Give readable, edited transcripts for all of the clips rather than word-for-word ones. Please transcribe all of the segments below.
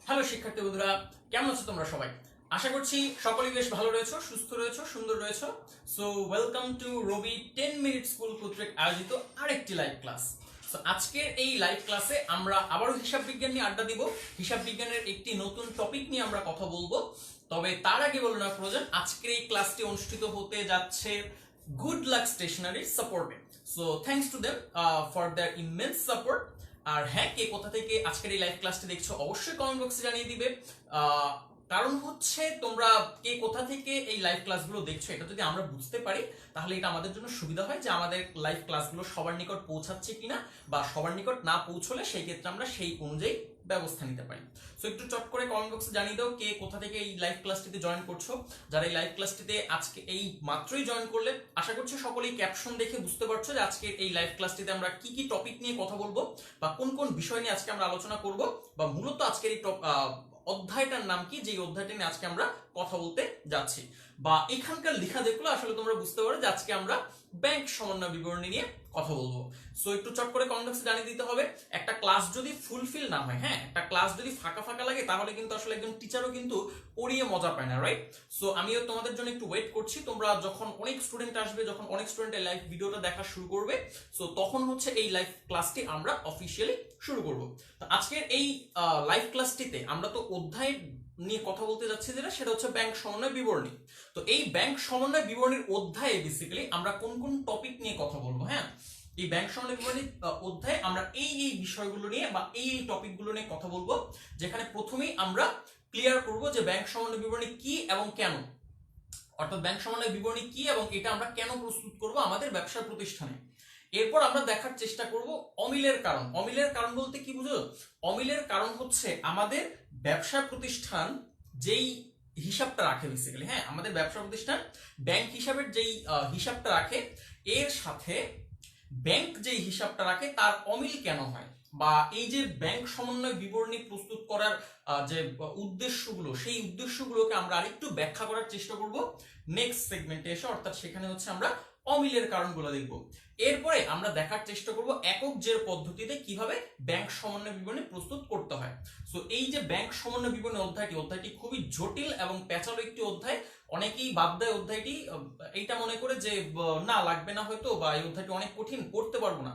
Hello শিক্ষার্থী বন্ধুরা, কেমন আছো তোমরা সবাই? আশা করছি সকলেই বেশ ভালো রয়েছো, সুস্থ রয়েছো, সুন্দর রয়েছো। So welcome to Robi 10 minute school কর্তৃক আয়োজিত আরেকটি লাইভ ক্লাস। সো আজকের এই লাইভ ক্লাসে আমরা আবারও হিসাব বিজ্ঞান নিয়ে আড্ডা দিব। হিসাব বিজ্ঞানের একটি নতুন টপিক নিয়ে আমরা কথা বলবো। তবে তার আগে বলে নেওয়া প্রয়োজন, আজকের এই ক্লাসটি অনুষ্ঠিত হতে যাচ্ছে গুড লাক স্টেশনারির সাপোর্টে। So thanks to them for their immense support. আর হ্যাঁ, কে কোথা থেকে আজকের এই লাইভ ক্লাসটি দেখছো অবশ্যই কমেন্ট বক্সে জানিয়ে দিবে। কারণ হচ্ছে তোমরা কে কোথা থেকে এই লাইভ ক্লাসগুলো দেখছো এটা যদি আমরা বুঝতে পারি তাহলে এটা আমাদের জন্য সুবিধা হয় যে আমাদের লাইভ ক্লাসগুলো সবার নিকট পৌঁছাচ্ছে কিনা, বা সবার নিকট না পৌঁছলে সেই ক্ষেত্রে আমরা সেই অনুযায়ী ব্যবস্থা নিতে পারি। সো একটু চট করে কমেন্ট বক্সে জানিয়ে দাও কে কোথা থেকে এই লাইভ ক্লাসটিতে জয়েন করছো। যারা এই লাইভ ক্লাসটিতে আজকে এই মাত্রই জয়েন করলে, আশা করছি সকলেই ক্যাপশন দেখে বুঝতে পারছো যে আজকে এই লাইভ ক্লাসটিতে আমরা কি কি টপিক নিয়ে কথা বলবো, বা কোন কোন বিষয় নিয়ে আজকে আমরা আলোচনা করব, বা মূলত আজকের এই অধ্যায়টার নাম কি, যে অধ্যায়টা নিয়ে আজকে আমরা কথা বলতে যাচ্ছি। বা এখানকার লেখা দেখলে আসলে তোমরা বুঝতে পারো যে আজকে আমরা ব্যাংক সমন্বয় বিবরণী নিয়ে কথা বলবো। সো একটু চট করে কমেন্ট বক্সে জানিয়ে দিতে হবে। একটা ক্লাস যদি ফুলফিল না হয়, হ্যাঁ, একটা ক্লাস যদি ফাঁকা ফাঁকা লাগে তাহলে কিন্তু আসলে একজন টিচারও কিন্তু পড়িয়ে মজা পায় না, রাইট? সো আমিও তোমাদের জন্য একটু ওয়েট করছি। তোমরা যখন অনেক স্টুডেন্ট আসবে, যখন অনেক স্টুডেন্ট এই লাইভ ভিডিওটা দেখা শুরু করবে, সো তখন হচ্ছে এই লাইভ ক্লাসটি আমরা অফিসিয়ালি শুরু করব। তো আজকের এই লাইভ ক্লাসটিতে আমরা তো অধ্যায় নিয়ে কথা বলতে যাচ্ছি, যেটা সেটা হচ্ছে ব্যাংক সমন্বয় বিবরণী। তো এই ব্যাংক সমন্বয় বিবরণীর অধ্যায়ে বেসিক্যালি আমরা কোন কোন টপিক নিয়ে কথা বলবো, হ্যাঁ, এই ব্যাংক সমন্বয় বিবরণী অধ্যায়ে আমরা এই বিষয়গুলো নিয়ে বা এই টপিকগুলো নিয়ে কথা বলবো, যেখানে প্রথমেই আমরা ক্লিয়ার করব যে ব্যাংক সমন্বয় বিবরণী কি এবং কেন, অর্থাৎ ব্যাংক সমন্বয় বিবরণী কি এবং এটা আমরা কেন প্রস্তুত করব আমাদের ব্যবসা প্রতিষ্ঠানে। এরপর আমরা দেখার চেষ্টা করব অমিলের কারণ। অমিলের কারণ বলতে কি বুঝো? অমিলের কারণ হচ্ছে আমাদের ব্যবসা প্রতিষ্ঠান যেই হিসাবটা রাখে বেসিক্যালি, হ্যাঁ, আমাদের ব্যবসা প্রতিষ্ঠান ব্যাংক হিসাবের যেই হিসাবটা রাখে, এর সাথে ব্যাংক যেই হিসাবটা রাখে তার অমিল কেন হয়, বা এই যে ব্যাংক সমন্বয় বিবরণী প্রস্তুত করার যে উদ্দেশ্যগুলো, সেই উদ্দেশ্যগুলোকে আমরা আরেকটু ব্যাখ্যা করার চেষ্টা করব নেক্সট সেগমেন্টে এসে, অর্থাৎ সেখানে হচ্ছে আমরা অমিলের কারণগুলো দেখব। এরপরে আমরা দেখার চেষ্টা করব একক জের পদ্ধতিতে কিভাবে ব্যাংক সমন্বয় বিবরণী প্রস্তুত করতে হয়। সো এই যে ব্যাংক সমন্বয় বিবরণী অধ্যায়টি খুবই জটিল এবং প্যাচালো একটি অধ্যায়। অনেকেই বাদ দেয় অধ্যায়টি, এইটা মনে করে যে না লাগবে না হয়তো, বা এই অধ্যায়টি অনেক কঠিন, করতে পারবো না,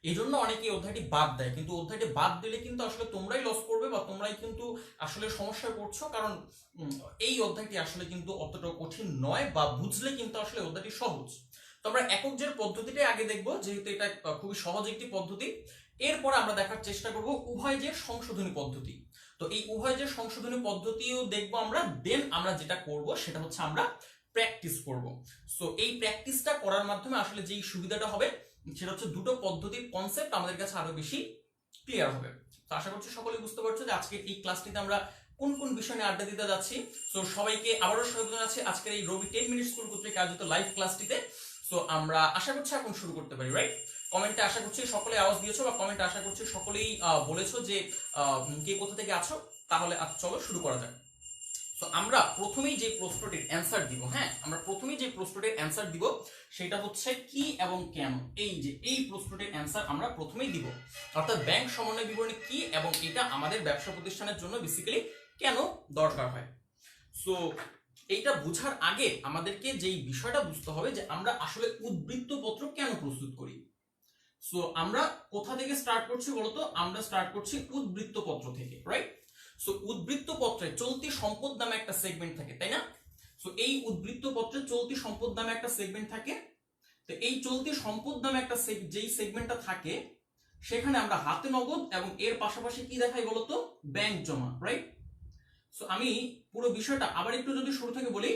এই জন্য অনেকেই অধ্যায়টি বাদ দেয়। কিন্তু অধ্যায়টি বাদ দিলে কিন্তু আসলে তোমরাই লস করবে, বা তোমরাই কিন্তু আসলে সমস্যায় পড়ছো, কারণ এই অধ্যায়টি আসলে কিন্তু অতটা কঠিন নয়, বা বুঝলে কিন্তু আসলে অধ্যায়টি সহজ। তো আমরা একক জের পদ্ধতিটাই আগে দেখবো, যেহেতু এটা খুবই সহজ একটি পদ্ধতি। এরপর আমরা দেখার চেষ্টা করব উভয় জের সংশোধনী পদ্ধতি। তো এই উভয় জের সংশোধনী পদ্ধতিও দেখবো আমরা। দেন আমরা যেটা করব সেটা হচ্ছে আমরা প্র্যাকটিস করব। সো এই প্র্যাকটিসটা করার মাধ্যমে আসলে যেই সুবিধাটা হবে সেটা হচ্ছে দুটো পদ্ধতির কনসেপ্ট আমাদের কাছে আরো বেশি ক্লিয়ার হবে। তো আশা করছি সকলেই বুঝতে পারছো যে আজকে এই ক্লাসটিতে আমরা কোন কোন বিষয় নিয়ে আড্ডা দিতে যাচ্ছি। সো সবাইকে আবারও স্বাগত জানাচ্ছি আজকের এই রবি 10 মিনিট স্কুল কর্তৃক আয়োজিত লাইভ ক্লাসটিতে। সো আমরা আশা করছি এখন শুরু করতে পারি, রাইট? কমেন্টে আশা করছি সকলে আওয়াজ দিয়েছো, বা কমেন্টে আশা করছি সকলেই বলেছো যে কে কোথা থেকে আছো। তাহলে চলো শুরু করা যাক। তো আমরা প্রথমেই যে প্রশ্নটির অ্যান্সার দিব, হ্যাঁ, আমরা প্রথমেই যে প্রশ্নটির অ্যান্সার দিব সেটা হচ্ছে কি এবং কেন। এই যে এই প্রশ্নটির অ্যান্সার আমরা প্রথমেই দিব, অর্থাৎ ব্যাংক সমন্বয় বিবরণী কি এবং এটা আমাদের ব্যবসা প্রতিষ্ঠানের জন্য বেসিক্যালি কেন দরকার হয়। সো এইটা বোঝার আগে আমাদেরকে যেই বিষয়টা বুঝতে হবে যে আমরা আসলে উদ্বৃত্ত পত্র কেন প্রস্তুত করি। সো আমরা কোথা থেকে স্টার্ট করছি বলতো? আমরা স্টার্ট করছি উদ্বৃত্ত পত্র থেকে, রাইট? সো উদ্বৃত্ত পত্রে চলতি সম্পদ নামে একটা সেগমেন্ট থাকে, তাই না? সো এই উদ্বৃত্ত পত্রে চলতি সম্পদ নামে একটা সেগমেন্ট থাকে। তো এই চলতি সম্পদ নামে একটা যেই সেগমেন্টটা থাকে সেখানে আমরা হাতে নগদ এবং এর পাশাপাশি কি দেখাই বলতো? ব্যাংক জমা, রাইট? সো আমি পুরো বিষয়টা আবার একটু যদি শুরু থেকে বলি,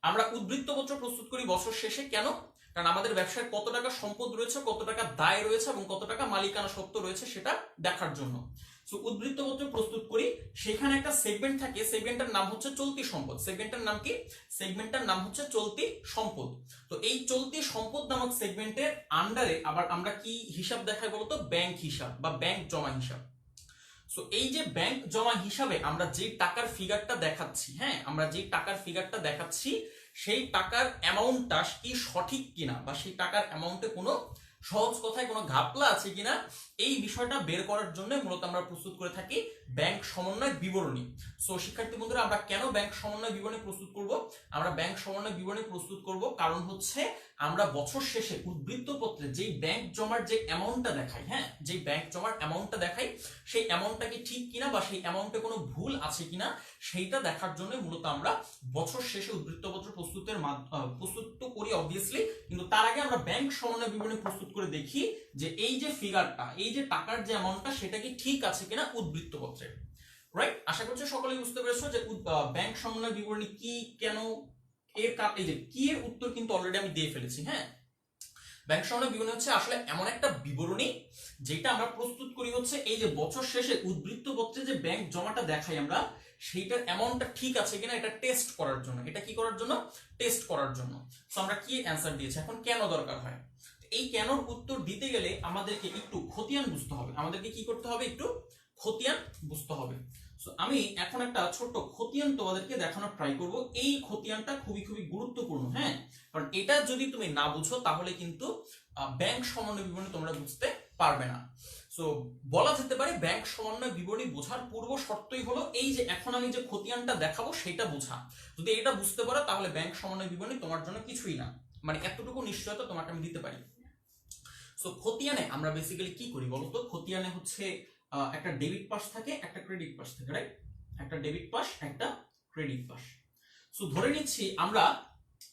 আমরা উদ্বৃত্ত পত্র প্রস্তুত করি বছর শেষে। কেন? কারণ আমাদের ব্যবসায় কত টাকা সম্পদ রয়েছে, কত টাকা দায় রয়েছে এবং কত টাকা মালিকানা সত্ত্ব রয়েছে সেটা দেখার জন্য। সো উদ্বৃত্ত পত্র প্রস্তুত করি, সেখানে একটা সেগমেন্ট থাকে, সেগমেন্টের নাম হচ্ছে চলতি সম্পদ। সেগমেন্টের নাম কি? সেগমেন্টের নাম হচ্ছে চলতি সম্পদ। তো এই চলতি সম্পদ নামক সেগমেন্টের আন্ডারে আবার আমরা কি হিসাব দেখাই বলতো? ব্যাংক হিসাব বা ব্যাংক জমা হিসাব। সো এই যে ব্যাংক জমা হিসাবে আমরা যে টাকার ফিগারটা দেখাচ্ছি, হ্যাঁ, আমরা যে টাকার ফিগারটা দেখাচ্ছি সেই টাকার অ্যামাউন্টটা কি সঠিক কিনা, বা সেই টাকার অ্যামাউন্টে কোনো সহজ কথায় কোনো ঘাপলা আছে কিনা এই বিষয়টা বের করার জন্য মূলত আমরা প্রস্তুত করে থাকি ব্যাংক সমন্বয় বিবরণী। সো শিক্ষার্থী বন্ধুরা, আমরা কেন ব্যাংক সমন্বয় বিবরণী প্রস্তুত করব? আমরা ব্যাংক সমন্বয় বিবরণী প্রস্তুত করব কারণ হচ্ছে আমরা বছর শেষে উদ্বৃত্ত পত্রে যেই ব্যাংক জমার যে অ্যামাউন্টটা দেখাই, হ্যাঁ, যেই ব্যাংক জমার অ্যামাউন্টটা দেখাই, সেই অ্যামাউন্টটা কি ঠিক কিনা বা সেই অ্যামাউন্টে কোনো ভুল আছে কিনা সেইটা দেখার জন্য মূলত আমরা বছর শেষে উদ্বৃত্ত পত্র প্রস্তুত তো করি অবভিয়াসলি, কিন্তু তার আগে আমরা ব্যাংক সমন্বয় বিবরণী প্রস্তুত করে দেখি যে এই যে ফিগারটা, এই যে টাকার যে অ্যামাউন্টটা, সেটা কি ঠিক আছে কিনা উদ্বৃত্ত পত্রে। রাইট? আশা করছি সকলেই বুঝতে পেরেছো যে ব্যাংক সমন্বয় বিবরণী কি, কেন, এই যে কি এর উত্তর কিন্তু অলরেডি আমি দিয়ে ফেলেছি। হ্যাঁ, ব্যাংক সমন্বয় বিবরণী হচ্ছে আসলে এমন একটা বিবরণী যেটা আমরা প্রস্তুত করি হচ্ছে এই যে বছর শেষে উদ্বৃত্ত পত্রে যে ব্যাংক জমাটা দেখাই আমরা, সেইটার অ্যামাউন্টটা ঠিক আছে কিনা এটা টেস্ট করার জন্য। এটা কি করার জন্য? টেস্ট করার জন্য। তো আমরা কি অ্যান্সার দিয়েছি, এখন কেন দরকার হয়? এই কেনর উত্তর দিতে গেলে আমাদেরকে একটু খতিয়ান বুঝতে হবে। আমাদেরকে কি করতে হবে? একটু খতিয়ান বুঝতে হবে। সো আমি এখন একটা ছোট্ট খতিয়ান তোমাদেরকে দেখানোর ট্রাই করব। এই খতিয়ানটা খুবই খুবই গুরুত্বপূর্ণ, হ্যাঁ, কারণ এটা যদি তুমি না বুঝো তাহলে কিন্তু ব্যাংক সমন্বয় বিবরণী তোমরা বুঝতে পারবে না। সো বলা যেতে পারে ব্যাংক সমন্বয় বিবরণী বোঝার পূর্ব শর্তই হলো এই যে এখন আমি যে খতিয়ানটা দেখাবো সেটা বোঝা। যদি এটা বুঝতে পারো তাহলে ব্যাংক সমন্বয় বিবরণী তোমার জন্য কিছুই না, মানে এতটুকু নিশ্চয়তা তোমাকে আমি দিতে পারি। সো খতিয়ানে আমরা বেসিক্যালি কি করি বলতো? খতিয়ানে হচ্ছে একটা ডেবিট পাস থাকে, একটা ক্রেডিট পাস থাকে, রাইট? একটা ডেবিট পাস, একটা ক্রেডিট পাস। সো ধরে নিচ্ছি আমরা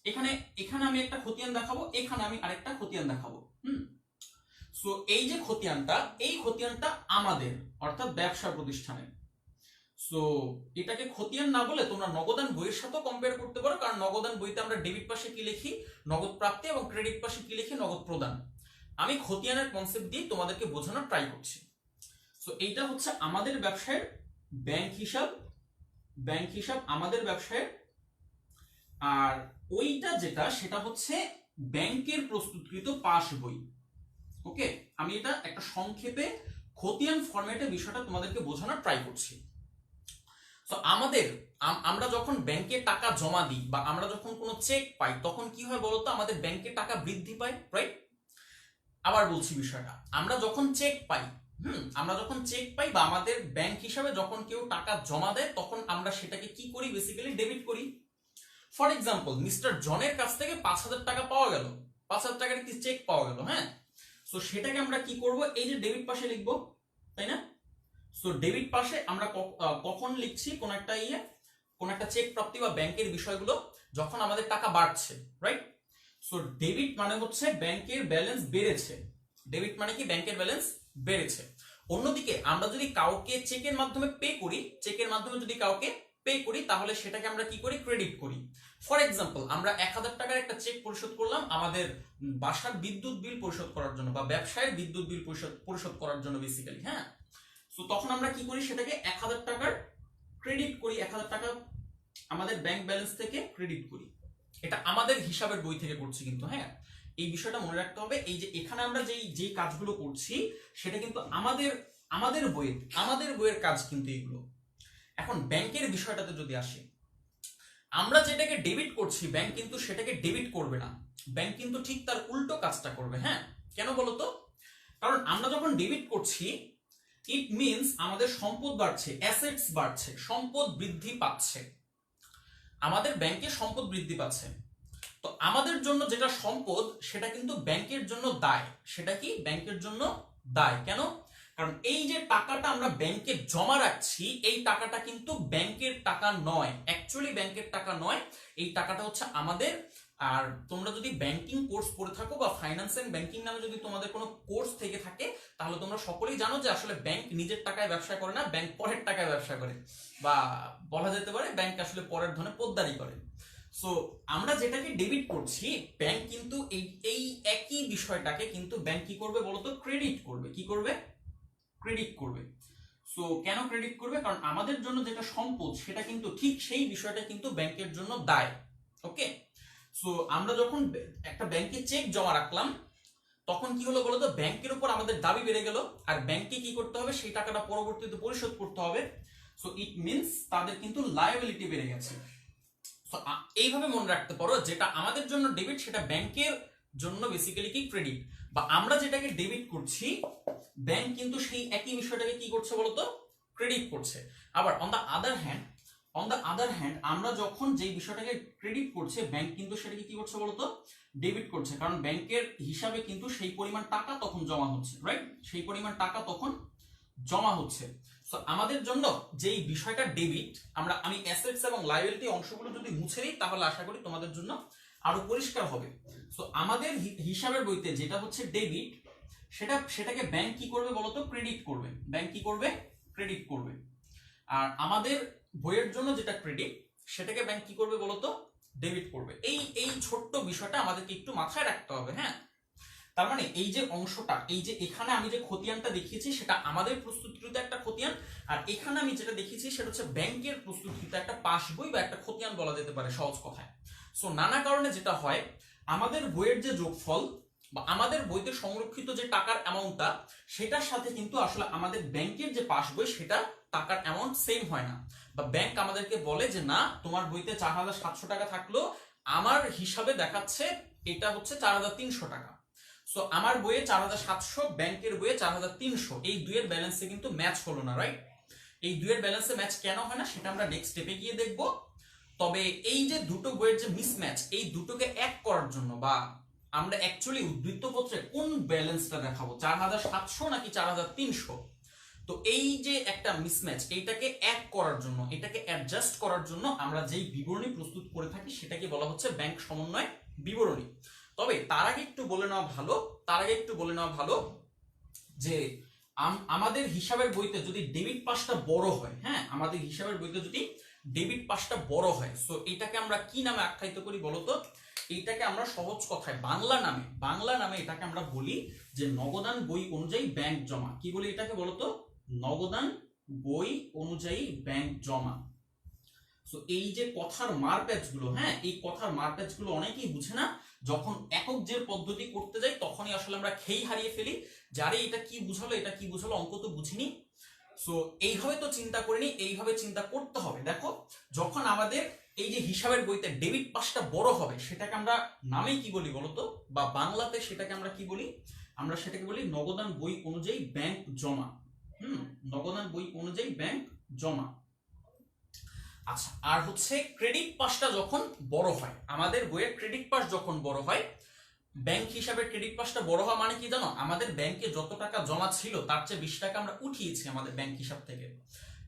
এখানে আমি একটা খতিয়ান দেখাবো, এখানে আমি আরেকটা খতিয়ান দেখাবো। সো এই যে খতিয়ানটা, এই খতিয়ানটা আমাদের অর্থাৎ ব্যবসা প্রতিষ্ঠানের। সো এটাকে খতিয়ান না বলে তোমরা নগদান বইয়ের সাথেও কম্পেয়ার করতে পারো, কারণ নগদান বইতে আমরা ডেবিট পাশে কি লিখি? নগদ প্রাপ্তি, এবং ক্রেডিট পাশে কি লিখি? নগদ প্রদান। আমি খতিয়ানের কনসেপ্ট দিয়ে তোমাদেরকে বোঝানোর ট্রাই করছি। সো এইটা হচ্ছে আমাদের ব্যবসায়ের ব্যাংক হিসাব আমাদের ব্যবসায়ের, আর ওইটা যেটা সেটা হচ্ছে ব্যাংকের প্রস্তুতকৃত পাস বই। ওকে, আমি এটা একটা সংক্ষেপে খতিয়ান ফরম্যাটে বিষয়টা তোমাদেরকে বোঝানোর ট্রাই করছি। তো আমরা যখন ব্যাংকে টাকা জমা দিই বা আমরা যখন কোনো চেক পাই তখন কি হয় বলতো? আমাদের ব্যাংকে টাকা বৃদ্ধি পায়, রাইট? আবার বলছি বিষয়টা, আমরা যখন চেক পাই, বা আমাদের ব্যাংক হিসাবে যখন কেউ টাকা জমা দেয় তখন আমরা সেটাকে কি করি? বেসিক্যালি ডেবিট করি। ফর এক্সাম্পল, মিস্টার জনের কাছ থেকে 5,000 টাকা পাওয়া গেল, 5,000 টাকার একটি চেক পাওয়া গেল, হ্যাঁ। সো সেটাকে আমরা কি করব? এই যে ডেবিট পাশে লিখবো, তাই না? সো ডেবিট পাশে আমরা কখন লিখছি? কোন একটা চেক প্রাপ্তি বা ব্যাংকের বিষয়গুলো যখন আমাদের টাকা বাড়ছে, রাইট? সো ডেবিট মানে হচ্ছে ব্যাংকের ব্যালেন্স বেড়েছে। ডেবিট মানে কি? ব্যাংকের ব্যালেন্স বেড়েছে। অন্যদিকে আমরা যদি কাউকে চেকের মাধ্যমে পে করি তাহলে সেটাকে আমরা কি করি? ক্রেডিট করি। ফর এক্সাম্পল, আমরা 1,000 টাকার একটা চেক পরিশোধ করলাম আমাদের বাসার বিদ্যুৎ বিল পরিশোধ করার জন্য বা ব্যবসায়ের বিদ্যুৎ বিল পরিশোধ করার জন্য বেসিক্যালি, হ্যাঁ। সো তখন আমরা কি করি? সেটাকে 1,000 টাকার ক্রেডিট করি, 1,000 টাকা আমাদের ব্যাংক ব্যালেন্স থেকে ক্রেডিট করি। এটা আমাদের হিসাবের বই থেকে করছি কিন্তু, হ্যাঁ, এই বিষয়টা মনে রাখতে হবে। এই যে এখানে আমরা যেই কাজগুলো করছি সেটা কিন্তু আমাদের বইয়ের কাজ কিন্তু এগুলো। এখন ব্যাংকের বিষয়টাতে যদি আসি, আমরা যেটাকে ডেবিট করছি ব্যাংক কিন্তু সেটাকে ডেবিট করবে না, ব্যাংক কিন্তু ঠিক তার উল্টো কাজটা করবে, হ্যাঁ। কেন বলতো? কারণ আমরা যখন ডেবিট করছি ইট মিনস আমাদের সম্পদ বাড়ছে, অ্যাসেটস বাড়ছে, সম্পদ বৃদ্ধি পাচ্ছে, আমাদের ব্যাংকে সম্পদ বৃদ্ধি পাচ্ছে। তো আমাদের জন্য যেটা সম্পদ সেটা কিন্তু ব্যাংকের জন্য দায়। সেটা কি? ব্যাংকের জন্য দায়। কেন? কারণ এই যে টাকাটা আমরা ব্যাংকে জমা রাখছি এই টাকাটা কিন্তু ব্যাংকের টাকা নয়, অ্যাকচুয়ালি ব্যাংকের টাকা নয়, এই টাকাটা হচ্ছে আমাদের। আর তোমরা যদি ব্যাংকিং কোর্স পড়ে থাকো বা ফাইন্যান্স এন্ড ব্যাংকিং নামে যদি তোমাদের কোনো কোর্স থেকে থাকে তাহলে তোমরা সকলেই জানো যে আসলে ব্যাংক নিজের টাকায় ব্যবসা করে না, ব্যাংক পরের টাকায় ব্যবসা করে, বা বলা যেতে পারে ব্যাংক আসলে পরের ধনে পোদ্দারি করে। সো আমরা যেটাকে ডেবিট করছি ব্যাংক কিন্তু এই একই বিষয়টাকে কিন্তু ব্যাংক কি করবে বলতো? ক্রেডিট করবে। কি করবে? ক্রেডিট করবে। সো কেন ক্রেডিট করবে? কারণ আমাদের জন্য যেটা সম্পদ সেটা কিন্তু ঠিক সেই বিষয়টা কিন্তু ব্যাংকের জন্য দায়। ওকে, সো আমরা যখন একটা ব্যাংকে চেক জমা রাখলাম তখন কি হলো বলতো? ব্যাংকের উপর আমাদের দাবি বেড়ে গেল, আর ব্যাংকে কি করতে হবে? সেই টাকাটা পরবর্তীতে পরিশোধ করতে হবে। সো ইট মিনস তাদের কিন্তু লায়াবিলিটি বেড়ে গেছে। এইভাবে মনে রাখতে পারো, যেটা আমাদের জন্য ডেবিট সেটা ব্যাংকের জন্য বেসিক্যালি কি? ক্রেডিট। বা আমরা যেটাকে ডেবিট করছি ব্যাংক কিন্তু সেই একই বিষয়টাকে কি করছে বলতো, ক্রেডিট করছে। আবার অন দ্য আদার হ্যান্ড আমরা যখন যেই বিষয়টাকে ক্রেডিট করছে ব্যাংক কিন্তু সেটাকে কি করছে বলতো, ডেবিট করছে। কারণ ব্যাংকের হিসাবে কিন্তু সেই পরিমাণ টাকা তখন জমা হচ্ছে, রাইট, সেই পরিমাণ টাকা তখন জমা হচ্ছে। সো আমাদের জন্য যেই বিষয়টা ডেবিট, আমি অ্যাসেটস এবং লায়াবিলিটি অংশগুলো যদি মুছে দিই তাহলে আশা করি তোমাদের জন্য আরো পরিষ্কার হবে। সো আমাদের হিসাবের বইতে যেটা হচ্ছে ডেবিট, সেটাকে ব্যাংক কি করবে বলতো, ক্রেডিট করবে। ব্যাংক কি করবে, ক্রেডিট করবে। আর আমাদের বইয়ের জন্য যেটা ক্রেডিট, সেটাকে ব্যাংক কি করবে বলতো, ডেবিট করবে। এই ছোট্ট বিষয়টা আমাদেরকে একটু মাথায় রাখতে হবে। হ্যাঁ, তার মানে এই যে অংশটা, এই যে এখানে আমি যে খতিয়ানটা দেখিয়েছি সেটা আমাদের প্রস্তুতকৃত একটা খতিয়ান, আর এখানে আমি যেটা দেখিয়েছি সেটা হচ্ছে ব্যাংকের প্রস্তুতকৃত একটা পাস বই বা একটা খতিয়ান বলা যেতে পারে সহজ কথায়। সো নানা কারণে যেটা হয়, আমাদের বইয়ের যে যোগফল বা আমাদের বইতে সংরক্ষিত যে টাকার অ্যামাউন্টটা, সেটার সাথে কিন্তু আসলে আমাদের ব্যাংকের যে পাস বই সেটা টাকার অ্যামাউন্ট সেম হয় না। বা ব্যাংক আমাদেরকে বলে যে না, তোমার বইতে 4,700 টাকা থাকলো, আমার হিসাবে দেখাচ্ছে এটা হচ্ছে 4,300 টাকা। সো আমার বইয়ে 4,700, ব্যাংকের বইয়ে 4,300, এই দুইয়ের ব্যালেন্সে কিন্তু ম্যাচ হলো না, রাইট। এই দুইয়ের ব্যালেন্সে ম্যাচ কেন হয় না সেটা আমরা নেক্সট স্টেপে গিয়ে দেখব। তবে এই যে দুটো বইয়ের যে মিসম্যাচ, এই দুটোকে এক করার জন্য বা আমরা অ্যাকচুয়ালি উদ্ধৃত্ত পত্রে কোন ব্যালেন্সটা দেখাবো, 4,700 নাকি 4,300, তো এই যে একটা মিসম্যাচ, এইটাকে এক করার জন্য, এটাকে অ্যাডজাস্ট করার জন্য আমরা যেই বিবরণী প্রস্তুত করে থাকি সেটাকে বলা হচ্ছে ব্যাংক সমন্বয় বিবরণী। তবে তার আগে একটু বলে নেওয়া ভালো যে আমাদের হিসাবের বইতে যদি ডেবিট পাসটা বড় হয়, হ্যাঁ, আমাদের হিসাবের বইতে যদি ডেবিট পাসটা বড় হয়, সো এটাকে আমরা কি নামে আখ্যায়িত করি বলতো, এইটাকে আমরা সহজ কথায় বাংলা নামে এটাকে আমরা বলি যে নগদান বই অনুযায়ী ব্যাংক জমা। কি বলি এটাকে বলতো, নগদান বই অনুযায়ী ব্যাংক জমা। সো এই যে কথার মারপ্যাচ গুলো, হ্যাঁ, এই কথার মারপ্যাচ গুলো অনেকেই বুঝে না। যখন একক যে পদ্ধতি করতে যাই তখনই আসলে আমরা খেই হারিয়ে ফেলি, যারে এটা কি বুঝালো অঙ্ক তো বুঝিনি। সো এইভাবে তো চিন্তা করিনি, এইভাবে চিন্তা করতে হবে। দেখো, যখন আমাদের এই যে হিসাবের বইতে ডেবিট পাসটা বড় হবে, সেটাকে আমরা নামেই কি বলি বলতো, বা বাংলাতে সেটাকে আমরা কি বলি, আমরা সেটাকে বলি নগদান বই অনুযায়ী ব্যাংক জমা। নগদান বই অনুযায়ী ব্যাংক জমা। আচ্ছা, আর হচ্ছে ক্রেডিট পাসটা যখন বড় হয়, আমাদের বইয়ের ক্রেডিট পাস যখন বড় হয়, ব্যাংক হিসাবে ক্রেডিট পাসটা বড় হওয়া মানে কি জানো, আমাদের ব্যাংকে যত টাকা জমা ছিল তার চেয়ে বেশি টাকা আমরা উঠিয়েছি আমাদের ব্যাংক হিসাব থেকে।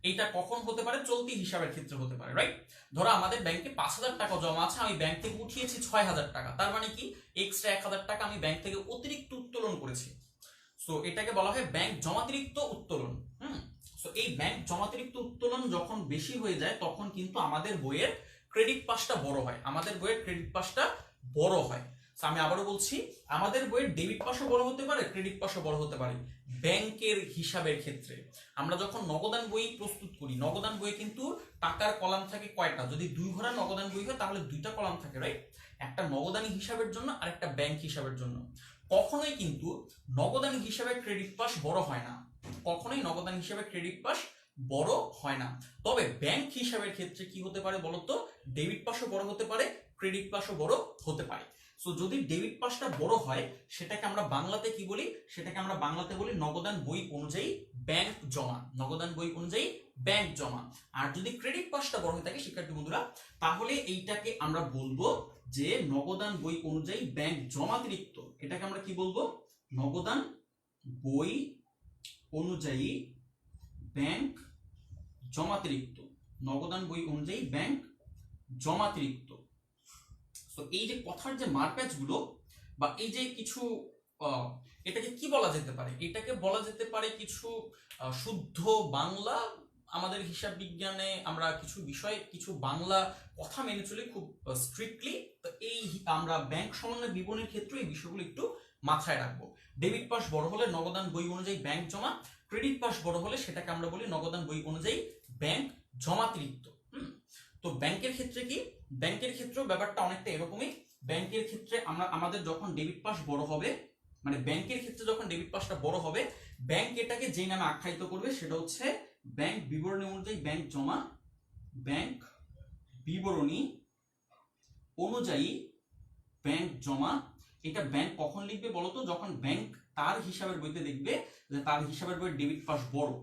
এইটা কখন হতে পারে, চলতি হিসাবের ক্ষেত্রে হতে পারে, রাইট। ধরো আমাদের ব্যাংকে 5,000 টাকা জমা আছে, আমি ব্যাংক থেকে উঠিয়েছি 6,000 টাকা, তার মানে কি এক্সট্রা 1,000 টাকা আমি ব্যাংক থেকে অতিরিক্ত উত্তোলন করেছি। সো এটাকে বলা হয় ব্যাংক জমাতিরিক্ত উত্তোলন। সো এই ব্যাংক জমাতিরিক্ত উত্তোলন যখন বেশি হয়ে যায় তখন কিন্তু আমাদের বইয়ের ক্রেডিট পাসটা বড় হয়, আমি আবারও বলছি, আমাদের বইয়ের ডেবিট পাসও বড় হতে পারে, ক্রেডিট পাসও বড় হতে পারে। ব্যাংকের হিসাবের ক্ষেত্রে আমরা যখন নগদান বই প্রস্তুত করি, নগদান বইয়ে কিন্তু টাকার কলাম থাকে কয়টা, যদি 2 ঘোড়া নগদান বই হয় তাহলে 2টা কলাম থাকে, রাইট, একটা নগদানি হিসাবের জন্য আর একটা ব্যাংক হিসাবের জন্য। কখনোই কিন্তু নগদানি হিসাবে ক্রেডিট পাস বড় হয় না, তবে ব্যাংক হিসাবের ক্ষেত্রে কি হতে পারে বলতো, ডেবিট পাসও বড় হতে পারে, ক্রেডিট পাসও বড় হতে পারে। সো যদি ডেবিট পাসটা বড় হয় সেটাকে আমরা বাংলাতে কি বলি, বলি নগদান বই অনুযায়ী ব্যাংক জমা। আর যদি ক্রেডিট পাসটা বড় হয়ে থাকে শিক্ষার্থী বন্ধুরা, তাহলে এইটাকে আমরা বলবো যে নগদান বই অনুযায়ী ব্যাংক জমাতিরিক্ত। এটাকে আমরা কি বলবো, নগদান বই অনুযায়ী ব্যাংক জমাতিরিক্ত। তো এই যে কথার যে মারপ্যাচ গুলো বা এই যে কিছু এটাকে কি বলা যেতে পারে, কিছু শুদ্ধ বাংলা। আমাদের হিসাব বিজ্ঞানে আমরা কিছু বাংলা কথা মেনে চলি খুব স্ট্রিক্টলি। তো এই আমরা ব্যাংক সমন্বয় বিবরণীর ক্ষেত্রে এই বিষয়গুলো একটু মাথায় রাখবো। ডেবিট পাস বড় হলে নগদান বই অনুযায়ী ব্যাংক জমা, ক্রেডিট পাস বড় হলে সেটাকে আমরা বলি নগদান বই অনুযায়ী ব্যাংক জমাতিরিক্ত। তো ব্যাংকের ক্ষেত্রে কি, ব্যাংকের ক্ষেত্রেও ব্যাপারটা অনেকটা এরকমই। ব্যাংকের ক্ষেত্রে আমাদের যখন ডেবিট পাস বড় হবে, মানে ব্যাংকের ক্ষেত্রে যখন ডেবিট পাসটা বড় হবে, ব্যাংক এটাকে যে নামে আখ্যায়িত করবে সেটা হচ্ছে ব্যাংক বিবরণী অনুযায়ী ব্যাংক জমা, ব্যাংক বিবরণী অনুযায়ী ব্যাংক জমা। এটা ব্যাংক কখন লিখবে বলতো, যখন ব্যাংক তার হিসাবের বইতে দেখবে যে তার হিসাবের বইয়ের ডেবিট পাস বড়।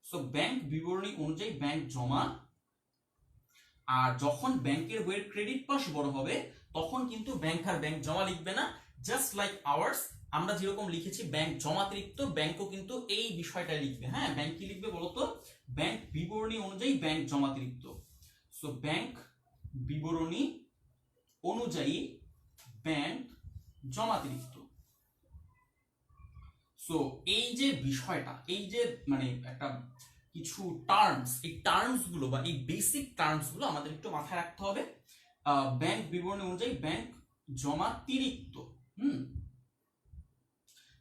সো ব্যাংক বিবরণী অনুযায়ী ব্যাংক জমা। আর যখন ব্যাংকের বইয়ের ক্রেডিট পাস বড় হবে তখন কিন্তু ব্যাংক আর ব্যাংক জমা লিখবে না। জাস্ট লাইক আওয়ার্স, আমরা যেরকম লিখেছি ব্যাংক জমাতিরিক্ত, ব্যাংকও কিন্তু এই বিষয়টা লিখবে। হ্যাঁ, ব্যাংক কি লিখবে বলতো, ব্যাংক বিবরণী অনুযায়ী ব্যাংক জমাতিরিক্ত। সো ব্যাংক বিবরণী অনুযায়ী ব্যাংক জমাতিরিক্ত। সো এই যে বিষয়টা, এই যে মানে একটা কিছু টার্মস, এই টার্মস গুলো বা এই বেসিক টার্মস গুলো আমাদের একটু মাথায় রাখতে হবে। ব্যাংক বিবরণী অনুযায়ী ব্যাংক জমাতিরিক্ত।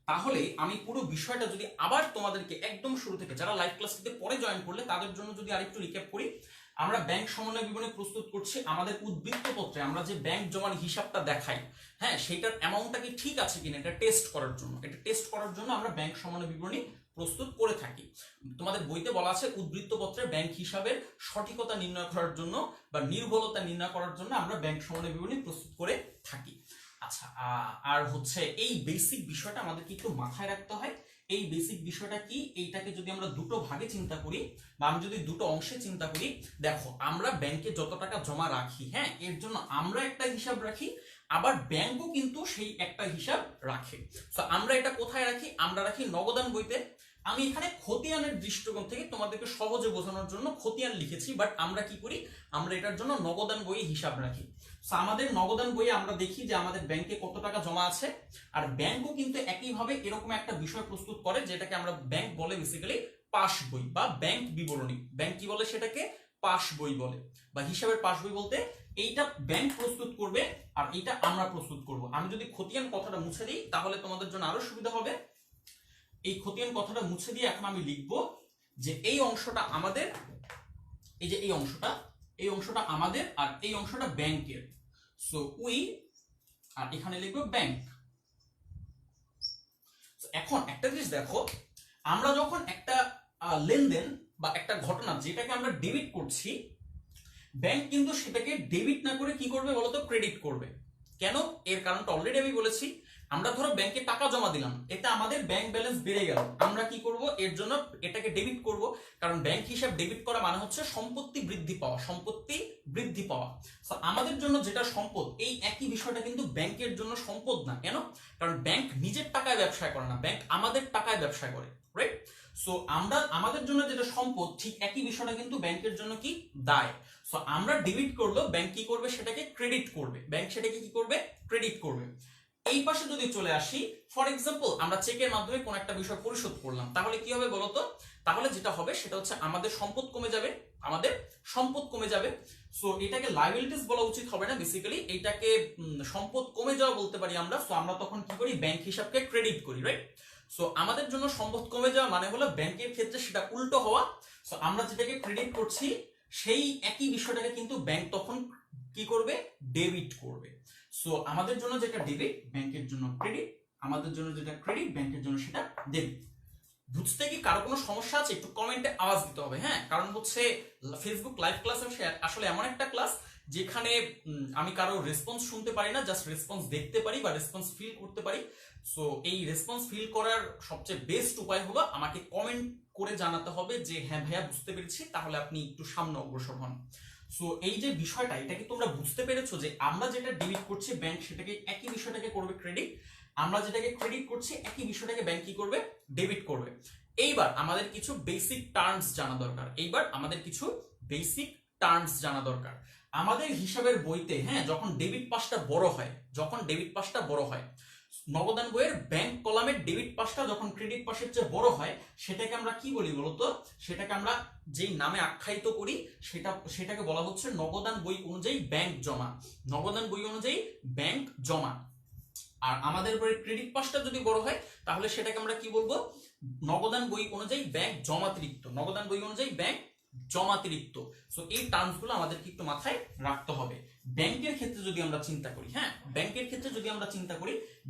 তাহলে আমি পুরো বিষয়টা যদি আবার তোমাদেরকে একদম শুরু থেকে, যারা লাইভ ক্লাসটিতে পরে জয়েন করলে তাদের জন্য যদি আরেকটু রিক্যাপ করি, আমরা ব্যাংক সমন্বয় বিবরণী প্রস্তুত করছি। আমাদের উদ্বৃত্ত পত্রে আমরা যে ব্যাংক জমার হিসাবটা দেখাই, হ্যাঁ, সেটার অ্যামাউন্টটা কি ঠিক আছে কিনা এটা টেস্ট করার জন্য, আমরা ব্যাংক সমন্বয় বিবরণী প্রস্তুত করে থাকি। তোমাদের বইতে বলা আছে উদ্বৃত্ত পত্রে ব্যাংক হিসাবের সঠিকতা নির্ণয় করার জন্য বা নির্ভুলতা নির্ণয় করার জন্য আমরা ব্যাংক সমন্বয় বিবরণী প্রস্তুত করে থাকি। আচ্ছা, আর হচ্ছে এই বেসিক বিষয়টা আমাদেরকে একটু মাথায় রাখতে হয়। এই বেসিক বিষয়টা কি, এইটাকে যদি আমরা দুটো ভাগে চিন্তা করি বা আমি যদি দুটো অংশে চিন্তা করি, দেখো আমরা ব্যাংকে যত টাকা জমা রাখি, হ্যাঁ, এর জন্য আমরা একটা হিসাব রাখি, আবার ব্যাংকও কিন্তু সেই একটা হিসাব রাখে। তো আমরা এটা কোথায় রাখি, আমরা রাখি নগদান বইতে। আমি এখানে খতিয়ানের দৃষ্টিকোণ থেকে তোমাদেরকে সহজে বোঝানোর জন্য খতিয়ান লিখেছি, বাট আমরা কি করি, আমরা এটার জন্য নগদান বইয়ে হিসাব রাখি। আমাদের নগদান বইয়ে আমরা দেখি যে আমাদের ব্যাংকে কত টাকা জমা আছে, আর ব্যাংকও কিন্তু একইভাবে এরকম একটা বিষয় প্রস্তুত করে যেটাকে আমরা ব্যাংক বলে বেসিক্যালি পাস বই বা ব্যাংক বিবরণী। ব্যাংক কি বলে সেটাকে, পাস বই বলে, বা হিসাবের পাস বই বলতে এইটা ব্যাংক প্রস্তুত করবে আর এইটা আমরা প্রস্তুত করব। আমি যদি খতিয়ান কথাটা মুছে দিই তাহলে তোমাদের জন্য আরো সুবিধা হবে। এই খতিয়ান কথাটা মুছে দিয়ে এখন আমি লিখব যে এই অংশটা আমাদের, এই যে এই অংশটা আমাদের আর এই অংশটা ব্যাংকের। সো উই, আর এখানে লিখবো ব্যাংক। এখন একটা জিনিস দেখো, আমরা যখন একটা লেনদেন বা একটা ঘটনা যেটাকে আমরা ডেবিট করছি, ব্যাংক কিন্তু সেটাকে ডেবিট না করে কি করবে বলতো, ক্রেডিট করবে। কেন, এর কারণটা অলরেডি আমি বলেছি। আমরা ধরো ব্যাংকে টাকা জমা দিলাম, এটা আমাদের ব্যাংক ব্যালেন্স বেড়ে গেল, আমরা কি করব, এর জন্য এটাকে ডেবিট করব। কারণ ব্যাংক হিসাব ডেবিট করা মানে হচ্ছে সম্পত্তি বৃদ্ধি পাওয়া, সম্পত্তি বৃদ্ধি পাওয়া। আমাদের জন্য যেটা সম্পদ, এই একই বিষয়টা কিন্তু ব্যাংকের জন্য সম্পদ না। কেন, কারণ ব্যাংক নিজের টাকায় ব্যবসা করে না, ব্যাংক আমাদের টাকায় ব্যবসা করে, রাইট? সো আমরা, আমাদের জন্য যেটা সম্পদ, ঠিক একই বিষয়টা কিন্তু ব্যাংকের জন্য কি, দায়। সো আমরা ডেবিট করলো, ব্যাংক কি করবে, সেটাকে ক্রেডিট করবে। ব্যাংক সেটাকে কি করবে, ক্রেডিট করবে। এই পাশে যদি চলে আসি, ফর এক্সাম্পল আমরা চেকের মাধ্যমে কোন একটা বিষয় পরিশোধ করলাম, তাহলে কি হবে বলতো, তাহলে যেটা হবে সেটা হচ্ছে আমাদের সম্পদ কমে যাবে, আমাদের সম্পদ কমে যাবে। সো এটাকে লায়াবিলিটিস বলা উচিত হবে না, বেসিক্যালি এটাকে সম্পদ কমে যাওয়া বলতে পারি আমরা। সো আমরা তখন কি করি, ব্যাংক হিসাবকে ক্রেডিট করি, রাইট? সো আমাদের জন্য সম্পদ কমে যাওয়া মানে হলো ব্যাংকের ক্ষেত্রে সেটা উল্টো হওয়া। সো আমরা যেটাকে ক্রেডিট করছি সেই একই বিষয়টাকে কিন্তু ব্যাংক তখন কি করবে, ডেবিট করবে। সো আমাদের জন্য যেটা ডেবিট, ব্যাংকের জন্য ক্রেডিট, আমাদের জন্য যেটা ক্রেডিট, ব্যাংকের জন্য সেটা ডেবিট। বুঝতে কি কারো কোনো সমস্যা আছে, একটু কমেন্টে আওয়াজ দিতে হবে, হ্যাঁ? কারণ হচ্ছে ফেসবুক লাইভ ক্লাস আসলে এমন একটা ক্লাস যেখানে আমি কারো রেসপন্স শুনতে পারি না, জাস্ট রেসপন্স দেখতে পারি বা রেসপন্স ফিল করতে পারি। সো এই রেসপন্স ফিল করার সবচেয়ে বেস্ট উপায় হলো আমাকে কমেন্ট করে জানাতে হবে যে হ্যাঁ ভাইয়া বুঝতে পেরেছি, তাহলে আপনি একটু সামনে অগ্রসর হন। সো এই যে বিষয়টা, এটা কি তোমরা বুঝতে পেরেছো যে আমরা যেটা ডেবিট করছি ব্যাংক সেটাকে একই বিষয়টাকে করবে ক্রেডিট, আমরা যেটাকে ক্রেডিট করছি একই বিষয়টাকে ব্যাংক কি করবে, ডেবিট করবে। এইবার আমাদের কিছু বেসিক টার্মস জানা দরকার, আমাদের হিসাবের বইতে, হ্যাঁ, যখন ডেবিট পাসটা বড় হয়, নগদান বইয়ের ব্যাংক কলামের ডেবিট পাসটা যখন ক্রেডিট পাসের চেয়ে বড় হয়, সেটাকে আমরা কি বলি বলতো, সেটাকে আমরা যেই নামে আখ্যায়িত করি সেটাকে বলা হচ্ছে নগদান বই অনুযায়ী ব্যাংক জমা। নগদান বই অনুযায়ী ব্যাংক জমা। আর আমাদের বইয়ের ক্রেডিট পাসটা যদি বড় হয় তাহলে সেটাকে আমরা কি বলবো, নগদান বই অনুযায়ী ব্যাংক জমাতিরিক্ত। নগদান বই অনুযায়ী ব্যাংক জমাতিরিক্ত। সো এই টার্মসগুলো আমাদেরকে একটু মাথায় রাখতে হবে। ব্যাংকের ক্ষেত্রে যদি আমরা চিন্তা করি, হ্যাঁ,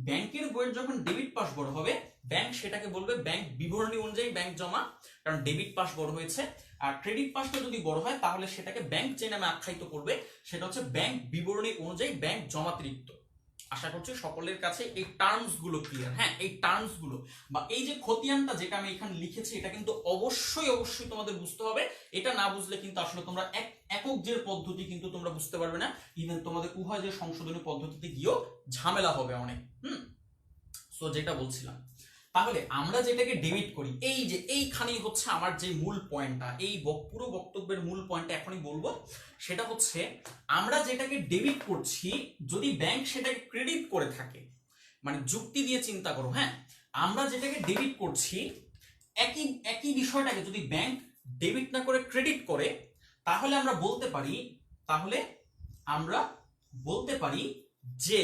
ব্যাংকের বইয়ের যখন ডেবিট পাস বড় হবে, ব্যাংক সেটাকে বলবে ব্যাংক বিবরণী অনুযায়ী ব্যাংক জমা, কারণ ডেবিট পাস বড় হয়েছে। আর ক্রেডিট পাসটা যদি বড় হয় তাহলে সেটাকে ব্যাংক যে নামে আখ্যায়িত করবে সেটা হচ্ছে ব্যাংক বিবরণী অনুযায়ী ব্যাংক জমাতিরিক্ত। আশা করছি সকলের কাছে এই টার্মস গুলো ক্লিয়ার। হ্যাঁ, এই টার্মস গুলো বা এই যে খতিয়ানটা যেটা আমি এখানে লিখেছি এটা কিন্তু অবশ্যই অবশ্যই তোমাদের বুঝতে হবে। এটা না বুঝলে কিন্তু আসলে তোমরা একক জের পদ্ধতি কিন্তু তোমরা বুঝতে পারবে না, ইভেন তোমাদের উভয় যে সংশোধনী পদ্ধতিতে গিয়েও ঝামেলা হবে অনেক। সো যেটা বলছিলাম, তাহলে আমরা যেটাকে ডেবিট করি, এই যে এইখানেই হচ্ছে আমার যে মূল পয়েন্টটা, এই পুরো বক্তব্যের মূল পয়েন্টটা এখনই বলবো। সেটা হচ্ছে আমরা যেটাকে ডেবিট করছি যদি ব্যাংক সেটাকে ক্রেডিট করে থাকে, মানে যুক্তি দিয়ে চিন্তা করো। হ্যাঁ, আমরা যেটাকে ডেবিট করছি একই বিষয়টাকে যদি ব্যাংক ডেবিট না করে ক্রেডিট করে, তাহলে আমরা বলতে পারি যে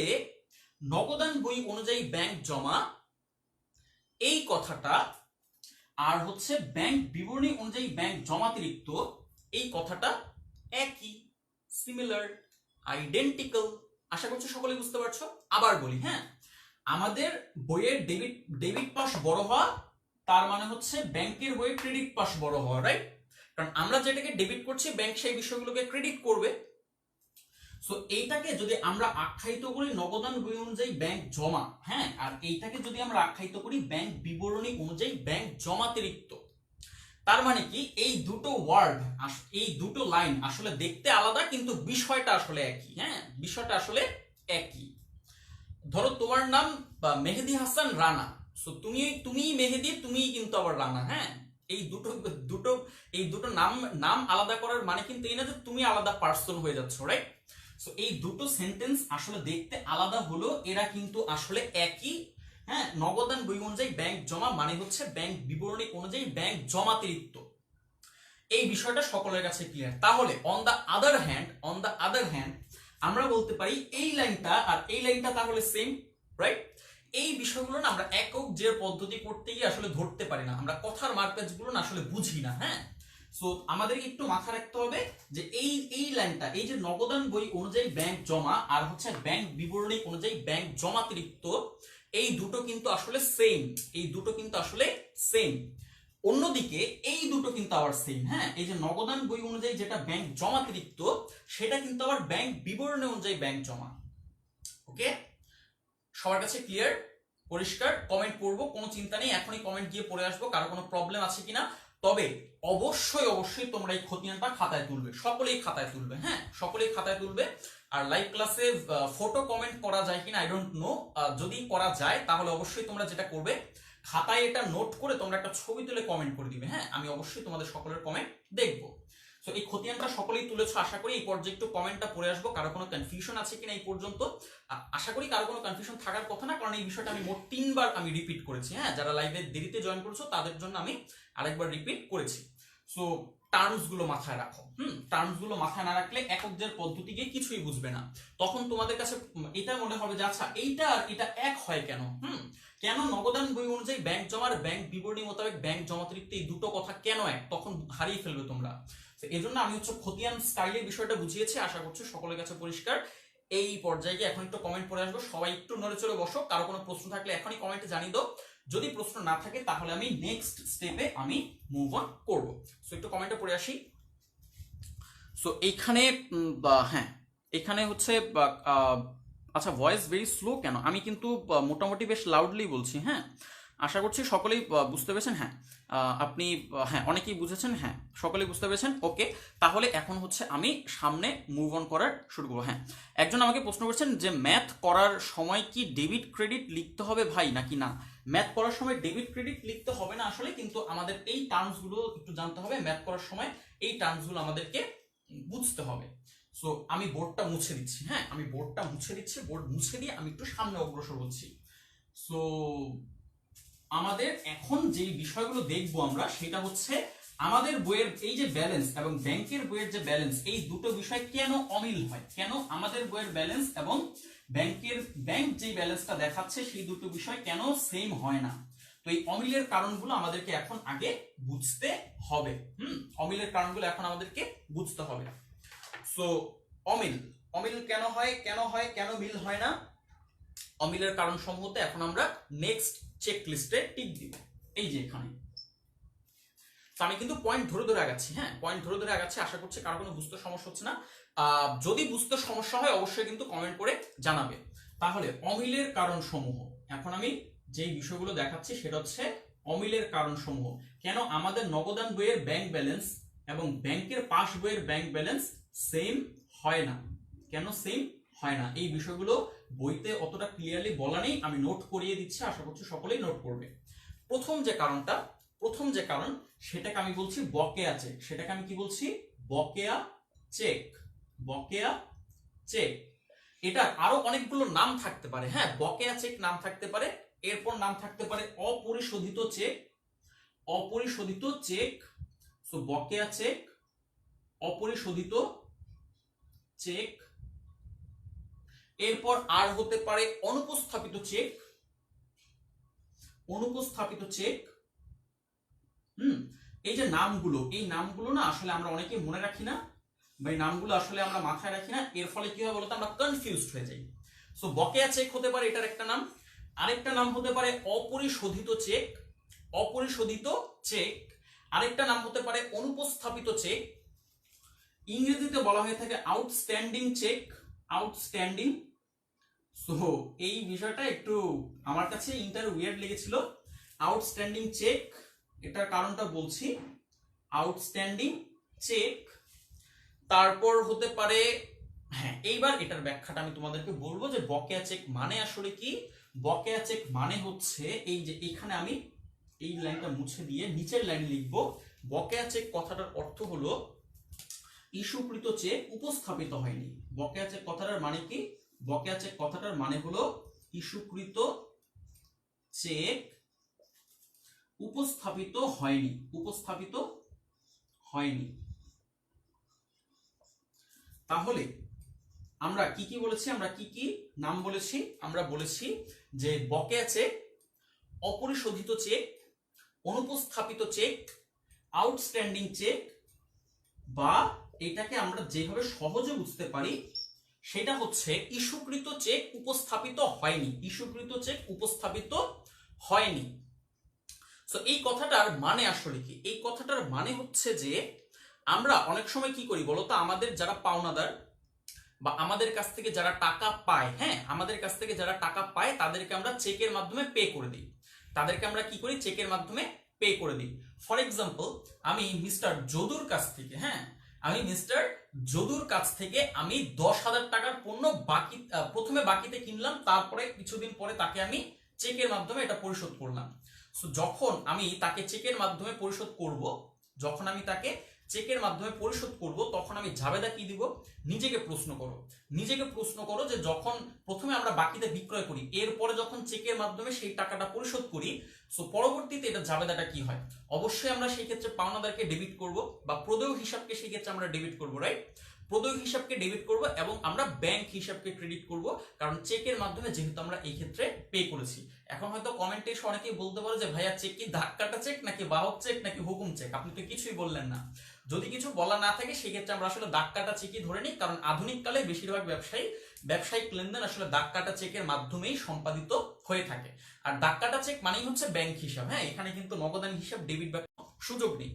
নগদান বই অনুযায়ী ব্যাংক জমা এই কথাটা আর হচ্ছে ব্যাংক বিবরণী অনুযায়ী ব্যাংক জমাতিরিক্ত এই কথাটা একই, সিমিলার, আইডেন্টিক্যাল। আশা করছি সকলে বুঝতে পারছো। আবার বলি, হ্যাঁ, আমাদের বইয়ের ডেবিট পাশ বড় হওয়া তার মানে হচ্ছে ব্যাংকের বইয়ের ক্রেডিট পাশ বড় হওয়া, রাইট? কারণ আমরা যেটাকে ডেবিট করছি ব্যাংক সেই বিষয়গুলোকে ক্রেডিট করবে। সো এইটাকে যদি আমরা আখ্যায়িত করি নগদান বই অনুযায়ী ব্যাংক জমা, হ্যাঁ, আর এইটাকে যদি আমরা আখ্যায়িত করি ব্যাংক বিবরণী অনুযায়ী ব্যাংক জমাতিরিক্ত, তার মানে কি এই দুটো ওয়ার্ড, এই দুটো লাইন আসলে দেখতে আলাদা কিন্তু বিষয়টা আসলে একই। হ্যাঁ, বিষয়টা আসলে একই। ধরো তোমার নাম মেহেদি হাসান রানা, সো তুমি মেহেদি, তুমি কিন্তু আবার রানা। হ্যাঁ, এই দুটো নাম আলাদা করার মানে কিন্তু এই না যে তুমি আলাদা পার্সন হয়ে যাচ্ছ, রাইট? সো এই দুটো সেন্টেন্স আসলে দেখতে আলাদা হলো, এরা কিন্তু আসলে একই। হ্যাঁ, নগদান বই অনুযায়ী ব্যাংক জমা মানে হচ্ছে ব্যাংক বিবরণী অনুযায়ী ব্যাংক জমাতিরিক্ত। এই বিষয়টা সকলের কাছে ক্লিয়ার। তাহলে অন দা আদার হ্যান্ড আমরা বলতে পারি এই লাইনটা আর এই লাইনটা তাহলে সেম, রাইট? এই বিষয়গুলো না আমরা একক জের পদ্ধতি করতে গিয়ে আসলে ধরতে পারি না, আমরা কথার মার্কেজ গুলো না আসলে বুঝি না। হ্যাঁ, সো আমাদের একটু মাথায় রাখতে হবে যে এই লাইনটা, এই যে নগদান বই অনুযায়ী ব্যাংক জমা আর হচ্ছে ব্যাংক বিবরণী অনুযায়ী ব্যাংক জমাতিরিক্ত, এই দুটো কিন্তু আসলে সেম। অন্যদিকে এই দুটো কিন্তু আবার সেম। হ্যাঁ, এই যে নগদান বই অনুযায়ী যেটা ব্যাংক জমাতিরিক্ত সেটা কিন্তু আবার ব্যাংক বিবরণী অনুযায়ী ব্যাংক জমা। ওকে, সবার কাছে ক্লিয়ার, পরিষ্কার? কমেন্ট করবো, কোনো চিন্তা নেই, এখনই কমেন্ট দিয়ে পড়ে আসবো কারো কোনো প্রবলেম আছে কিনা। তবে অবশ্যই তোমরা এই খতিয়ানটা খাতায় তুলবে, সকলেই খাতায় তুলবে। হ্যাঁ, সকলেই খাতায় তুলবে। আর লাইভ ক্লাসে ফটো কমেন্ট করা যায় কিনা আই ডোন্ট নো, যদি করা যায় তাহলে অবশ্যই তোমরা যেটা করবে খাতায় এটা নোট করে তোমরা একটা ছবি তুলে কমেন্ট করে দিবে। হ্যাঁ, আমি অবশ্যই তোমাদের সকলের কমেন্ট দেখবো। সো এই খতিয়ানটা সকলেই তুলেছো, আশা করি এই পর্যায়ে একটু কমেন্টটা পড়ে আসবো কারো কোনো কনফিউশন আছে কিনা এই পর্যন্ত। আশা করি কারো কোনো কনফিউশন থাকার কথা না, কারণ এই বিষয়টা আমি মোট 3 বার আমি রিপিট করেছি। হ্যাঁ, যারা লাইভে দেরিতে জয়েন করছো তাদের জন্য আমি আরেকবার রিপিট করেছি। সো টার্মস গুলো মাথায় রাখো। টার্মস গুলো মাথায় না রাখলে এককদের পদ্ধতি গিয়ে কিছুই বুঝবে না। তখন তোমাদের কাছে এটা মনে হবে যে আচ্ছা এইটা আর এটা এক হয় কেন, কেন নগদান বই অনুযায়ী ব্যাংক জমার ব্যাংক বিবরণী মোতাবেক ব্যাংক জমাতিরিক্ত এই দুটো কথা কেন এক, তখন হারিয়ে ফেলবে তোমরা। এই জন্য আমি হচ্ছে খতিয়ান স্টাইলের বিষয়টা বুঝিয়েছি, আশা করছি সকলের কাছে পরিষ্কার। এই পর্যায়ে গিয়ে এখন একটু কমেন্ট পড়ে আসবো, সবাই একটু নড়ে চড়ে বসো, কারো কোনো প্রশ্ন থাকলে এখনই কমেন্টে জানিয়ে দাও। যদি প্রশ্ন না থাকে তাহলে আমি নেক্সট স্টেপে আমি মুভ অন করব। সো একটু কমেন্টে পড়ে আসি। সো এইখানে হ্যাঁ, এখানে হচ্ছে আচ্ছা ভয়েস ভেরি স্লো কেন? আমি কিন্তু মোটামুটি বেশ লাউডলি বলছি। হ্যাঁ, আশা করছি সকলেই বুঝতে পেরেছেন। হ্যাঁ, আপনি হ্যাঁ অনেকেই বুঝেছেন। হ্যাঁ, সকলেই বুঝতে পেরেছেন। ওকে, তাহলে এখন হচ্ছে আমি সামনে মুভ অন করার শুরু করবো। হ্যাঁ, একজন আমাকে প্রশ্ন করছেন যে ম্যাথ করার সময় কি ডেবিট ক্রেডিট লিখতে হবে ভাই নাকি না? ম্যাথ করার সময় ডেবিট ক্রেডিট লিখতে হবে না আসলে, কিন্তু আমাদের এই টার্মস গুলো একটু জানতে হবে। ম্যাথ করার সময় এই টার্মস গুলো আমাদেরকে বুঝতে হবে। সো আমি বোর্ডটা মুছে দিচ্ছি। হ্যাঁ, আমি বোর্ডটা মুছে দিচ্ছি, বোর্ড মুছে দিয়ে আমি একটু সামনে অগ্রসর হচ্ছি। সো আমাদের এখন যে বিষয়গুলো দেখবো আমরা সেটা হচ্ছে আমাদের বইয়ের এই যে ব্যালেন্স এবং ব্যাংকের বইয়ের যে ব্যালেন্স, এই দুটো বিষয় কেন অমিল হয়, কেন আমাদের বইয়ের ব্যালেন্স এবং ব্যাংক যে ব্যালেন্সটা দেখাচ্ছে সেই দুটো বিষয় কেন সেম হয় না। তো এই অমিলের কারণগুলো আমাদেরকে এখন আগে বুঝতে হবে। অমিলের কারণগুলো এখন আমাদেরকে বুঝতে হবে। সো অমিল কেন হয়, কেন মিল হয় না, অমিলের কারণ সমূহতে এখন আমরা নেক্সট চেক লিস্টে টিক দিব। এই যে এখানে তো আমি কিন্তু পয়েন্ট ধরে ধরে আগাচ্ছি, হ্যাঁ পয়েন্ট ধরে ধরে আগাচ্ছি, আশা করছি কারো কোনো বুঝতে সমস্যা হচ্ছে না। যদি বুঝতে সমস্যা হয় অবশ্যই কিন্তু কমেন্ট করে জানাবে। তাহলে অমিলের কারণ সমূহ, এখন আমি যেই বিষয়গুলো দেখাচ্ছি সেটা হচ্ছে অমিলের কারণ সমূহ। কেন আমাদের নগদান বইয়ের ব্যাংক ব্যালেন্স এবং ব্যাংকের পাস বইয়ের ব্যাংক ব্যালেন্স সেম হয় না, কেন সেম হয় না, এই বিষয়গুলো বইতে অতটা ক্লিয়ারলি বলা নেই, আমি নোট করিয়ে দিচ্ছি, আশা করছি সকলেই নোট করবে। প্রথম যে কারণ সেটাকে আমি বলছি বকেয়া চেক, সেটাকে আমি কি বলছি, বকেয়া চেক, বকেয়া চেক। এটা আরো অনেকগুলো নাম থাকতে পারে, হ্যাঁ বকেয়া চেক নাম থাকতে পারে, এরপর নাম থাকতে পারে অপরিশোধিত চেক, অপরিশোধিত চেক, সো বকেয়া চেক, অপরিশোধিত চেক। এরপর আর হতে পারে অনুপস্থাপিত চেক, অনুপস্থাপিত চেক। এই যে নামগুলো, এই নামগুলো না আসলে আমরা অনেকে মনে রাখি না, বা এই নামগুলো আসলে আমরা মাথায় রাখি না, এর ফলে কি হয় বলতো আমরা কনফিউজড হয়ে যাই। সো বকেয়া চেক হতে পারে এটার একটা নাম। আরেকটা নাম হতে পারে অপরিশোধিত চেক, অপরিশোধিত চেক। আরেকটা নাম হতে পারে অনুপস্থাপিত চেক, ইংরেজিতে বলা হয়ে থাকে আউটস্ট্যান্ডিং চেক, আউটস্ট্যান্ডিং। সো এই বিষয়টা একটু আমার কাছে উইয়ার্ড লেগেছিল, আউটস্ট্যান্ডিং চেক, এটার কারণটা বলছি, আউটস্ট্যান্ডিং চেক। তারপর হতে পারে, হ্যাঁ এইবার এটার ব্যাখ্যাটা আমি তোমাদেরকে বলবো যে বকেয়া চেক মানে আসলে কি। বকেয়া চেক মানে হচ্ছে এই যে এখানে আমি এই লাইনটা মুছে দিয়ে নিচের লাইন লিখবো, বকেয়া চেক কথাটার অর্থ হলো ইস্যুকৃত চেক উপস্থাপিত হয়নি। বকেয়া চেক কথাটার মানে কি, বকেয়া চেক কথাটার মানে হলো ইস্যুকৃত চেক উপস্থাপিত হয়নি, উপস্থাপিত হয়নি। তাহলে আমরা কি কি বলেছি, আমরা কি কি নাম বলেছি, আমরা বলেছি যে বকেয়া চেক, অপরিশোধিত চেক, অনুপস্থাপিত চেক, আউটস্ট্যান্ডিং চেক, বা এটাকে আমরা যেভাবে সহজে বুঝতে পারি সেটা হচ্ছে ইস্যুকৃত চেক উপস্থাপিত হয়নি, ইস্যুকৃত চেক উপস্থাপিত হয়নি। সো এই কথাটার মানে আসলে কি, এই কথাটার মানে হচ্ছে যে আমরা অনেক সময় কি করি বলতো, আমাদের যারা পাওনাদার বা আমাদের কাছ থেকে যারা টাকা পায়, হ্যাঁ আমাদের কাছ থেকে যারা টাকা পায় তাদেরকে আমরা চেকের মাধ্যমে পে করে দিই, তাদেরকে আমরা কি করি, চেকের মাধ্যমে পে করে দিই। ফর এক্সাম্পল আমি মিস্টার যদুর কাছ থেকে, হ্যাঁ আমি মিস্টার যদুর কাছ থেকে আমি 10,000 টাকার পণ্য বাকি প্রথমে বাকিতে কিনলাম, তারপরে কিছুদিন পরে তাকে আমি চেকের মাধ্যমে এটা পরিশোধ করলাম। সো যখন আমি তাকে চেকের মাধ্যমে পরিশোধ করব, যখন আমি তাকে চেকের মাধ্যমে পরিশোধ করব তখন আমি জাবেদা কি দিব, নিজেকে প্রশ্ন করো, নিজেকে প্রশ্ন করো যে যখন প্রথমে আমরা বাকিতে বিক্রয় করি, এরপরে যখন চেকের মাধ্যমে সেই টাকাটা পরিশোধ করি, সো পরবর্তীতে এটা জাবেদাটা কি হয়। অবশ্যই আমরা সেই ক্ষেত্রে পাওনাদারকে ডেবিট করব, বা প্রদেয় হিসাবকে সেই ক্ষেত্রে আমরা ডেবিট করব, রাইট, প্রদেয় হিসাবকে ডেবিট করব এবং আমরা ব্যাংক হিসাবকে ক্রেডিট করব, কারণ চেকের মাধ্যমে যেহেতু আমরা এই ক্ষেত্রে পে করেছি। এখন হয়তো কমেন্টে এসে অনেকেই বলতে পারে যে ভাইয়া চেক কি দাগ কাটা চেক নাকি বাহক চেক নাকি হুকুম চেক, আপনি তো কিছুই বললেন না। যদি কিছু বলা না থাকে সেক্ষেত্রে আমরা আসলে দাগ কাটা চেকই ধরে নিই, কারণ আধুনিক কালে বেশিরভাগ ব্যবসায়িক লেনদেন আসলে দাগ কাটা চেকের মাধ্যমেই সম্পাদিত হয়ে থাকে। আর দাগ কাটা চেক মানেই হচ্ছে ব্যাংক হিসাব, হ্যাঁ এখানে কিন্তু নগদান হিসাব ডেবিট বা সুযোগ নেই,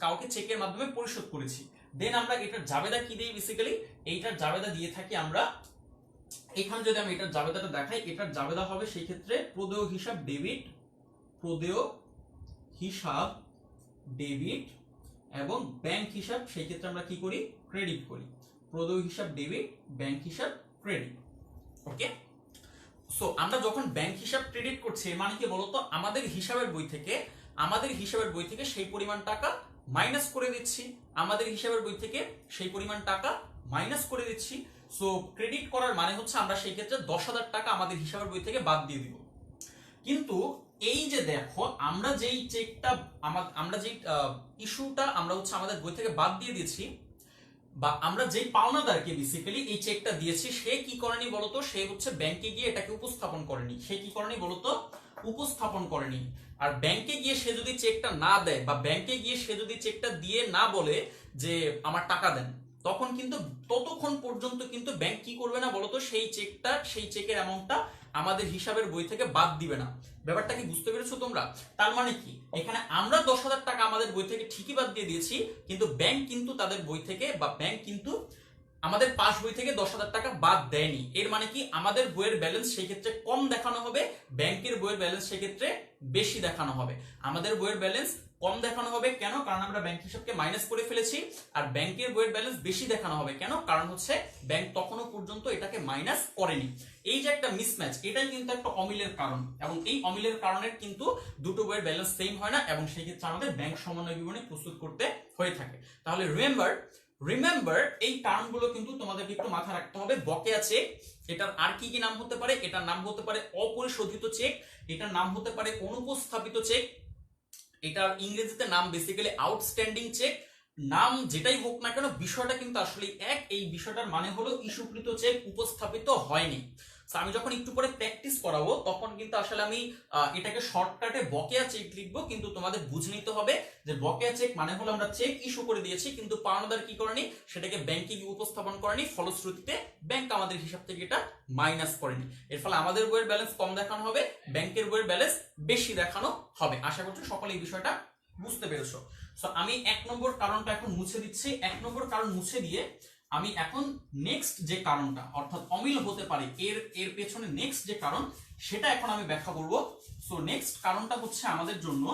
কাউকে চেকের মাধ্যমে পরিশোধ করেছি। দেন আমরা এটার জাবেদা কি দিই, বেসিক্যালি এইটার জাবেদা দিয়ে থাকি আমরা, এখানে যদি আমি এটার জাবেদাটা দেখাই, এটার জাবেদা হবে সেই ক্ষেত্রে প্রদেয় হিসাব ডেবিট, প্রদেয় হিসাব ডেবিট, এবং ব্যাংক হিসাব সেই ক্ষেত্রে আমরা কি করি, ক্রেডিট করি। প্রদেয় হিসাব ডেবিট, ব্যাংক হিসাব ক্রেডিট, ওকে। সো আমরা যখন ব্যাংক হিসাব ক্রেডিট করছি এর মানে কি বলতো, আমাদের হিসাবের বই থেকে সেই পরিমাণ টাকা মাইনাস করে দিচ্ছি, আমাদের হিসাবের বই থেকে সেই পরিমাণ টাকা মাইনাস করে দিচ্ছি। সো ক্রেডিট করার মানে হচ্ছে আমরা সেই ক্ষেত্রে 10,000 টাকা আমাদের হিসাবের বই থেকে বাদ দিয়ে দিব। কিন্তু এই যে দেখো আমরা যেই চেকটা আমরা যেই ইস্যুটা আমরা হচ্ছে আমাদের বই থেকে বাদ দিয়ে দিয়েছি, বা আমরা যেই পাওনাদারকে বেসিক্যালি এই চেকটা দিয়েছি, সে কি করেনি বলতো, সে হচ্ছে ব্যাংকে গিয়ে এটাকে উপস্থাপন করেনি, সে কি করেনি বলতো, উপস্থাপন করেনি। আর ব্যাংকে গিয়ে সে যদি চেকটা না দেয়, বা ব্যাংকে গিয়ে সে যদি চেকটা দিয়ে না বলে যে আমার টাকা দেন, তখন কিন্তু ততক্ষণ পর্যন্ত কিন্তু ব্যাংক কি করবে না বলতো, সেই চেকের অ্যামাউন্টটা আমাদের হিসাবের বই থেকে বাদ দিবে না। ব্যাপারটা কি বুঝতে পেরেছো তোমরা? তার মানে কি, এখানে আমরা 10,000 টাকা আমাদের বই থেকে ঠিকই বাদ দিয়ে দিয়েছি, কিন্তু ব্যাংক কিন্তু তাদের বই থেকে বা ব্যাংক কিন্তু আমাদের পাস বই থেকে 10,000 টাকা বাদ দেয়নি। এর মানে কি, আমাদের বইয়ের ব্যালেন্স সেই ক্ষেত্রে কম দেখানো হবে, ব্যাংকের বইয়ের ব্যালেন্স সেই ক্ষেত্রে বেশি দেখানো হবে। আমাদের বইয়ের ব্যালেন্স কম দেখানো হবে কেন? কারণ আমরা ব্যাংক হিসাবকে মাইনাস করে ফেলেছি। আর ব্যাংকের বইয়ের ব্যালেন্স বেশি দেখানো হবে কেন? কারণ হচ্ছে ব্যাংক তখনও পর্যন্ত এটাকে মাইনাস করেনি। এই যে একটা মিসম্যাচ, এটাই কিন্তু একটা অমিলের কারণ, এবং এই অমিলের কারণের কিন্তু দুটো বইয়ের ব্যালেন্স সেম হয় না, এবং সেই ক্ষেত্রে আমাদের ব্যাংক সমন্বয় বিবরণী প্রস্তুত করতে হয়ে থাকে। তাহলে রিমেম্বার এই টার্মগুলো কিন্তু তোমাদেরকে একটু মাথায় রাখতে হবে। বকেয়া চেক, এটার আর কি কি নাম হতে পারে? এটার নাম হতে পারে অপরিশোধিত চেক, এটার নাম হতে পারে অনুপস্থাপিত চেক, এটার ইংরেজিতে নাম বেসিক্যালি আউটস্ট্যান্ডিং চেক। নাম যেটাই হোক না কেন, বিষয়টা কিন্তু আসলে এক। এই বিষয়টার মানে হলো ইস্যুকৃত চেক উপস্থাপিত হয়নি। আমি যখন একটু পরে প্র্যাকটিস করাবো তখন কিন্তু আসলে আমি এটাকে শর্টকাটে বকেয়া চেক লিখবো, কিন্তু তোমাদের বুঝে নিতে হবে যে বকেয়া চেক মানে হলো আমরা চেক ইস্যু করে দিয়েছি, কিন্তু পাওনাদার কি করেনি, সেটাকে ব্যাংকে উপস্থাপন করেনি, ফলশ্রুতিতে ব্যাংক আমাদের হিসাব থেকে এটা মাইনাস করেনি। এর ফলে আমাদের বইয়ের ব্যালেন্স কম দেখানো হবে, ব্যাংকের বইয়ের ব্যালেন্স বেশি দেখানো হবে। আশা করছি সকলে এই বিষয়টা বুঝতে পেরেছো। সো আমি 1 নম্বর কারণটা এখন মুছে দিচ্ছি। 1 নম্বর কারণ মুছে দিয়ে আমি এখন নেক্সট যে কারণটা, অর্থাৎ অমিল হতে পারে এর পেছনে নেক্সট যে কারণ, সেটা এখন আমি ব্যাখ্যা করব। সো নেক্সট কারণটা হচ্ছে আমাদের জন্য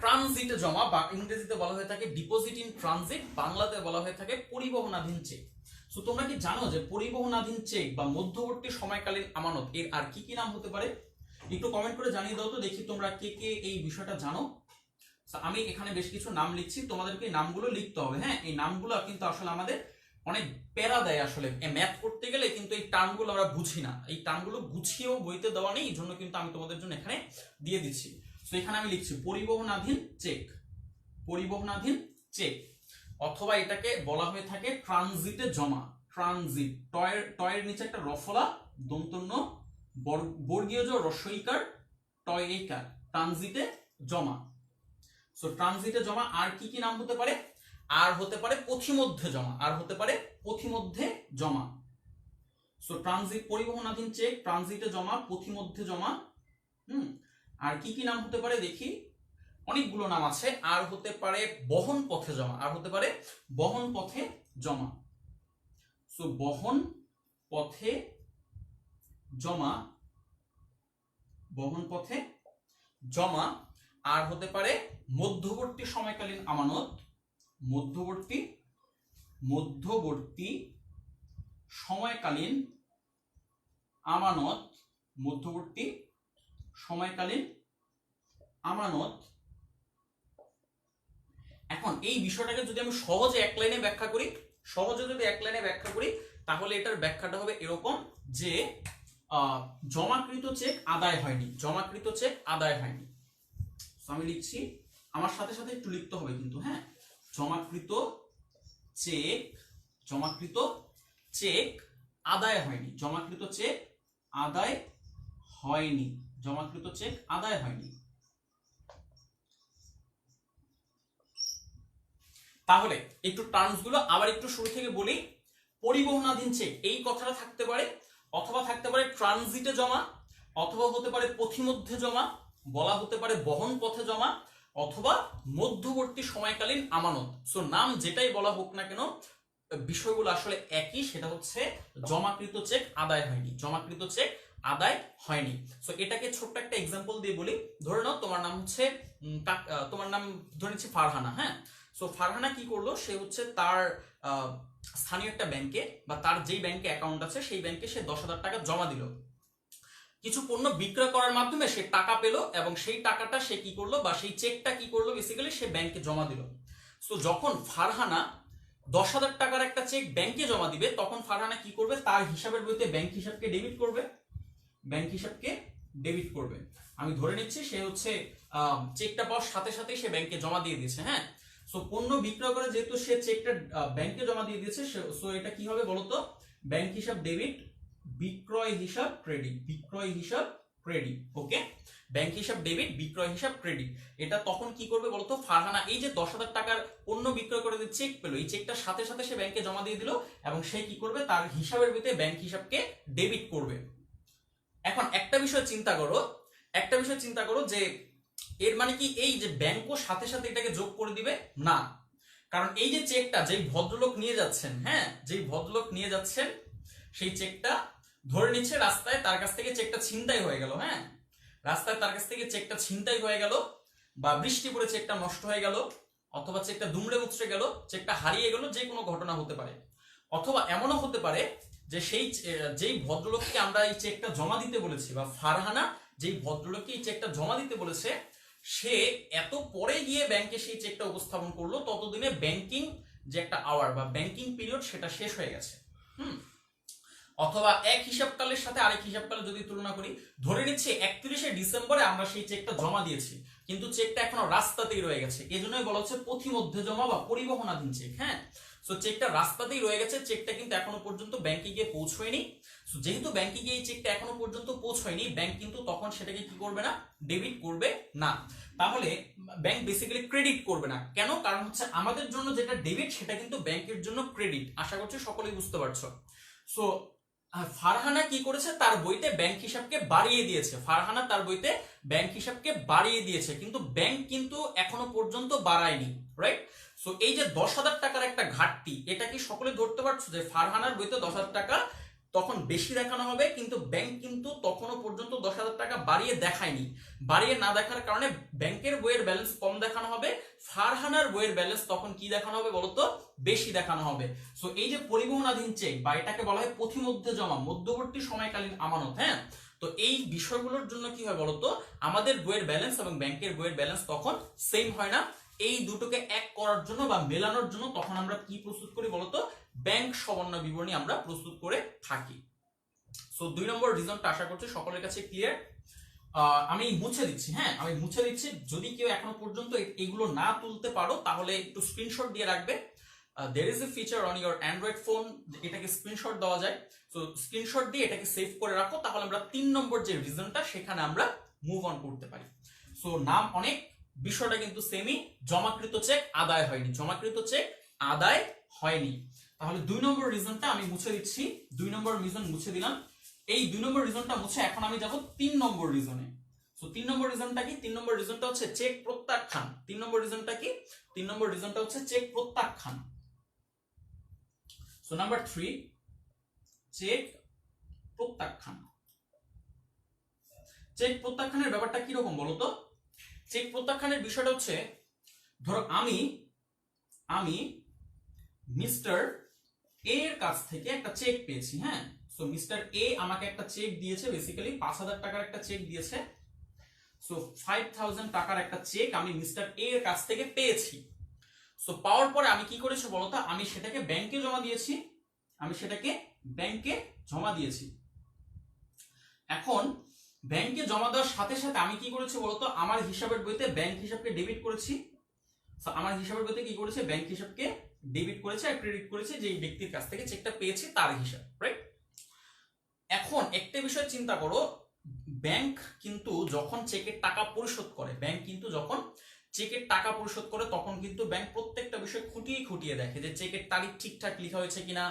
ট্রানজিটে জমা, বা ইংরেজিতে বলা হয়ে থাকে ডিপোজিট ইন ট্রানজিট, বাংলাতে বলা হয়ে থাকে পরিবহনাধীন চেক। সো তোমরা কি জানো যে পরিবহনাধীন চেক বা মধ্যবর্তী সময়কালীন আমানত এর আর কি কি নাম হতে পারে? একটু কমেন্ট করে জানিয়ে দাও তো দেখি তোমরা কে কে এই বিষয়টা জানো। আমি এখানে বেশ কিছু নাম লিখছি, তোমাদেরকে এই নামগুলো লিখতে হবে। হ্যাঁ, এই নামগুলো কিন্তু আসলে আমাদের অনেক প্যারা দেয়। আসলে ম্যাথ করতে গেলে কিন্তু এই টার্মগুলো আমরা বুঝি না, এই টার্মগুলো গুছিয়েও বইতে দেওয়া নেই, এই জন্য কিন্তু আমি তোমাদের জন্য এখানে দিয়ে দিচ্ছি। তো এখানে আমি লিখছি পরিবহনাধীন চেক, পরিবহনাধীন চেক, অথবা এটাকে বলা হয়ে থাকে ট্রানজিটে জমা। ট্রানজিট, টয়ের নিচে একটা রফলা, দন্তন্য, বর্গীয় জ, রস্বইকার, টয় এইকার, ট্রানজিটে জমা। সো ট্রানজিটে জমা আর কি কি নাম হতে পারে? আর হতে পারে পথিমধ্যে জমা, আর হতে পারে পথিমধ্যে জমা। সো ট্রানজিট, পরিবহনাধীন চেক, ট্রানজিটে জমা, পথিমধ্যে জমা। আর কি কি নাম হতে পারে দেখি, অনেকগুলো নাম আছে। আর হতে পারে বহন পথে জমা, আর হতে পারে বহন পথে জমা। সো বহন পথে জমা, বহন পথে জমা। আর হতে পারে মধ্যবর্তী সময়কালীন আমানত, মধ্যবর্তী সময়কালীন আমানত, মধ্যবর্তী সময়কালীন আমানত। এখন এই বিষয়টাকে যদি আমি সহজে এক লাইনে ব্যাখ্যা করি, তাহলে এটার ব্যাখ্যাটা হবে এরকম যে জমাকৃত চেক আদায় হয়নি, জমাকৃত চেক আদায় হয়নি। আমি লিখছি, আমার সাথে সাথে একটু লিখতে হবে কিন্তু। হ্যাঁ, জমাকৃত চেক আদায় হয়নি, জমাকৃত চেক আদায় হয়নি, জমাকৃত চেক আদায় হয়নি। তাহলে একটু টার্মস গুলো আবার একটু শুরু থেকে বলি। পরিবহনাধীন চেক এই কথাটা থাকতে পারে, অথবা থাকতে পারে ট্রানজিটে জমা, অথবা হতে পারে পথিমধ্যে জমা, বলা হতে পারে বহন পথে জমা, অথবা মধ্যবর্তী সময়কালীন আমানত। সো নাম যেটাই বলা হোক না কেন, বিষয়গুলো আসলে একই, সেটা হচ্ছে জমাকৃত চেক আদায় হয়নি, জমাকৃত চেক আদায় হয়নি। সো এটাকে ছোট্ট একটা এক্সাম্পল দিয়ে বলি। ধরে নাও তোমার নাম হচ্ছে তোমার নাম ধরে নিচ্ছি ফারহানা। হ্যাঁ, সো ফারহানা কি করলো, সে হচ্ছে তার স্থানীয় একটা ব্যাংকে, বা তার যেই ব্যাংকে অ্যাকাউন্ট আছে সেই ব্যাংকে সে 10,000 টাকা জমা দিল। কিছু পণ্য বিক্রয় করার মাধ্যমে সে টাকা পেল, এবং সেই টাকাটা সে কি করলো, বা সেই চেকটা কি করলো, বেসিক্যালি সে ব্যাংকে জমা দিল। সো যখন ফারহানা 10,000 টাকার একটা চেক ব্যাংকে জমা দিবে, তখন ফারহানা কি করবে, তার হিসাবের বইতে ব্যাংক হিসাবকে ডেবিট করবে, ব্যাংক হিসাবকে ডেবিট করবে। আমি ধরে নিচ্ছি সে হচ্ছে চেকটা পাওয়ার সাথে সাথে সে ব্যাংকে জমা দিয়ে দিয়েছে। হ্যাঁ, সো পণ্য বিক্রয় করে যেহেতু সে চেকটা ব্যাংকে জমা দিয়ে দিয়েছে, সো এটা কি হবে বলতো, ব্যাংক হিসাব ডেবিট, বিক্রয় হিসাব ক্রেডিট, বিক্রয় হিসাব ক্রেডিট। ওকে, ব্যাংক হিসাব ডেবিট, বিক্রয় হিসাব ক্রেডিট। এটা তখন কি করবে বলতো, ফারহানা এই যে 10,000 টাকার পণ্য বিক্রয় করে যে চেক পেলো, এই চেকটার সাথে সাথে সে ব্যাংকে জমা দিয়ে দিল এবং সে কি করবে, তার হিসাবের ভিতরে ব্যাংক হিসাবকে ডেবিট করবে। এখন একটা বিষয় চিন্তা করো যে এর মানে কি এই যে ব্যাংকও সাথে সাথে এটাকে যোগ করে দিবে না, কারণ এই যে চেকটা যেই ভদ্রলোক নিয়ে যাচ্ছেন, হ্যাঁ যেই ভদ্রলোক নিয়ে যাচ্ছেন সেই চেকটা ধরে নিচ্ছে রাস্তায় তার কাছ থেকে চেকটা ছিনতাই হয়ে গেল, হ্যাঁ রাস্তায় তার কাছ থেকে চেকটা ছিনতাই হয়ে গেল, বা বৃষ্টি পড়ে চেকটা নষ্ট হয়ে গেল, অথবা চেকটা দুমড়ে মুচড়ে গেল, চেকটা হারিয়ে গেল, যে কোনো ঘটনা হতে পারে। অথবা এমনও হতে পারে যে যেই ভদ্রলোককে আমরা এই চেকটা জমা দিতে বলেছি, বা ফারহানা যেই ভদ্রলোককে এই চেকটা জমা দিতে বলেছে, সে এত পরে গিয়ে ব্যাংকে সেই চেকটা উপস্থাপন করলো, ততদিনে ব্যাংকিং যে একটা আওয়ার বা ব্যাংকিং পিরিয়ড সেটা শেষ হয়ে গেছে। অথবা এক হিসাবকালের সাথে আরেক হিসাবকালে যদি তুলনা করি, ধরে নিচ্ছি 31শে ডিসেম্বরে আমরা সেই চেকটা জমা দিয়েছি, কিন্তু চেকটা এখনো রাস্তাতেই রয়ে গেছে, এজন্যই বলা হচ্ছে পথিমধ্যে জমা বা পরিবহনাধীন চেক। হ্যাঁ, সো চেকটা রাস্তাতেই রয়ে গেছে, চেকটা কিন্তু এখনো পর্যন্ত ব্যাংকে গিয়ে পৌঁছয়নি। সো যেহেতু ব্যাংকে গিয়ে এই চেকটা এখনো পর্যন্ত পৌঁছয়নি, ব্যাংক কিন্তু তখন সেটাকে কি করবে না, ডেবিট করবে না। তাহলে ব্যাংক বেসিক্যালি ক্রেডিট করবে না। কেন? কারণ হচ্ছে আমাদের জন্য যেটা ডেবিট সেটা কিন্তু ব্যাংকের জন্য ক্রেডিট। আশা করছি সকলেই বুঝতে পারছো। সো ফারহানা কি করেছে, তার বইতে ব্যাংক হিসাবকে বাড়িয়ে দিয়েছে, ফারহানা তার বইতে ব্যাংক হিসাবকে বাড়িয়ে দিয়েছে, কিন্তু ব্যাংক কিন্তু এখনো পর্যন্ত বাড়ায়নি, রাইট? সো এই যে 10,000 টাকার একটা ঘাটতি, এটা কি সকলে ধরতে পারছো যে ফারহানার বইতে 10,000 টাকা তখন বেশি দেখানো হবে, কিন্তু ব্যাংক কিন্তু তখনো পর্যন্ত 10,000 টাকা বাড়িয়ে দেখায়নি। বাড়িয়ে না দেখার কারণে ব্যাংকের বইয়ের ব্যালেন্স কম দেখানো হবে, ফারহানার বইয়ের ব্যালেন্স তখন কি দেখানো হবে বলতো, বেশি দেখানো হবে। সো এই যে পরিবহনাধীন চেক বা এটাকে বলা হয় পথিমধ্যে জমা, মধ্যবর্তী সময়কালীন আমানত। হ্যাঁ, তো এই বিষয়গুলোর জন্য কি হয় বলতো, আমাদের বইয়ের ব্যালেন্স এবং ব্যাংকের বইয়ের ব্যালেন্স তখন সেম হয় না। এই দুটোকে এক করার জন্য বা মেলানোর জন্য তখন আমরা কি প্রস্তুত করি বলতো, ব্যাংক সমন্বয় বিবরণী আমরা প্রস্তুত করে থাকি। সো 2 নম্বর রিজনটা আশা করছি সকলের কাছে ক্লিয়ার। আমি মুছে দিচ্ছি, হ্যাঁ আমি মুছে দিচ্ছি। যদি কেউ এখনো পর্যন্ত এগুলো না তুলতে পারো তাহলে একটু স্ক্রিনশট দিয়ে রাখবে। there is a feature on your Android phone, এটাকে স্ক্রিনশট দেওয়া যায়। সো স্ক্রিনশট দিয়ে এটাকে সেভ করে রাখো, তাহলে আমরা 3 নম্বর যে রিজনটা সেখানে আমরা মুভ অন করতে পারি। সো নাম অনেক, বিষয়টা কিন্তু সেমই, জমাকৃত চেক আদায় হয়নি, জমাকৃত চেক আদায় হয়নি। তাহলে 2 নম্বর রিজনটা আমি মুছে দিচ্ছি, 2 নম্বর রিজন মুছে দিলাম। এই 2 নম্বর রিজনটা মুছে এখন আমি যাব 3 নম্বর রিজনে। সো 3 নম্বর রিজনটা কি? 3 নম্বর রিজনটা হচ্ছে চেক প্রত্যাখ্যান। 3 নম্বর রিজনটা কি? 3 নম্বর রিজনটা হচ্ছে চেক প্রত্যাখ্যান। সো নাম্বার 3, চেক প্রত্যাখ্যান। চেক প্রত্যাখ্যানের ব্যাপারটা কি রকম বলো তো? চেক প্রত্যাখ্যানের বিষয়টা হচ্ছে, ধরো আমি মিস্টার এ এর কাছ থেকে একটা চেক পেয়েছি। হ্যাঁ, সো মিস্টার এ আমাকে একটা চেক দিয়েছে, বেসিক্যালি 5,000 টাকার একটা চেক দিয়েছে। সো 5,000 টাকার একটা চেক আমি মিস্টার এ এর কাছ থেকে পেয়েছি। সো পাওয়ার পরে আমি কি করেছি বলতো, আমি সেটাকে ব্যাংকে জমা দিয়েছি, এখন ব্যাংকে জমা দেওয়ার সাথে সাথে আমি কি করেছি বলতো, আমার হিসাবের বইতে ব্যাংক হিসাবকে ডেবিট করেছি। আমার হিসাবের বইতে কি করেছে, ব্যাংক হিসাবকে ডেবিট করেছে আর ক্রেডিট করেছে যে ব্যক্তির কাছ থেকে চেকটা পেয়েছি তার হিসাব, রাইট? এখন একটা বিষয় চিন্তা করো, ব্যাংক কিন্তু যখন চেকের টাকা পরিশোধ করে তখন কিন্তু ব্যাংক প্রত্যেকটা বিষয় খুঁটিয়ে দেখে যে চেকের তারিখ ঠিকঠাক লেখা হয়েছে কিনা,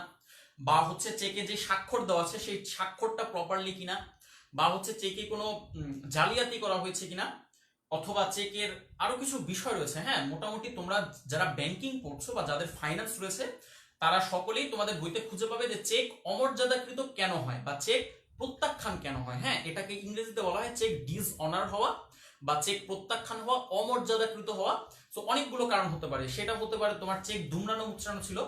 বা হচ্ছে চেকে যে স্বাক্ষর দেওয়া আছে সেই স্বাক্ষরটা প্রপারলি কিনা, বা হচ্ছে চেকে কোনো জালিয়াতি করা হয়েছে কিনা, অথবা চেকের আরো কিছু বিষয় রয়েছে। হ্যাঁ, মোটামুটি তোমরা যারা ব্যাংকিং পড়ছো বা যাদের ফাইন্যান্স রয়েছে তারা সকলেই তোমাদের বইতে খুঁজে পাবে যে চেক অমর্যাদাকৃত কেন হয় বা চেক প্রত্যাখ্যান কেন হয়। হ্যাঁ, এটাকে ইংরেজিতে বলা হয় চেক ডিসঅনার হওয়া বা চেক প্রত্যাখ্যান হওয়া, অমর্যাদাকৃত হওয়া। তো অনেকগুলো কারণ হতে পারে, সেটা হতে পারে তোমার চেক দুমড়ানো মুচড়ানো ছিল,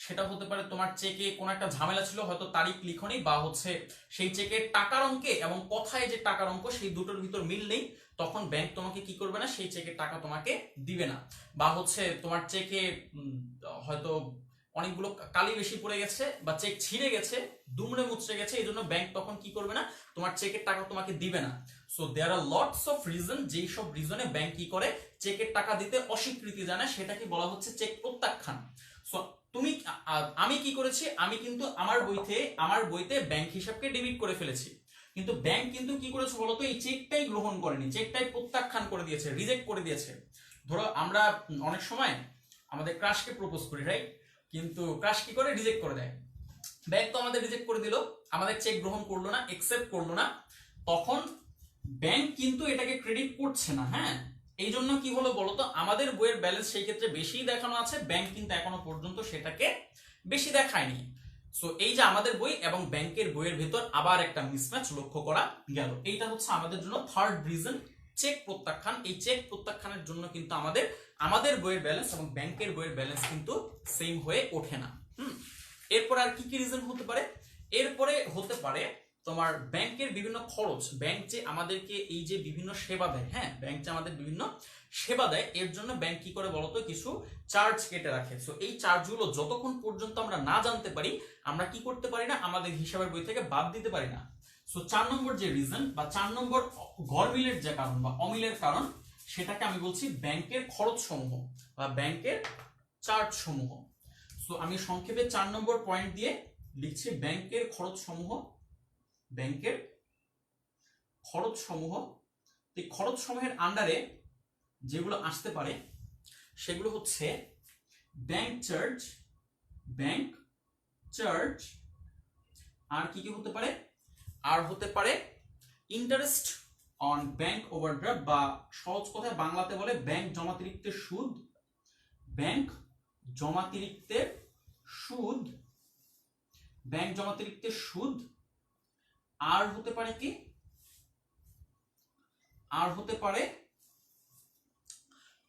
সেটা হতে পারে তোমার চেকে কোনো একটা ঝামেলা ছিল, হয়তো তারিখ লিখনি, বা হচ্ছে সেই চেকের টাকার অঙ্কে এবং কথায় যে টাকার অঙ্ক সেই দুটোর ভিতর মিল নেই, তখন ব্যাংক তোমাকে কি করবে না, সেই চেকের টাকা তোমাকে দিবে না। বা হচ্ছে তোমার চেকে হয়তো অনেকগুলো কালি বেশি পড়ে গেছে বা চেক ছিঁড়ে গেছে, দুমড়ে মুচড়ে গেছে, এই জন্য ব্যাংক তখন কি করবে না, তোমার চেকের টাকা তোমাকে দিবে না। So there are lots of reason, যেই সব রিজনে ব্যাংক কি করে, চেকের টাকা দিতে অস্বীকৃতি জানায়, সেটাকে বলা হচ্ছে চেক প্রত্যাখ্যান। সো আমি কি করেছি, আমি কিন্তু আমার বইতে ব্যাংক হিসাবকে ডেবিট করে ফেলেছি, কিন্তু ব্যাংক কিন্তু কি করেছে বলতো, এই চেকটাই গ্রহণ করেনি, চেকটাই প্রত্যাখ্যান করে দিয়েছে, রিজেক্ট করে দিয়েছে। ধরো আমরা অনেক সময় আমাদের ক্রাশকে প্রপোজ করি, রাইট, কিন্তু ক্রাশ কি করে, রিজেক্ট করে দেয়। ব্যাংক তো আমাদের রিজেক্ট করে দিল, আমাদের চেক গ্রহণ করলো না, একসেপ্ট করলো না, তখন ব্যাংক কিন্তু এটাকে ক্রেডিট করছে না। হ্যাঁ, এই জন্য কি হলো বলতো, আমাদের বইয়ের ব্যালেন্স সেই ক্ষেত্রে বেশি দেখানো আছে, ব্যাংক কিন্তু এখনো পর্যন্ত সেটাকে বেশি দেখায়নি। সো এই যে আমাদের বই এবং ব্যাংকের বইয়ের ভেতর আবার একটা মিসম্যাচ লক্ষ্য করা গেল। এইটা হচ্ছে আমাদের জন্য থার্ড রিজন, চেক প্রত্যাখ্যান। এই চেক প্রত্যাখ্যানের জন্য কিন্তু আমাদের বইয়ের ব্যালেন্স এবং ব্যাংকের বইয়ের ব্যালেন্স কিন্তু সেম হয়ে ওঠে না। এরপর আর কি কি রিজন হতে পারে, এরপরে হতে পারে তোমার ব্যাংকের বিভিন্ন খরচ। ব্যাংক যে আমাদেরকে এই যে বিভিন্ন সেবা দেয়, হ্যাঁ, ব্যাংক যে আমাদের বিভিন্ন সেবা দেয়, এর জন্য ব্যাংক কি করে বলতো, কিছু চার্জ কেটে রাখে। সো এই চার্জগুলো যতক্ষণ পর্যন্ত আমরা না জানতে পারি, আমরা কি করতে পারি না, আমাদের হিসাবের বই থেকে বাদ দিতে পারি না। সো 4 নম্বর যে রিজন বা 4 নম্বর গড়মিলের যে কারণ বা অমিলের কারণ, সেটাকে আমি বলছি ব্যাংকের খরচ সমূহ বা ব্যাংকের চার্জ সমূহ। সো আমি সংক্ষেপে 4 নম্বর পয়েন্ট দিয়ে লিখছি ব্যাংকের খরচ সমূহ, ব্যাংকের খরচ সমূহ। এই খরচ সমূহের আন্ডারে যেগুলো আসতে পারে সেগুলো হচ্ছে ব্যাংক চার্জ, ব্যাংক চার্জ, আর কি কি হতে পারে, আর হতে পারে ইন্টারেস্ট অন ব্যাংক ওভারড্রাফট, বা সহজ কথায় বাংলাতে বলে ব্যাংক জমাতিরিক্তের সুদ, ব্যাংক জমাতিরিক্তের সুদ, ব্যাংক জমাতিরিক্তের সুদ। আর হতে পারে কি, আর হতে পারে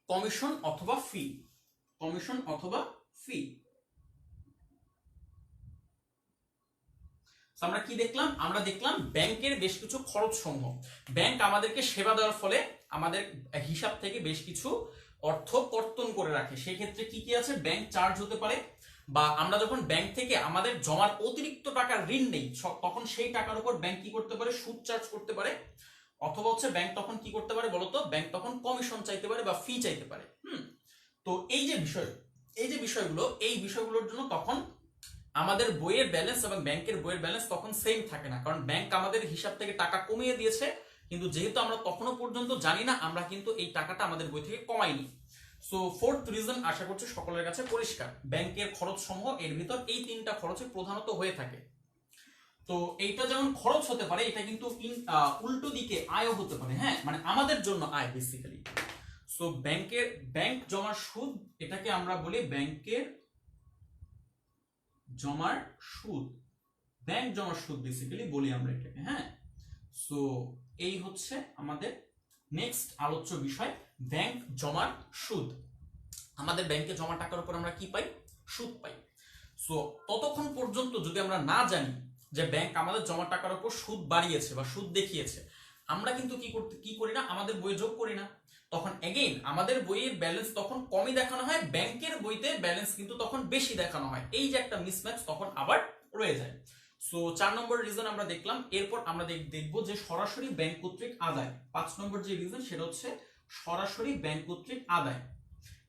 কমিশন অথবা ফি, কমিশন অথবা ফি। আমরা কি দেখলাম, আমরা দেখলাম ব্যাংকের বেশ কিছু খরচ সমূহ। ব্যাংক আমাদেরকে সেবা দেওয়ার ফলে আমাদের হিসাব থেকে বেশ কিছু অর্থ কর্তন করে রাখে। সেই ক্ষেত্রে কি কি আছে, ব্যাংক চার্জ হতে পারে, বা আমরা যখন ব্যাংক থেকে আমাদের জমার অতিরিক্ত টাকার ঋণ নেই, তখন সেই টাকার উপর ব্যাংক কি করতে পারে, সুদ চার্জ করতে পারে, অথবা হচ্ছে ব্যাংক তখন কি করতে পারে বলতো, ব্যাংক তখন কমিশন চাইতে পারে বা ফি চাইতে পারে। তো এই যে বিষয়গুলো, এই বিষয়গুলোর জন্য তখন আমাদের বইয়ের ব্যালেন্স এবং ব্যাংকের বইয়ের ব্যালেন্স তখন সেম থাকে না, কারণ ব্যাংক আমাদের হিসাব থেকে টাকা কমিয়ে দিয়েছে, কিন্তু যেহেতু আমরা তখনও পর্যন্ত জানি না, আমরা কিন্তু এই টাকাটা আমাদের বই থেকে কমাইনি। সো ফোর্থ রিজন আশা করছি সকলের কাছে পরিষ্কার, ব্যাংকের খরচ সমূহ, এর ভিতর এই 3টা খরচে প্রধানত হয়ে থাকে। তো এইটা যেমন খরচ হতে পারে, এটা কিন্তু উল্টো দিকে আয়ও হতে পারে। হ্যাঁ, মানে আমাদের জন্য আয় বেসিক্যালি। সো ব্যাংক জমার সুদ, এটাকে আমরা বলি ব্যাংকের জমার সুদ, ব্যাংক জমার সুদ বেসিক্যালি বলি আমরা এটাকে। হ্যাঁ, সো এই হচ্ছে আমাদের নেক্সট আলোচ্য বিষয়, ব্যাংক জমার সুদ। আমাদের ব্যাংকে জমা টাকার উপর আমরা কি পাই, সুদ পাই। সো ততক্ষণ পর্যন্ত যদি আমরা না জানি যে ব্যাংক আমাদের জমা টাকার উপর সুদ বাড়িয়েছে বা সুদ দেখিয়েছে, আমরা কিন্তু কি করি না, আমাদের বই যোগ করি না। তখন এগেইন আমাদের বইয়ের ব্যালেন্স তখন কমই দেখানো হয়, ব্যাংকের বইতে ব্যালেন্স কিন্তু তখন বেশি দেখানো হয়। এই যে একটা মিসম্যাচ তখন আবার রয়ে যায়। সো 4 নম্বর রিজন আমরা দেখলাম। এরপর আমরা দেখবো যে সরাসরি ব্যাংক কর্তৃক আদায়। 5 নম্বর যে রিজন সেটা হচ্ছে সরাসরি ব্যাংক কর্তৃক আদায়।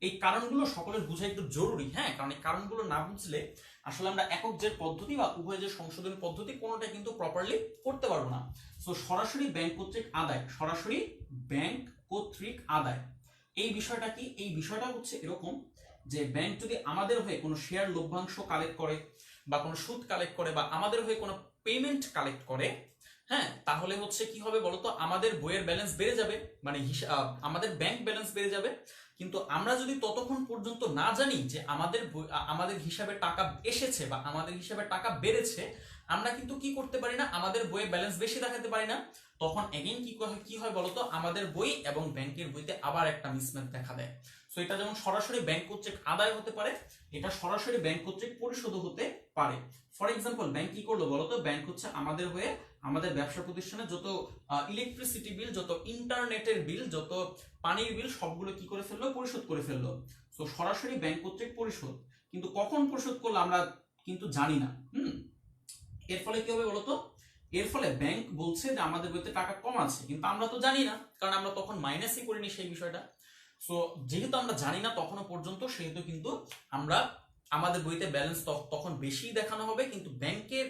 এই কারণগুলো সকলের বোঝা একটু জরুরি। হ্যাঁ, কারণ এই কারণগুলো না বুঝলে আসলে আমরা একক যে পদ্ধতি বা উভয় যে সংশোধনী পদ্ধতি, কোনোটা কিন্তু প্রপারলি করতে পারবো না। সো সরাসরি ব্যাংক কর্তৃক আদায়, সরাসরি ব্যাংক কর্তৃক আদায়, এই বিষয়টা কি, এই বিষয়টা হচ্ছে এরকম যে ব্যাংক যদি আমাদের হয়ে কোনো শেয়ার লভ্যাংশ কালেক্ট করে বা কোনো সুদ কালেক্ট করে বা আমাদের হয়ে কোনো পেমেন্ট কালেক্ট করে, হ্যাঁ, তাহলে হচ্ছে কি হবে বলতো, আমাদের বইয়ের ব্যালেন্স বেড়ে যাবে, মানে আমাদের ব্যাংক ব্যালেন্স বেড়ে যাবে। কিন্তু আমরা যদি ততক্ষণ পর্যন্ত না জানি যে আমাদের হিসাবে টাকা এসেছে বা আমাদের হিসাবে টাকা বেড়েছে, আমরা কিন্তু কি করতে পারি না, আমাদের বইয়ে ব্যালেন্স বেশি দেখাতে পারি না। তখন এগেইন কি হয় বলতো, আমাদের বই এবং ব্যাংকের বইতে আবার একটা মিসম্যাচ দেখা দেয়। সো এটা যেমন সরাসরি ব্যাংক কর্তৃক আদায় হতে পারে, এটা সরাসরি ব্যাংক কর্তৃক পরিশোধ হতে পারে। ফর এক্সাম্পল, ব্যাংক কি করলো বলতো, ব্যাংক হচ্ছে আমাদের হয়ে আমাদের ব্যবসা প্রতিষ্ঠানে যত ইলেকট্রিসিটি বিল, যত ইন্টারনেটের বিল, যত পানির বিল, সবগুলো কি করে ফেললো, পরিশোধ করে ফেললো। সো সরাসরি ব্যাংক কর্তৃক পরিশোধ, কিন্তু কখন পরিশোধ করলো আমরা কিন্তু জানি না। এর ফলে কি হবে বলতো, এর ফলে ব্যাংক বলছে যে আমাদের বইতে টাকা কম আছে, কিন্তু আমরা তো জানি না, কারণ আমরা তখন মাইনাসই করিনি সেই বিষয়টা। সো যেহেতু আমরা জানি না তখনও পর্যন্ত, সেহেতু কিন্তু আমরা আমাদের বইতে ব্যালেন্স তখন বেশি দেখানো হবে, কিন্তু ব্যাংকের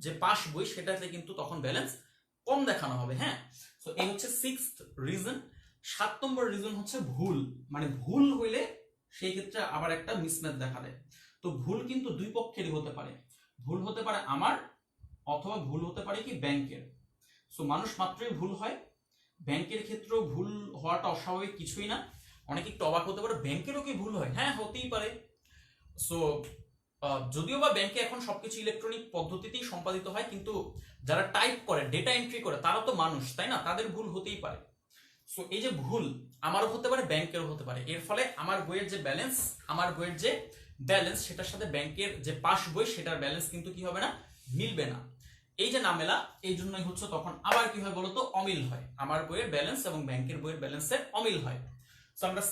যে পাস বই সেটাতে কিন্তু তখন ব্যালেন্স কম দেখানো হবে। হ্যাঁ, তো এই হচ্ছে 6th রিজন। 7 নম্বর রিজন হচ্ছে ভুল, মানে ভুল হইলে সেই ক্ষেত্রে আবার একটা মিসম্যাচ দেখা দেয়। তো ভুল কিন্তু দুই পক্ষেরই হতে পারে, ভুল হতে পারে আমার অথবা ভুল হতে পারে কি ব্যাংকের। সো মানুষ মাত্রই ভুল হয়, ব্যাংকের ক্ষেত্রেও ভুল হওয়াটা অস্বাভাবিক কিছুই না। অনেকে একটু অবাক হতে পারে, ব্যাংকেরও কি ভুল হয়? হ্যাঁ, হতেই পারে। সো যদিও বা ব্যাংকে এখন সবকিছু ইলেকট্রনিক পদ্ধতিতেই সম্পাদিত হয়, কিন্তু যারা টাইপ করে, ডেটা এন্ট্রি করে, তারা তো মানুষ, তাই না? তাদের ভুল হতেই পারে। সো এই যে ভুল আমারও হতে পারে, ব্যাংকেরও হতে পারে। এর ফলে আমার বইয়ের যে ব্যালেন্স, আমার বইয়ের যে ব্যালেন্স সেটার সাথে ব্যাংকের যে পাস বই সেটার ব্যালেন্স কিন্তু কি হবে না, মিলবে না। এই যে না মেলা, এই জন্যই হচ্ছে তখন আবার কি হয় বলতো, অমিল হয়। আমার বইয়ের ব্যালেন্স এবং ব্যাংকের বইয়ের ব্যালেন্সের অমিল হয়। সো আমরা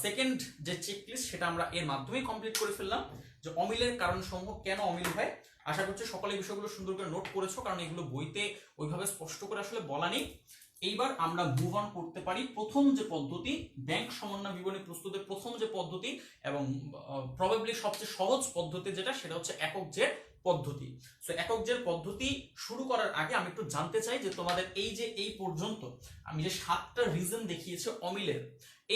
সেকেন্ড যে চেকলিস্ট সেটা আমরা এর মাধ্যমেই কমপ্লিট করে ফেললাম, যে অমিলের কারণ সমূহ কেন অমিল হয়। আশা করছি সকলে এই বিষয়গুলো সুন্দর করে নোট করেছো, কারণ এগুলো বইতে ওইভাবে স্পষ্ট করে আসলে বলা নেই। এইবার আমরা মুভ অন করতে পারি প্রথম যে পদ্ধতি, ব্যাংক সমন্বয় বিবরণী প্রস্তুতের প্রথম যে পদ্ধতি এবং প্রবাবলি সবচেয়ে সহজ পদ্ধতি যেটা, সেটা হচ্ছে একক জের পদ্ধতি। সো একক জের পদ্ধতি শুরু করার আগে আমি একটু জানতে চাই যে তোমাদের এই যে এই পর্যন্ত আমি যে 7টা রিজন দেখিয়েছি অমিলের,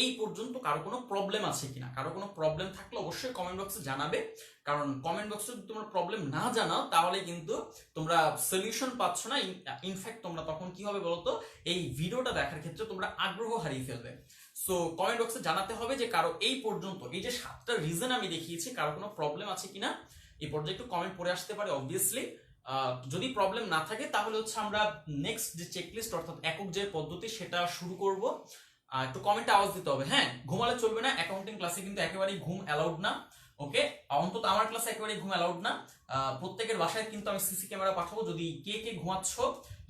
এই পর্যন্ত কারো কোনো প্রবলেম আছে কিনা? কারো কোনো প্রবলেম থাকলে অবশ্যই কমেন্ট বক্সে জানাবে, কারণ কমেন্ট বক্সে যদি তোমরা প্রবলেম না জানাও তাহলে কিন্তু তোমরা সলিউশন পাচ্ছ না। ইনফ্যাক্ট তোমরা তখন কি হবে বলতো, এই ভিডিওটা দেখার ক্ষেত্রে তোমরা আগ্রহ হারিয়ে ফেলবে। সো কমেন্ট বক্সে জানাতে হবে যে কারো এই পর্যন্ত এই যে 7টা রিজন আমি দেখিয়েছি কারো কোনো প্রবলেম আছে কিনা। এই পর্যায়ে একটু কমেন্ট পড়ে আসতে পারে অবভিয়াসলি। যদি প্রবলেম না থাকে তাহলে হচ্ছে আমরা নেক্সট যে চেকলিস্ট অর্থাৎ একক যে পদ্ধতি সেটা শুরু করব। একটু কমেন্টে আওয়াজ দিতে হবে। হ্যাঁ, ঘুমালে চলবে না, অ্যাকাউন্টিং ক্লাসে কিন্তু একেবারেই ঘুম অ্যালাউড না। ওকে, অন্তত আমার ক্লাসে একেবারেই ঘুম অ্যালাউড না। প্রত্যেকের বাসায় কিন্তু আমি সিসি ক্যামেরা পাঠাবো, যদি কে কে ঘুমাচ্ছ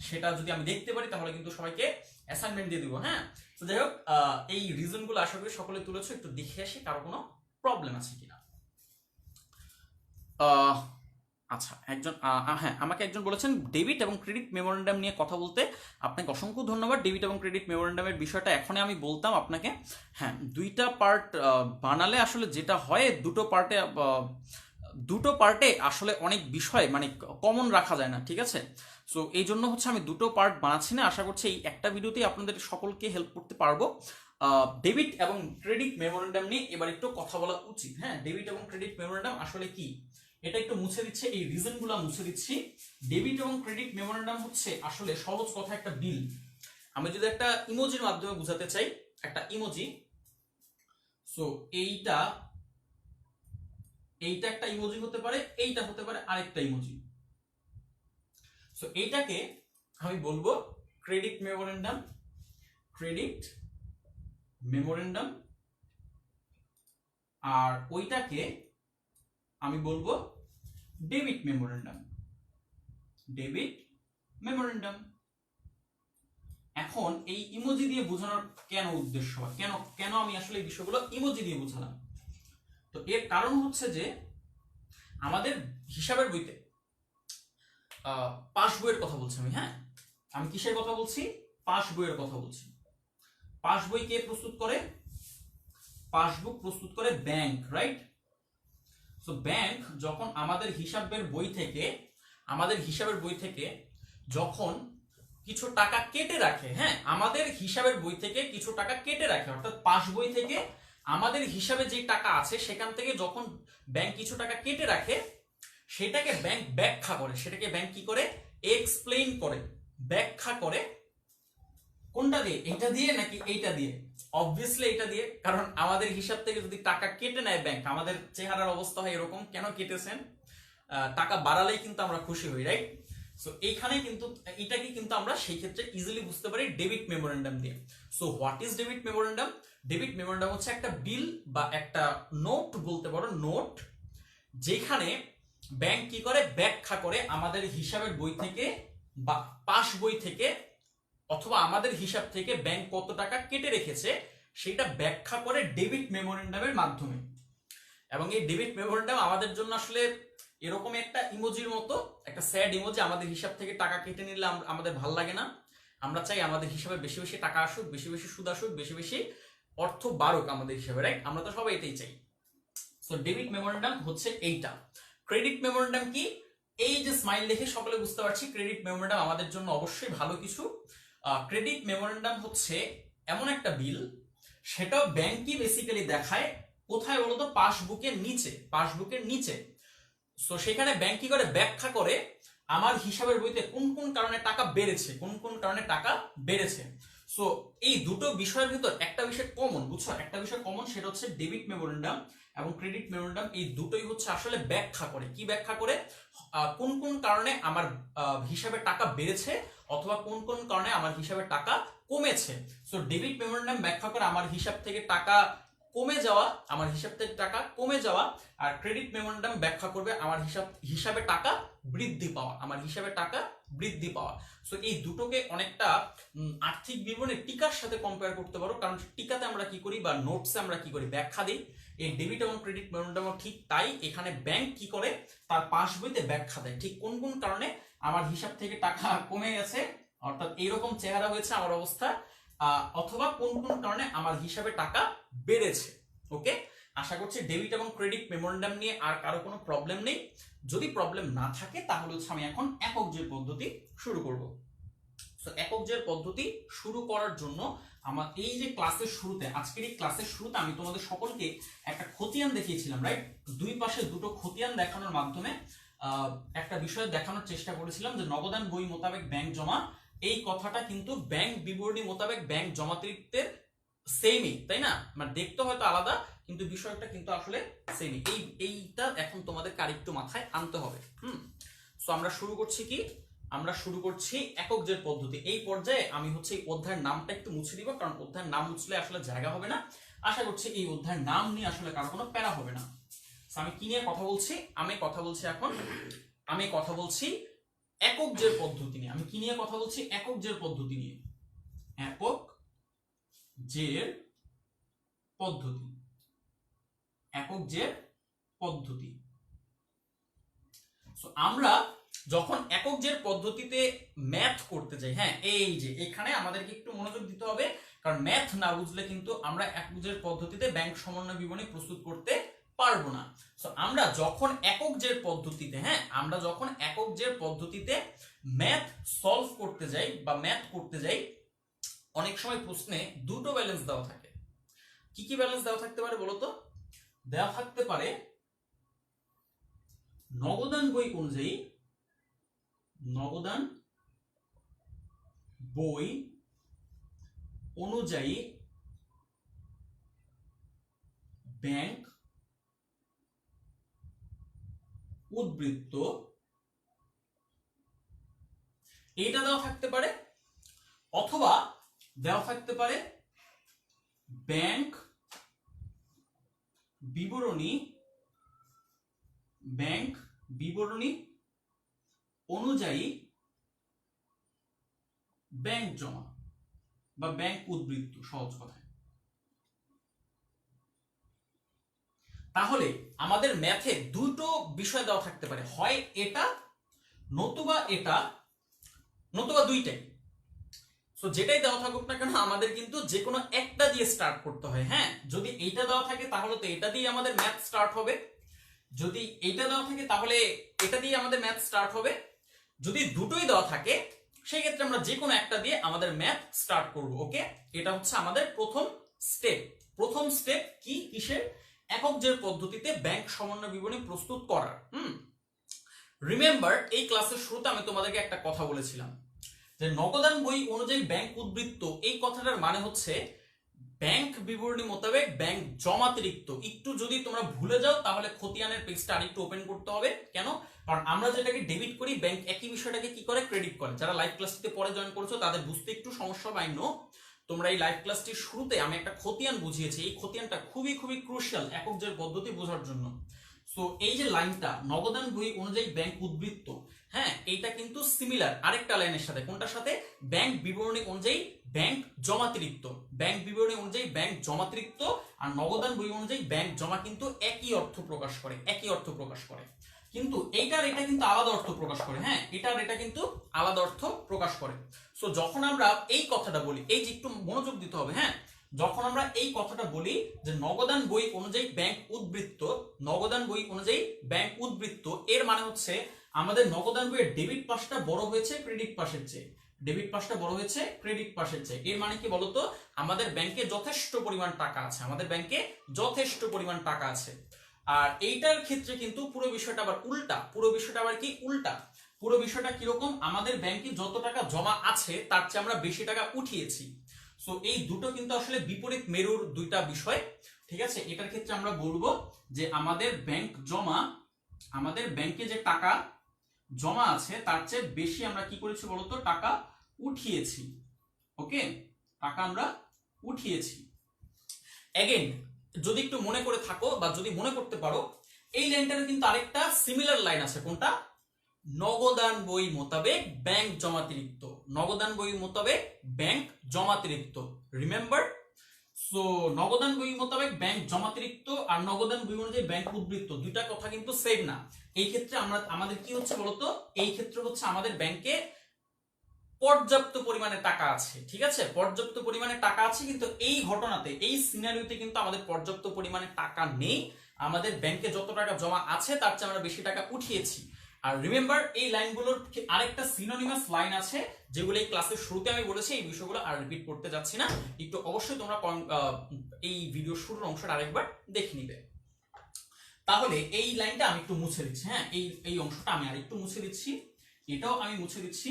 সেটা যদি আমি দেখতে পারি তাহলে কিন্তু সবাইকে অ্যাসাইনমেন্ট দিয়ে দিব। হ্যাঁ, তো যাই হোক, এই রিজনগুলো আশা করি সকলে তুলেছো, একটু দেখে আসি কারো কোনো প্রবলেম আছে কিনা। আচ্ছা, একজন হ্যাঁ, আমাকে একজন বলেছেন ডেবিট এবং ক্রেডিট মেমোরেন্ডাম নিয়ে কথা বলতে। আপনাকে অসংখ্য ধন্যবাদ। ডেবিট এবং ক্রেডিট মেমোরেন্ডামের বিষয়টা এখনই আমি বলতাম আপনাকে। হ্যাঁ, দুইটা পার্ট বানালে আসলে যেটা হয়, দুটো পার্টে আসলে অনেক বিষয় মানে কমন রাখা যায় না, ঠিক আছে? সো এই জন্য হচ্ছে আমি দুটো পার্ট বানাচ্ছি না। আশা করছি এই একটা ভিডিওতেই আপনাদের সকলকে হেল্প করতে পারবো। ডেবিট এবং ক্রেডিট মেমোরেন্ডাম নিয়ে এবার একটু কথা বলা উচিত। হ্যাঁ, ডেবিট এবং ক্রেডিট মেমোরেন্ডাম আসলে কি, এটা একটু মুছে দিচ্ছে, এই রিজনগুলো মুছে দিচ্ছি। ডেবিট এবং ক্রেডিট মেমোরেন্ডাম হচ্ছে আসলে সহজ কথা একটা বিল। আমি যদি একটা ইমোজির মাধ্যমে বোঝাতে চাই, একটা ইমোজি। সো এইটা একটা ইমোজি হতে পারে, এইটা হতে পারে আরেকটা ইমোজি। সো এইটাকে আমি বলবো ক্রেডিট মেমোরেন্ডাম, ক্রেডিট মেমোরেন্ডাম, আর ওইটাকে আমি বলবো ডেবিট মেমোরেন্ডাম, ডেবিট মেমোরেন্ডাম। এখন এই ইমোজি দিয়ে বোঝানোর কেন উদ্দেশ্য, কেন কেন আমি আসলে এই বিষয়গুলো ইমোজি দিয়ে বোঝালাম? তো এর কারণ হচ্ছে যে আমাদের হিসাবের বইতে পাস বইয়ের কথা বলছি আমি। হ্যাঁ, আমি কিসের কথা বলছি? পাস বইয়ের কথা বলছি। পাস বই কে প্রস্তুত করে? পাসবুক প্রস্তুত করে ব্যাংক, রাইট? সো ব্যাংক যখন আমাদের হিসাবের বই থেকে যখন কিছু টাকা কেটে রাখে, হ্যাঁ, আমাদের হিসাবের বই থেকে কিছু টাকা কেটে রাখে, অর্থাৎ পাস বই থেকে আমাদের হিসাবে যে টাকা আছে সেখান থেকে যখন ব্যাংক কিছু টাকা কেটে রাখে, সেটাকে ব্যাংক ব্যাখ্যা করে, সেটাকে ব্যাংক কি করে? এক্সপ্লেইন করে, ব্যাখ্যা করে। কোনটা দিয়ে? এটা দিয়ে নাকি এইটা দিয়ে? অবভিয়াসলি এটা দিয়ে, কারণ আমাদের হিসাব থেকে যদি টাকা কেটে নেয় ব্যাংক, আমাদের চেহারার অবস্থা হয় এরকম, কেন কেটেছেন? টাকা বাড়ালেই কিন্তু আমরা খুশি হই, রাইট? সো এইখানে কিন্তু এটাকে কিন্তু আমরা সেই ক্ষেত্রে ইজিলি বুঝতে পারি ডেবিট মেমোরেন্ডাম দিয়ে। So what is debit memorandum? Debit memorandum হচ্ছে একটা বিল বা একটা নোট বলতে পারো, নোট, যেখানে ব্যাংক কি করে? ব্যাখ্যা করে আমাদের হিসাবের বই থেকে বা পাস বই থেকে অথবা আমাদের হিসাব থেকে ব্যাংক কত টাকা কেটে রেখেছে সেটা ব্যাখ্যা করে ডেবিট মেমোরেন্ডামের মাধ্যমে। এবং এই ডেবিট মেমোরেন্ডাম আমাদের জন্য আসলে এরকম একটা ইমোজির মতো, একটা স্যাড ইমোজি। আমাদের হিসাব থেকে টাকা কেটে নিলে আমাদের ভাল লাগে না, আমরা চাই আমাদের হিসাবে বেশি বেশি টাকা আসুক, বেশি বেশি সুদ আসুক, বেশি বেশি অর্থ বাড়ুক আমাদের হিসাবে, রাইট? আমরা তো সবাই এটাই চাই। সো ডেবিট মেমোরেন্ডাম হচ্ছে এইটা। ক্রেডিট মেমোরেন্ডাম কি? এই যে স্মাইল দেখে সকলে বুঝতে পারছি ক্রেডিট মেমোরেন্ডাম আমাদের জন্য অবশ্যই ভালো কিছু। ক্রেডিট মেমোরেন্ডাম হচ্ছে এমন একটা বিল, সেটা ব্যাংকই বেসিক্যালি দেখায় কোথায় বলতো, পাসবুকের নিচে। তো সেখানে ব্যাংক কি করে ব্যাখ্যা করে আমার হিসাবের বইতে কোন কোন কারণে টাকা বেড়েছে। সো এই দুটো বিষয়ের ভিতর একটা বিষয় কমন, বুঝছো, একটা বিষয় কমন, সেটা হচ্ছে ডেবিট মেমোরেন্ডাম এবং ক্রেডিট মেমোরেন্ডাম। এই দুটোই হচ্ছে আসলে ব্যাখ্যা করে কোন কোন কারণে আমার হিসাবে টাকা বেড়েছে অথবা কোন কোন কারণে আমার হিসাবে টাকা কমেছে। সো ডেবিট মেমোরেন্ডাম ব্যাখ্যা করে আমার হিসাব থেকে টাকা কমে যাওয়া, আর ক্রেডিট মেমোরেন্ডাম ব্যাখ্যা করবে আমার হিসাবে টাকা বৃদ্ধি পাওয়া। সো এই দুটোকে অনেকটা আর্থিক বিবরণী টিকার সাথে কম্পেয়ার করতে পারো, কারণ টিকাতে আমরা কি করি বা নোটসে আমরা কি করি, ব্যাখ্যা দিই। এই ডেবিট এবং ক্রেডিট মেমোরেন্ডামও ঠিক তাই, এখানে ব্যাংক কি করে তার পাস বইতে ব্যাখ্যা দেয় ঠিক কোন কোন কারণে আমার হিসাব থেকে টাকা কমে গেছে, অর্থাৎ এইরকম চেহারা হয়েছে আমার অবস্থা, অথবা কোন কোন কারণে আমার হিসাবে টাকা বেড়েছে। ওকে, আশা করছি ডেবিট এবং ক্রেডিট মেমোরেন্ডাম নিয়ে আর কারো কোনো প্রবলেম নেই। যদি প্রবলেম না থাকে তাহলে হচ্ছে আমি এখন একক জের পদ্ধতি শুরু করব। সো একক জের পদ্ধতি শুরু করার জন্য আমার এই যে আজকের এই ক্লাসের শুরুতে আমি তোমাদের সকলকে একটা খতিয়ান দেখিয়েছিলাম, রাইট? দুই পাশে দুটো খতিয়ান দেখানোর মাধ্যমে একটা বিষয় দেখানোর চেষ্টা করেছিলাম যে নগদান বই মোতাবেক ব্যাংক জমা, এই কথাটা কিন্তু ব্যাংক বিবরণী মোতাবেক ব্যাংক জমাতিরিক্তের সেমই, তাই না? মানে দেখতে হয়তো আলাদা, কিন্তু বিষয়টা কিন্তু আসলে সেমই। এইটা এখন তোমাদেরকে আরেকটু মাথায় আনতে হবে। সো আমরা শুরু করছি একক জের পদ্ধতি। এই পর্যায়ে আমি হচ্ছে এই অধ্যায়ের নামটা একটু মুছে দিব, কারণ অধ্যায়ের নাম মুছলে আসলে জায়গা হবে না। আশা করছি এই অধ্যায়ের নাম নিয়ে আসলে কারো কোনো প্যারা হবে না। আমি কি নিয়ে কথা বলছি? আমি কথা বলছি একক জের পদ্ধতি নিয়ে। আমি কি নিয়ে কথা বলছি? একক জের পদ্ধতি নিয়ে। একক জের পদ্ধতি। সো আমরা যখন একক জের পদ্ধতিতে ম্যাথ করতে যাই, হ্যাঁ, এই যে এখানে আমাদেরকে একটু মনোযোগ দিতে হবে, কারণ ম্যাথ না বুঝলে কিন্তু আমরা একক জের পদ্ধতিতে ব্যাংক সমন্বয় বিবরণী প্রস্তুত করতে পারবো না। সো আমরা যখন একক জের পদ্ধতিতে ম্যাথ সলভ করতে যাই বা ম্যাথ করতে যাই, অনেক সময় প্রশ্নে দুটো ব্যালেন্স দেওয়া থাকে। কি কি ব্যালেন্স দেওয়া থাকতে পারে বলতো? দেওয়া থাকতে পারে নগদান বই অনুযায়ী ব্যাংক উদ্বৃত্ত, এটা দেওয়া থাকতে পারে, অথবা দেওয়া থাকতে পারে ব্যাংক বিবরণী অনুযায়ী ব্যাংক জমা বা ব্যাংক উদ্বৃত্ত, সহজ কথায়। তাহলে আমাদের ম্যাথে দুটো বিষয় দেওয়া থাকতে পারে, হয় এটা নতুবা দুইটাই। সো যেটাই দেওয়া থাকুক না কেন আমাদের কিন্তু যে কোনো একটা দিয়ে স্টার্ট করতে হয়। হ্যাঁ, যদি এইটা দেওয়া থাকে তাহলে তো এটা দিয়ে আমাদের ম্যাথ স্টার্ট হবে, যদি এইটা দেওয়া থাকে তাহলে এটা দিয়ে আমাদের ম্যাথ স্টার্ট হবে, যদি দুটোই দেওয়া থাকে সেই ক্ষেত্রে আমরা যে কোনো একটা দিয়ে আমাদের ম্যাথ স্টার্ট করব। ওকে, এটা হচ্ছে আমাদের প্রথম স্টেপ কি, কিসের? একক জের পদ্ধতিতে ব্যাংক সমন্বয় বিবরণী প্রস্তুত করার। রিমেম্বার, এই ক্লাসের শুরুতে আমি তোমাদেরকে একটা কথা বলেছিলাম যে নগদান বই অনুযায়ী ব্যাংক উদ্বৃত্ত, এই কথাটার মানে হচ্ছে ব্যাংক বিবরণী মোতাবেক ব্যাংক জমাতিরিক্ত। একটু যদি তোমরা ভুলে যাও তাহলে খতিয়ানের পেজটা আরেকটু ওপেন করতে হবে। কেন? কারণ আমরা যেটাকে ডেবিট করি, ব্যাংক একই বিষয়টাকে কি করে, ক্রেডিট করে। যারা লাইভ ক্লাসটিতে পরে জয়েন করেছো তাদের বুঝতে একটু সমস্যা হবে, আই নো। তোমরা এই লাইভ ক্লাসটির শুরুতে আমি একটা খতিয়ান বুঝিয়েছি, এই খতিয়ানটা খুবই ক্রুশিয়াল একক জের পদ্ধতি বোঝার জন্য। সো এই যে লাইনটা নগদান বই অনুযায়ী ব্যাংক উদ্বৃত্ত, হ্যাঁ, এইটা কিন্তু সিমিলার আরেকটা লাইনের সাথে। কোনটার সাথে? ব্যাংক বিবরণী অনুযায়ী ব্যাংক জমাতিরিক্ত। ব্যাংক বিবরণী অনুযায়ী ব্যাংক জমাতিরিক্ত আর নগদান বই অনুযায়ী ব্যাংক জমা কিন্তু একই অর্থ প্রকাশ করে, কিন্তু এটা কিন্তু আলাদা অর্থ প্রকাশ করে। হ্যাঁ, এটা কিন্তু আলাদা অর্থ প্রকাশ করে। সো যখন আমরা এই কথাটা বলি, এই যে একটু মনোযোগ দিতে হবে, হ্যাঁ, যখন আমরা এই কথাটা বলি যে নগদান বই অনুযায়ী ব্যাংক উদ্বৃত্ত, এর মানে হচ্ছে আমাদের নগদান বইয়ের ডেবিট পাশটা বড় হয়েছে ক্রেডিট পাশের চেয়ে, ডেবিট পাশটা বড় হয়েছে ক্রেডিট পাশের চেয়ে। এর মানে কি বলতো, আমাদের ব্যাংকে যথেষ্ট পরিমাণ টাকা আছে, আমাদের ব্যাংকে যথেষ্ট পরিমাণ টাকা আছে। আর এইটার ক্ষেত্রে কিন্তু পুরো বিষয়টা আবার উল্টা, পুরো বিষয়টা আবার কি উল্টা, পুরো বিষয়টা কিরকম, আমাদের ব্যাংকে যত টাকা জমা আছে তার চেয়ে আমরা বেশি টাকা উঠিয়েছি। সো এই দুটো কিন্তু আসলে বিপরীত মেরুর দুইটা বিষয়, ঠিক আছে। এটার ক্ষেত্রে আমরা বলবো যে আমাদের ব্যাংক জমা, আমাদের ব্যাংকে যে টাকা জমা আছে তার চেয়ে বেশি আমরা কি করেছি বলতো, টাকা উঠিয়েছি। ওকে, টাকা আমরা উঠিয়েছি। এগেইন যদি একটু মনে করে থাকো বা যদি মনে করতে পারো, এই লাইনটার কিন্তু আরেকটা সিমিলার লাইন আছে, কোনটা, নগদান বই মোতাবেক ব্যাংক জমাতিরিক্ত, নগদান বই মোতাবেক ব্যাংক জমাতিরিক্ত, রিমেম্বার। সো নগদান বই মোতাবেক ব্যাংক জমাতিরিক্ত আর নগদান বই অনুযায়ী ব্যাংক উদ্বৃত্ত, দুইটা কথা কিন্তু সেম না। এই ক্ষেত্রে আমাদের কি হচ্ছে বলতো, এই ক্ষেত্রে হচ্ছে আমাদের ব্যাংকে পর্যাপ্ত পরিমাণে টাকা আছে, ঠিক আছে, পর্যাপ্ত পরিমাণে টাকা আছে, কিন্তু এই ঘটনাতে, এই সিনারিওতে কিন্তু আমাদের পর্যাপ্ত পরিমাণে টাকা নেই, আমাদের ব্যাংকে যত টাকা জমা আছে তার চেয়ে আমরা বেশি টাকা উঠিয়েছি। আর রিমেম্বার, এই লাইনগুলোর আরেকটা সিনোনিমাস লাইন আছে যেগুলো এই ক্লাসের শুরুতে আমি বলেছি, এই বিষয়গুলো আর রিপিট করতে যাচ্ছি না, একটু অবশ্যই তোমরা এই ভিডিও শুরুর অংশটা আরেকবার দেখে নিবে। তাহলে এই লাইনটা আমি একটু মুছে দিচ্ছি, হ্যাঁ, এই অংশটা আমি আরেকটু মুছে দিচ্ছি, এটাও আমি মুছে দিচ্ছি।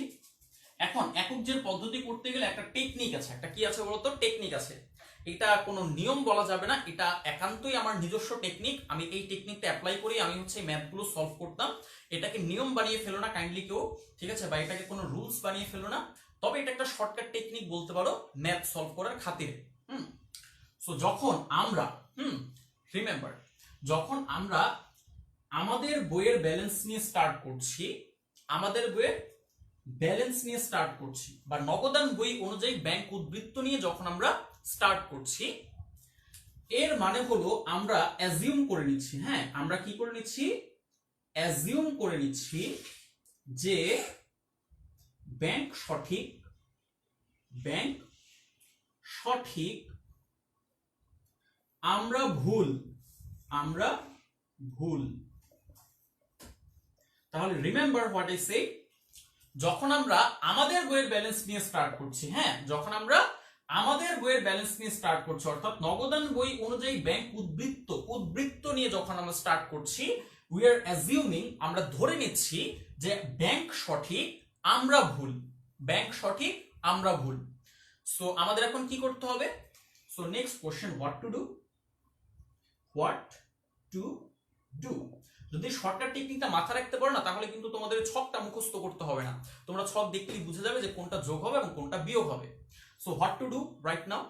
এখন একক জের পদ্ধতি করতে গেলে একটা টেকনিক আছে, একটা কি আছে বলতো, টেকনিক আছে। এটা কোনো নিয়ম বলা যাবে না, এটা একান্তই আমার নিজস্ব টেকনিক। আমি এই টেকনিকটা অ্যাপ্লাই করি আমি হচ্ছে ম্যাথগুলো সলভ করতাম। এটাকে নিয়ম বানিয়ে ফেলো না কাইন্ডলি কেউ, ঠিক আছে, বা এটাকে কোনো রুলস বানিয়ে ফেলো না, তবে এটা একটা শর্টকাট টেকনিক বলতে পারো ম্যাথ সলভ করার খাতিরে। সো যখন আমরা রিমেম্বার, যখন আমরা আমাদের বইয়ের ব্যালেন্স নিয়ে স্টার্ট করছি, আমাদের বইয়ের ব্যালেন্স নিয়ে স্টার্ট করছি, বা নগদান বই অনুযায়ী ব্যাংক উদ্বৃত্ত নিয়ে যখন আমরা স্টার্ট করছি, এর মানে হলো আমরা অ্যাজিউম করে নিচ্ছি, হ্যাঁ, আমরা কি করে নিচ্ছি, অ্যাজিউম করে নিচ্ছি যে ব্যাংক সঠিক, ব্যাংক সঠিক, আমরা ভুল, আমরা ভুল। তাহলে রিমেম্বার হোয়াট আই সে, যখন আমরা আমাদের বইয়ের ব্যালেন্স নিয়ে স্টার্ট করছি, হ্যাঁ, যখন আমরা আমাদের বইয়ের ব্যালেন্স নিয়ে স্টার্ট করছি, অর্থাৎ নগদান বই অনুযায়ী ব্যাংক উদ্বৃত্ত, উদ্বৃত্ত নিয়ে যখন আমরা স্টার্ট করছি, উই আর অ্যাজিউমিং, আমরা ধরে নিচ্ছি যে ব্যাংক সঠিক আমরা ভুল, ব্যাংক সঠিক আমরা ভুল। সো আমাদের এখন কি করতে হবে, so next question, what to do, what to do. যদি শর্টকাট টেকনিকটা মাথা রাখতে পারো না, তাহলে কিন্তু তোমাদের ছকটা মুখস্থ করতে হবে না, তোমরা ছক দেখলেই বুঝে যাবে যে কোনটা যোগ হবে এবং কোনটা বিয়োগ হবে। So what to do right now,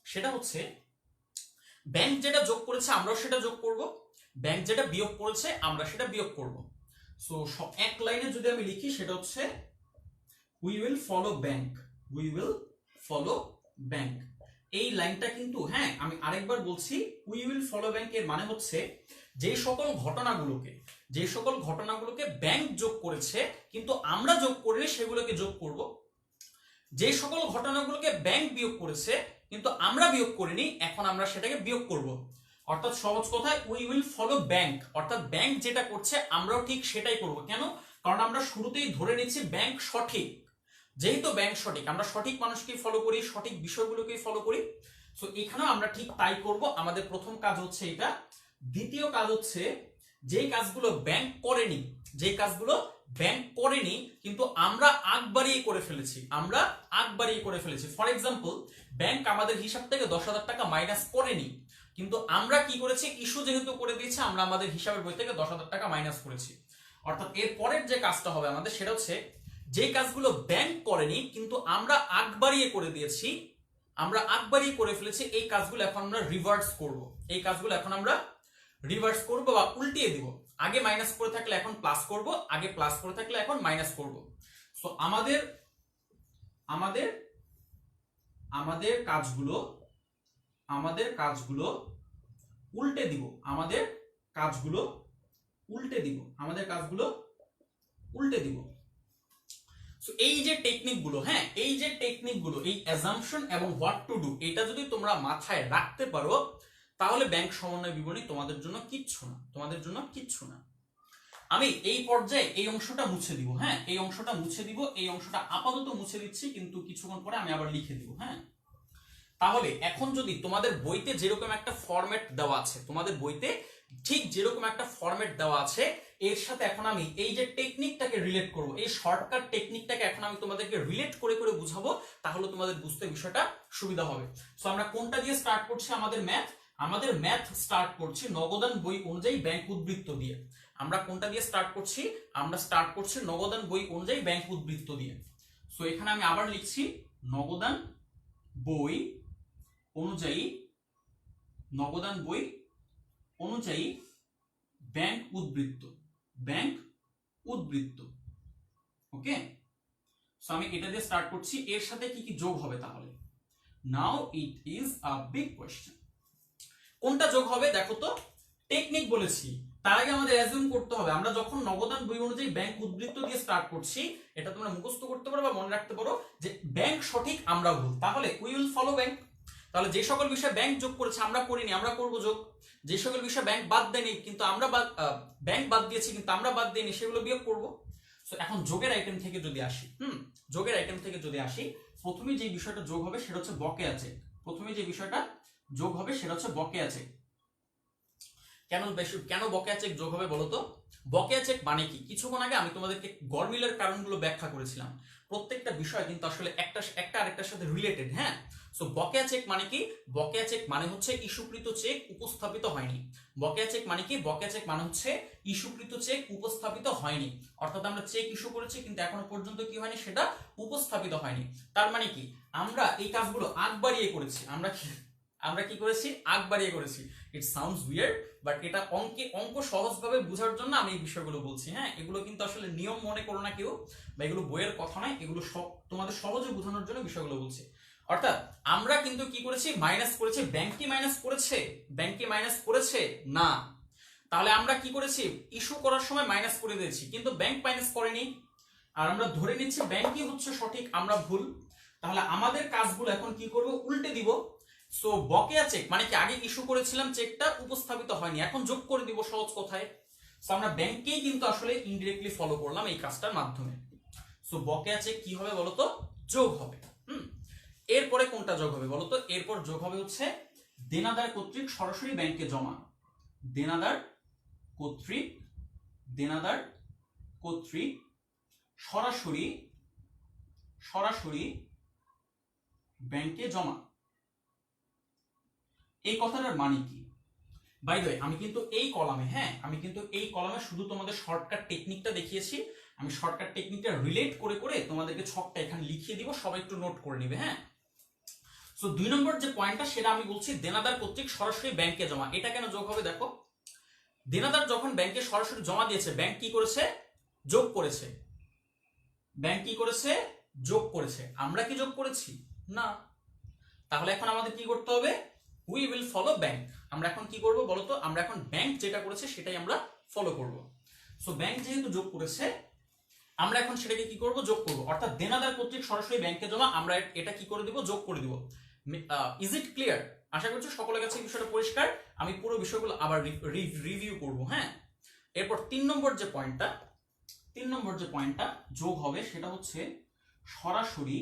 সেটা হচ্ছে ব্যাংক যেটা যোগ করেছে আমরাও সেটা যোগ করব, ব্যাংক যেটা বিয়োগ করেছে আমরা সেটা বিয়োগ করব। সো এক লাইনে যদি আমি লিখি সেটা হচ্ছে we will follow bank, we will follow bank. এই লাইনটা কিন্তু, হ্যাঁ, আমি আরেকবার বলছি, উই উইল ফলো ব্যাংক এর মানে হচ্ছে যে সকল ঘটনাগুলোকে ব্যাংক যোগ করেছে কিন্তু আমরা যোগ করিনি সেগুলোকে যোগ করব, যে সকল ঘটনাগুলোকে ব্যাংক বিয়োগ করেছে কিন্তু আমরা বিয়োগ করিনি এখন আমরা সেটাকে বিয়োগ করব। অর্থাৎ সহজ কথায় উই উইল ফলো ব্যাংক, অর্থাৎ ব্যাংক যেটা করছে আমরাও ঠিক সেটাই করব। কেন? কারণ আমরা শুরুতেই ধরে নিচ্ছি ব্যাংক সঠিক, যেহেতু ব্যাংক সঠিক, আমরা সঠিক মানুষকেই ফলো করি, সঠিক বিষয়গুলোকেই ফলো করি। সো এখানেও আমরা ঠিক তাই করব। আমাদের প্রথম কাজ হচ্ছে এটা। দ্বিতীয় কাজ হচ্ছে যেই কাজগুলো ব্যাংক করেনি, যেই কাজগুলো ব্যাংক করেনি কিন্তু আমরা আগ বাড়িয়ে করে ফেলেছি, আমরা আগ বাড়িয়ে করে ফেলেছি। ফর এক্সাম্পল, ব্যাংক আমাদের হিসাব থেকে 10,000 টাকা মাইনাস করেনি কিন্তু আমরা কি করেছি, ইস্যু যেহেতু করে দিয়েছে আমরা আমাদের হিসাবের বই থেকে 10,000 টাকা মাইনাস করেছি। অর্থাৎ এর পরের যে কাজটা হবে আমাদের সেটা হচ্ছে যে কাজগুলো ব্যাংক করেনি কিন্তু আমরা আগ বাড়িয়ে করে দিয়েছি, আমরা আগ বাড়িয়ে করে ফেলেছি, এই কাজগুলো এখন আমরা রিভার্স করব, এই কাজগুলো এখন আমরা রিভার্স করব বা উল্টিয়ে দিব। আগে মাইনাস করে থাকলে এখন প্লাস করব, আগে প্লাস করে থাকলে এখন মাইনাস করব। সো আমাদের আমাদের আমাদের কাজগুলো উল্টে দিব, আমাদের কাজগুলো উল্টে দিব, আমাদের কাজগুলো উল্টে দিব। সো এই যে টেকনিকগুলো, হ্যাঁ, এই যে টেকনিকগুলো, এই অ্যাজাম্পশন এবং হোয়াট টু ডু, এটা যদি তোমরা মাথায় রাখতে পারো তাহলে ব্যাংক সমন্বয় বিবরণী তোমাদের জন্য কিচ্ছু না, তোমাদের জন্য কিচ্ছু না। আমি এই পর্যায়ে এই অংশটা মুছে দিব, হ্যাঁ এই অংশটা মুছে দিব, এই অংশটা আপাতত মুছে দিচ্ছি, কিন্তু কিছুক্ষণ পরে আমি আবার লিখে দিব। হ্যাঁ, তাহলে এখন যদি তোমাদের বইতে যেরকম একটা ফরম্যাট দেওয়া আছে, তোমাদের বইতে ঠিক যেরকম একটা ফরম্যাট দেওয়া আছে, এর সাথে এখন আমি এই যে টেকনিকটাকে রিলেট করব, এই শর্টকাট টেকনিকটাকে এখন আমি তোমাদেরকে রিলেট করে করে বুঝাবো, তাহলে তোমাদের বুঝতে বিষয়টা সুবিধা হবে। সো আমরা কোনটা দিয়ে স্টার্ট করছি? আমাদের ম্যাথ স্টার্ট করছি নগদান বই অনুযায়ী ব্যাংক উদ্বৃত্ত দিয়ে। আমরা কোনটা দিয়ে স্টার্ট করছি? আমরা স্টার্ট করছি নগদান বই অনুযায়ী ব্যাংক উদ্বৃত্ত দিয়ে। সো এখানে আমি আবার লিখছি নগদান বই অনুযায়ী, নগদান বই অনুযায়ী ব্যাংক উদ্বৃত্ত, ব্যাংক উদ্বৃত্ত। ওকে, সো আমি এটা দিয়ে স্টার্ট করছি। এর সাথে কি কি যোগ হবে তাহলে? Now it is a big question. কোনটা যোগ হবে দেখো তো? টেকনিক বলেছি, তার আগে আমাদের অ্যাজিউম করতে হবে আমরা যখন নগদান বই অনুযায়ী ব্যাংক উদ্বৃত্ত দিয়ে স্টার্ট করছি, এটা তোমরা মুখস্থ করতে পারো বা মনে রাখতে পারো যে ব্যাংক সঠিক আমরা ভুল, তাহলে উই উইল ফলো ব্যাংক। তাহলে যে সকল বিষয় ব্যাংক যোগ করেছে আমরা করিনি, আমরা করব যোগ। যে সকল বিষয় ব্যাংক বাদ দেয়নি কিন্তু আমরা ব্যাংক বাদ দিয়েছি কিন্তু আমরা বাদ দিইনি, সেগুলো বিয়োগ করব। সো এখন যোগের আইটেম থেকে যদি আসি, যোগের আইটেম থেকে যদি আসি, প্রথমে যে বিষয়টা যোগ হবে সেটা হচ্ছে বকেয়া চেক। প্রথমে যে বিষয়টা যোগ হবে সেটা হচ্ছে বকেয়া চেক। কেন বকেয়া চেক যোগ হবে বলতো? বকেয়া চেক মানে কি? কিছুক্ষণ আগে আমি তোমাদেরকে গরমিলের কারণগুলো ব্যাখ্যা করেছিলাম। প্রত্যেকটা বিষয় কিন্তু আসলে একটা আরেকটার সাথে রিলেটেড। হ্যাঁ, সো বকেয়া চেক মানে কি? বকেয়া চেক মানে হচ্ছে ইস্যুকৃত চেক উপস্থাপিত হয়নি। বকেয়া চেক মানে কি? বকেয়া চেক মানে হচ্ছে ইস্যুকৃত চেক উপস্থাপিত হয়নি, অর্থাৎ আমরা চেক ইস্যু করেছি কিন্তু এখনো পর্যন্ত কি হয়নি, সেটা উপস্থাপিত হয়নি। তার মানে কি? আমরা এই কাজগুলো আগ বাড়িয়ে করেছি। আমরা কি করেছি? আগ বাড়িয়ে করেছি। ইট সাউন্ডস উইয়ার্ড, বাট এটা অঙ্ক সহজভাবে বোঝার জন্য আমি এই বিষয়গুলো বলছি। হ্যাঁ, এগুলো কিন্তু আসলে নিয়ম মনে করো না কেউ, বা এগুলো বইয়ের কথা নয়, এগুলো তোমাদের সহজে বোঝানোর জন্য বিষয়গুলো বলছি। অর্থাৎ আমরা কিন্তু কি করেছি? মাইনাস করেছি। ব্যাংক কি মাইনাস করেছে? ব্যাংক কি মাইনাস করেছে? না। তাহলে আমরা কি করেছি? ইস্যু করার সময় মাইনাস করে দিয়েছি, কিন্তু ব্যাংক মাইনাস করেনি। আর আমরা ধরে নিচ্ছি ব্যাংকই হচ্ছে সঠিক, আমরা ভুল। তাহলে আমাদের কাজগুলো এখন কি করব? উল্টে দিব। সো বকেয়া চেক মানে কি? আগে ইস্যু করেছিলাম, চেকটা উপস্থাপিত হয়নি, এখন যোগ করে দিব সহজ কথায়। সো আমরা ব্যাংককেই কিন্তু আসলে ইনডিরেক্টলি ফলো করলাম এই কাজটার মাধ্যমে। সো বকেয়া চেক কি হবে বলতো? যোগ হবে। এরপরে কোনটা যোগ হবে বলতো? এরপর যোগ হবে হচ্ছে দেনাদার কর্তৃক সরাসরি ব্যাংকে জমা। দেনাদার কর্তৃক সরাসরি ব্যাংকে জমা। এই কথাটার মানে কি? বাই দ্য ওয়ে, আমি কিন্তু এই কলামে শুধু তোমাদের শর্টকাট টেকনিকটা দেখিয়েছি। আমি শর্টকাট টেকনিকটা রিলেট করে করে তোমাদেরকে ছকটা এখানে লিখিয়ে দিব, সবাই একটু নোট করে নিবে। হ্যাঁ, সো 2 নম্বর যে পয়েন্টটা সেটা আমি বলছি দেনাদার কর্তৃক সরাসরি ব্যাংকে জমা। এটা কেন যোগ হবে দেখো? দেনাদার যখন ব্যাংকে সরাসরি জমা দিয়েছে, ব্যাংক কি করেছে? যোগ করেছে। ব্যাংক কি করেছে? যোগ করেছে। আমরা কি যোগ করেছি? না। তাহলে এখন আমাদের কি করতে হবে? We will follow bank. আমরা এখন কি করব বলতো? আমরা এখন ব্যাংক যেটা করেছে সেটাই আমরা ফলো করব। সো ব্যাংক যেহেতু যোগ করেছে, আমরা এখন সেটাকে কি করব? যোগ করব। অর্থাৎ দেনাদার কর্তৃক সরাসরি ব্যাংকে জমা, আমরা এটা কি করে দিব? যোগ করে দিব। Is it clear? আশা করছি সকলের কাছে বিষয়টা পরিষ্কার। আমি পুরো বিষয়গুলো আবার রিভিউ করব। হ্যাঁ, এরপর 3 নম্বর যে পয়েন্টটা যোগ হবে সেটা হচ্ছে সরাসরি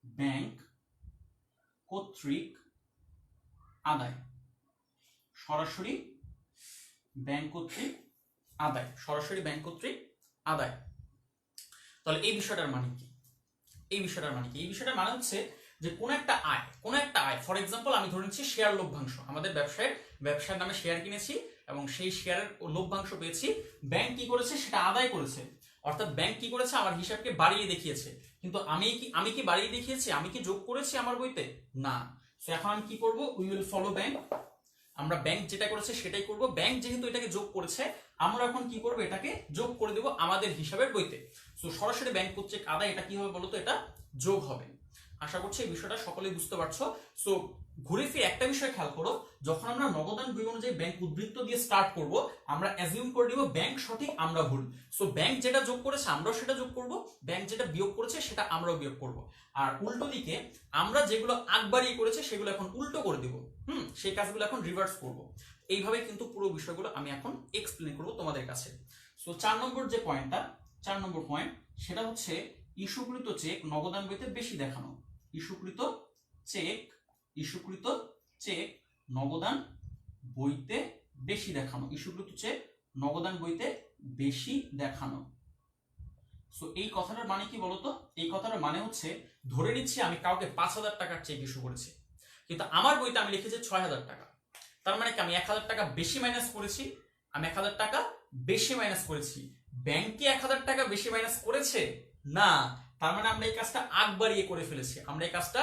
ব্যাংক কর্তৃক আদায়। সরাসরি ব্যাংক কর্তৃক আদায়। তাহলে এই বিষয়টার মানে কি? এই বিষয়টার মানে হচ্ছে যে কোন একটা আয়, ফর এক্সাম্পল আমি ধরে নিচ্ছি শেয়ার লভ্যাংশ। আমাদের ব্যবসার নামে শেয়ার কিনেছি এবং সেই শেয়ারের লভ্যাংশ পেয়েছি। ব্যাংক কি করেছে? সেটা আদায় করেছে। অর্থাৎ ব্যাংক কি করেছে? আমার হিসাবকে বাড়িয়ে দেখিয়েছে। কিন্তু আমি কি বাড়িয়ে দেখিয়েছি? আমি কি যোগ করেছি আমার বইতে? না। সো এখন আমি কি করব? We will follow bank. আমরা ব্যাংক যেটা করেছে সেটাই করব। ব্যাংক যেহেতু এটাকে যোগ করেছে, আমরা এখন কি করব? এটাকে যোগ করে দেব আমাদের হিসাবের বইতে। সো সরাসরি ব্যাংক কর্তৃক আদায়, এটা কি হবে বলতো? এটা যোগ হবে। আশা করছি এই বিষয়টা সকলেই বুঝতে পারছো। সো ঘুরে ফিরে একটা বিষয় খেয়াল করো, যখন আমরা নগদান বই অনুযায়ী ব্যাংক উদ্বৃত্ত দিয়ে স্টার্ট করব, আমরা অ্যাজিউম করে নিব ব্যাংক সঠিক, আমরা ভুল। সো ব্যাংক যেটা যোগ করেছে আমরাও সেটা যোগ করব, ব্যাংক যেটা বিয়োগ করেছে সেটা আমরাও বিয়োগ করব। আর উল্টো দিকে আমরা যেগুলো আগ বাড়িয়ে করেছে সেগুলো এখন উল্টো করে দিব। সেই কাজগুলো এখন রিভার্স করব। এইভাবে কিন্তু পুরো বিষয়গুলো আমি এখন এক্সপ্লেন করবো তোমাদের কাছে। সো 4 নম্বর যে পয়েন্টটা, 4 নম্বর পয়েন্ট, সেটা হচ্ছে ইস্যুকৃত চেক নগদান বইতে বেশি দেখানো। ইস্যুকৃত চেক, ইস্যুকৃত চেক নগদান বইতে বেশি দেখানো, ইস্যুকৃত চেক নগদান বইতে বেশি দেখানো। সো এই কথাটার মানে কি বলতো? এই কথাটার মানে হচ্ছে, ধরে নিচ্ছি আমি কাউকে 5,000 টাকার চেক ইস্যু করেছি, কিন্তু আমার বইতে আমি লিখেছি 6,000 টাকা। তার মানে কি আমি 1,000 টাকা বেশি মাইনাস করেছি, আমি 1,000 টাকা বেশি মাইনাস করেছি। ব্যাংকে 1,000 টাকা বেশি মাইনাস করেছে না, তার মানে আমরা এই কাজটা আগ বাড়িয়ে করে ফেলেছি, আমরা এই কাজটা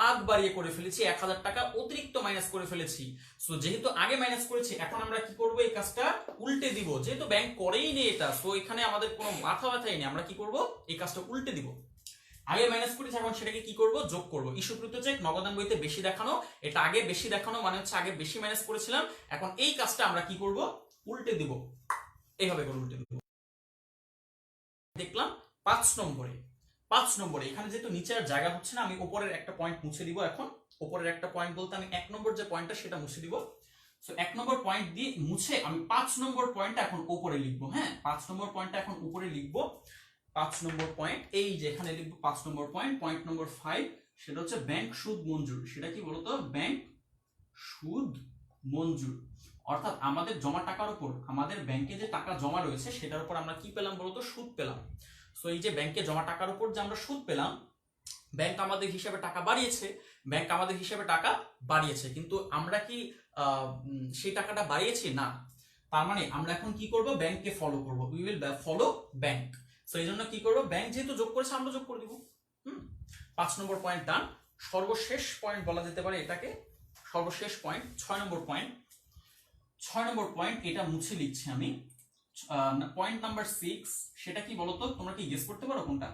আগ বাড়িয়ে করে ফেলেছি, 1,000 টাকা অতিরিক্ত মাইনাস করে ফেলেছি। সো যেহেতু আগে মাইনাস করেছি, এখন আমরা কি করব, এই কাজটা উল্টে দিব। যেহেতু ব্যাংক করেই নেই এটা, সো এখানে আমাদের কোনো মাথা ব্যথাই নেই, আমরা কি করব, এই কাজটা উল্টে দিব। আগে মাইনাস করেছি, এখন সেটাকে কি করব, যোগ করব। ইস্যুকৃত চেক নগদান বইতে বেশি দেখানো, এটা আগে বেশি দেখানো মানে হচ্ছে আগে বেশি মাইনাস করেছিলাম, এখন এই কাজটা আমরা কি করব, উল্টে দিব। এইভাবে করে উল্টে দিব। দেখলাম 5 নম্বরে, 5 নম্বরে এখানে যেহেতু নিচে আর জায়গা হচ্ছে না, আমি উপরের একটা পয়েন্ট মুছে দিব। এখন উপরের একটা পয়েন্ট বলতে আমি 1 নম্বর যে পয়েন্টটা সেটা মুছে দিব। সো 1 নম্বর পয়েন্ট দিয়ে মুছে আমি 5 নম্বর পয়েন্টটা এখন উপরে লিখবো। হ্যাঁ, 5 নম্বর পয়েন্টটা এখন উপরে লিখবো। 5 নম্বর পয়েন্ট এই যে এখানে লিখবো 5 নম্বর পয়েন্ট, পয়েন্ট নম্বর 5, সেটা হচ্ছে ব্যাংক সুদ মঞ্জুর। সেটা কি বলতো, ব্যাংক সুদ মঞ্জুর। অর্থাৎ আমাদের জমা টাকার উপর, আমাদের ব্যাংকে যে টাকা জমা রয়েছে সেটার উপর আমরা কি পেলাম বলতো, সুদ পেলাম। সো এই যে ব্যাংকে জমা টাকার উপর যে আমরা সুদ পেলাম, ব্যাংক আমাদের হিসাবে টাকা বাড়িয়েছে, ব্যাংক আমাদের হিসাবে টাকা বাড়িয়েছে, কিন্তু আমরা কি সেই টাকাটা বাড়িয়েছি না। তার মানে আমরা এখন কি করব, ব্যাংককে ফলো করব, we will follow bank. So এই জন্য কি করব, ব্যাংক যেহেতু যোগ করেছে আমরা যোগ করে দিব। 5 নম্বর পয়েন্ট ডান। সর্বশেষ পয়েন্ট বলা যেতে পারে এটাকে, সর্বশেষ পয়েন্ট 6 নম্বর পয়েন্ট। 6 নম্বর পয়েন্ট এটা মুছে লিখছি আমি। পয়েন্ট নাম্বার 6, সেটা কি বলতো, তোমরা কি গেস করতে পারো কোনটা?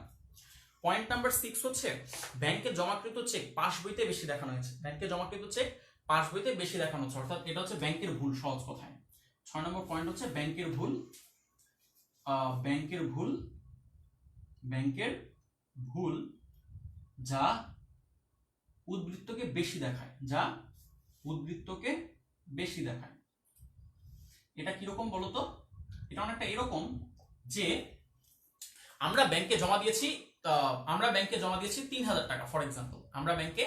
পয়েন্ট নাম্বার 6 হচ্ছে ব্যাংকে জমাকৃত চেক পাস বইতে বেশি দেখানো হয়েছে। ব্যাংকে জমাকৃত চেক পাস বইতে বেশি দেখানো হচ্ছে, অর্থাৎ এটা হচ্ছে ব্যাংকের ভুল। সহজ কথায় 6 নম্বর পয়েন্ট হচ্ছে ব্যাংকের ভুল, ব্যাংকের ভুল, ব্যাংকের ভুল যা উদ্বৃত্তকে বেশি দেখায়, যা উদ্বৃত্তকে বেশি দেখায়। এটা কিরকম বলতো? এটা অনেকটা এরকম যে আমরা ব্যাংকে জমা দিয়েছি, আমরা ব্যাংকে জমা দিয়েছি 3,000 টাকা। ফর এক্সাম্পল আমরা ব্যাংকে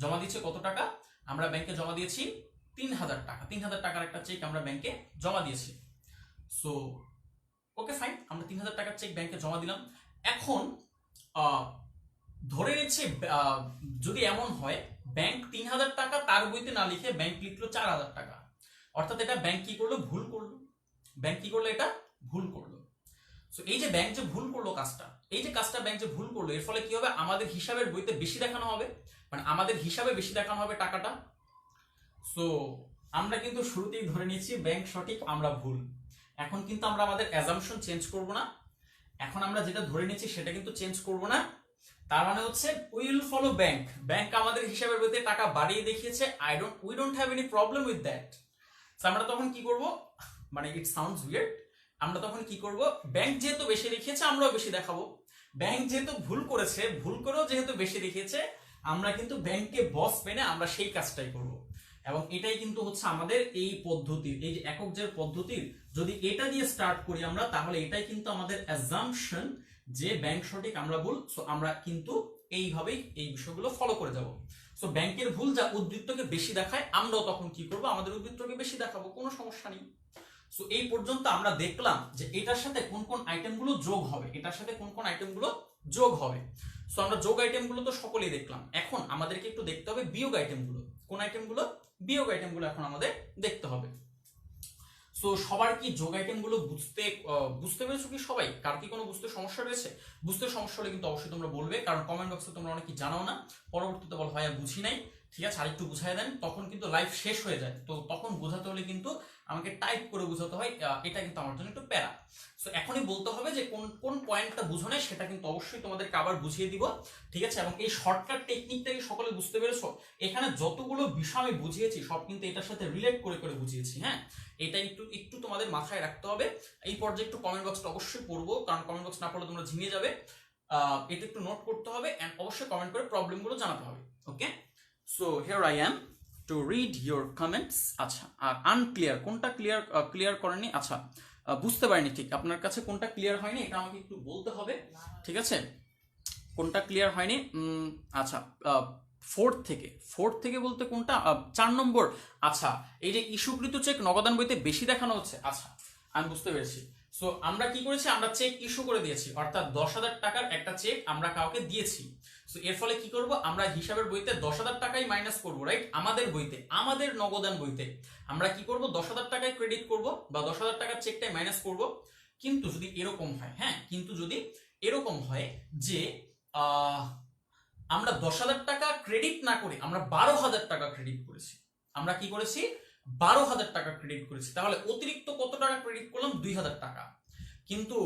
জমা দিয়েছি কত টাকা, আমরা ব্যাংকে জমা দিয়েছি 3,000 টাকা। 3,000 টাকার একটা চেক আমরা ব্যাংকে জমা দিয়েছি। সো ওকে ফাইন, আমরা 3,000 টাকার চেক ব্যাংকে জমা দিলাম। এখন ধরে নিচ্ছি যদি এমন হয় ব্যাংক 3,000 টাকা তার বইতে না লিখে ব্যাংক লিখলো 4,000 টাকা, অর্থাৎ এটা ব্যাংক কি করলো, ভুল করলো। ব্যাংক কি করলো, এটা ভুল করলো। সো এই যে ব্যাংক যে ভুল করলো কাজটা, এই যে কাজটা ব্যাংক যে ভুল করলো, এর ফলে কি হবে, আমাদের হিসাবের বইতে বেশি দেখানো হবে, মানে আমাদের হিসাবে বেশি দেখানো হবে টাকাটা। সো আমরা কিন্তু শুরুতেই ধরে নিয়েছি ব্যাংক সঠিক, আমরা ভুল। এখন কিন্তু আমরা আমাদের অ্যাজাম্পশন চেঞ্জ করব না, এখন আমরা যেটা ধরে নিয়েছি সেটা কিন্তু চেঞ্জ করব না। তার মানে হচ্ছে we will follow bank. Bank আমাদের হিসাবের বইতে টাকা বাড়িয়ে দেখিয়েছে, we don't have any problem with that. আমরা তখন কি করব, মানে ইট সাউন্ডস উইয়ার্ড, আমরা তখন কি করব, ব্যাংক যেহেতু বেশি লিখিয়েছে আমরাও বেশি দেখাবো। ব্যাংক যেহেতু ভুল করেছে, ভুল করেও যেহেতু বেশি লিখিয়েছে, আমরা কিন্তু ব্যাংককে বস মেনে আমরা সেই কাজটাই করব। এবং এটাই কিন্তু হচ্ছে আমাদের এই পদ্ধতির, এই যে একক জের পদ্ধতির যদি এটা দিয়ে স্টার্ট করি আমরা, তাহলে এটাই কিন্তু আমাদের অ্যাজাম্পশন যে ব্যাংক সঠিক আমরা ভুল। সো আমরা কিন্তু এইভাবেই এই বিষয়গুলো ফলো করে যাব। সো ব্যাংকের ভুল যা উদ্বৃত্তকে বেশি দেখায়, আমরাও তখন কি করব, আমাদের উদ্বৃত্তকে বেশি দেখাবো, কোনো সমস্যা নেই। সো এই পর্যন্ত আমরা দেখলাম যে এটার সাথে কোন কোন আইটেমগুলো যোগ হবে, এটার সাথে কোন কোন আইটেমগুলো যোগ হবে। সো আমরা যোগ আইটেমগুলো তো সকলেই দেখলাম, এখন আমাদেরকে একটু দেখতে হবে বিয়োগ আইটেমগুলো। কোন আইটেমগুলো? বিয়োগ আইটেমগুলো এখন আমাদের দেখতে হবে। সো সবার কি যোগ আইটেমগুলো বুঝতে পেরেছো কি সবাই? কার কি কোনো বুঝতে সমস্যা রয়েছে? বুঝতে সমস্যা হলে কিন্তু অবশ্যই তোমরা বলবে, কারণ কমেন্ট বক্সে তোমরা অনেকেই জানাও না, পরবর্তীতে বল হয় বুঝি নাই, ঠিক আছে আরেকটু বুঝাই দেন, তখন কিন্তু লাইভ শেষ হয়ে যায়। তো তখন বোঝাতে হলে কিন্তু আমাকে টাইপ করে বোঝাতে হয়, এটা কিন্তু আমার জন্য একটু প্যারা। সো এখনই বলতে হবে যে কোন কোন পয়েন্টটা বুঝো না, সেটা কিন্তু অবশ্যই তোমাদেরকে আবার বুঝিয়ে দিব, ঠিক আছে? এবং এই শর্টকাট টেকনিকটাকে সকলে বুঝতে পেরেছো? এখানে যতগুলো বিষয় আমি বুঝিয়েছি সব কিন্তু এটার সাথে রিলেট করে করে বুঝিয়েছি। হ্যাঁ, এটা একটু একটু তোমাদের মাথায় রাখতে হবে। এই পর্যায়ে একটু কমেন্ট বক্সটা অবশ্যই পড়বো, কারণ কমেন্ট বক্স না পড়লে তোমরা ঝিমিয়ে যাবে। এটা একটু নোট করতে হবে, এন্ড অবশ্যই কমেন্ট করে প্রবলেমগুলো জানাতে হবে। Okay, so here I am. To read your comments. আচ্ছা, আর আনক্লিয়ার কোনটা ক্লিয়ার করেনি? আচ্ছা, বুঝতে পারিনি ঠিক আপনার কাছে কোনটা ক্লিয়ার হয়নি, এটা আমাকে একটু বলতে হবে, ঠিক আছে? কোনটা ক্লিয়ার হয়নি? আচ্ছা, ফোর্থ থেকে বলতে কোনটা? 4 নম্বর। আচ্ছা, এই যে ইস্যুকৃত চেক নগদান বইতে বেশি দেখানো হচ্ছে। আচ্ছা, আমি বুঝতে পেরেছি। সো আমরা কি করেছি, আমরা চেক ইস্যু করে দিয়েছি, অর্থাৎ 10,000 টাকার একটা চেক আমরা কাউকে দিয়েছি। সো এর ফলে কি করব, আমরা হিসাবের বইতে 10,000 টাকাই মাইনাস করব, রাইট? আমাদের বইতে, আমাদের নগদান বইতে আমরা কি করব, 10,000 টাকায় ক্রেডিট করব বা 10,000 টাকার চেকটাই মাইনাস করব। কিন্তু যদি এরকম হয়, হ্যাঁ, কিন্তু যদি এরকম হয় যে আমরা 10,000 টাকা ক্রেডিট না করে আমরা 12,000 টাকা ক্রেডিট করেছি, আমরা কি করেছি, 12,000 টাকা ক্রেডিট করেছি, তাহলে অতিরিক্ত কত টাকা ক্রেডিট করলাম? 2,000 টাকা। কিন্তু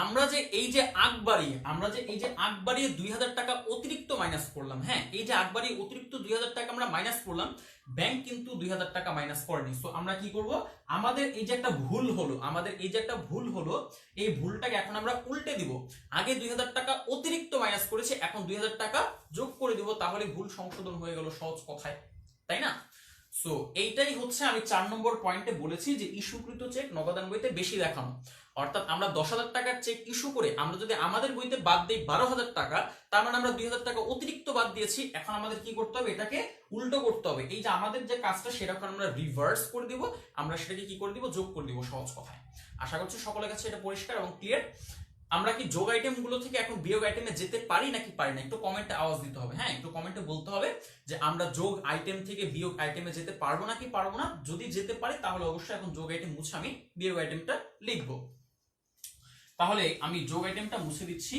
আমরা যে এই যে আগ বাড়িয়ে 2,000 টাকা অতিরিক্ত মাইনাস করলাম, হ্যাঁ, এই যে আগ বাড়িয়ে অতিরিক্ত 2,000 টাকা আমরা মাইনাস করলাম, ব্যাংক কিন্তু 2,000 টাকা মাইনাস করেনি। সো আমরা কি করব, আমাদের এই যে একটা ভুল হলো, এই ভুলটাকে এখন আমরা উল্টে দিব। আগে 2,000 টাকা অতিরিক্ত মাইনাস করেছে, এখন 2,000 টাকা যোগ করে দিব, তাহলে ভুল সংশোধন হয়ে গেল সহজ কথায়, তাই না? সো এইটাই হচ্ছে আমি 4 নম্বর পয়েন্টে বলেছি যে ইস্যুকৃত চেক নগদান বইতে বেশি দেখানো, অর্থাৎ আমরা 10,000 টাকার চেক ইস্যু করে আমরা যদি আমাদের বইতে বাদ দেই 12,000 টাকা, তার মানে আমরা 2,000 টাকা অতিরিক্ত বাদ দিয়েছি। এখন আমাদের কি করতে হবে, এটাকে উল্টো করতে হবে। এই যে আমাদের যে কাজটা সেটাকে আমরা রিভার্স করে দিব, আমরা সেটাকে কি করে দিব, যোগ করে দিব, সহজ কথায়। আশা করছি সকলের কাছে এটা পরিষ্কার এবং ক্লিয়ার। আমরা কি যোগ আইটেম গুলো থেকে এখন বিয়োগ আইটেমে যেতে পারি নাকি পারি না, একটু কমেন্টে আওয়াজ দিতে হবে, হ্যাঁ, একটু কমেন্টে বলতে হবে যে আমরা যোগ আইটেম থেকে বিয়োগ আইটেমে যেতে পারবো নাকি পারবো না। যদি যেতে পারি তাহলে অবশ্যই এখন যোগ আইটেম মুছে আমি বিয়োগ আইটেমটা লিখবো। তাহলে আমি যোগ আইটেমটা মুছে দিচ্ছি।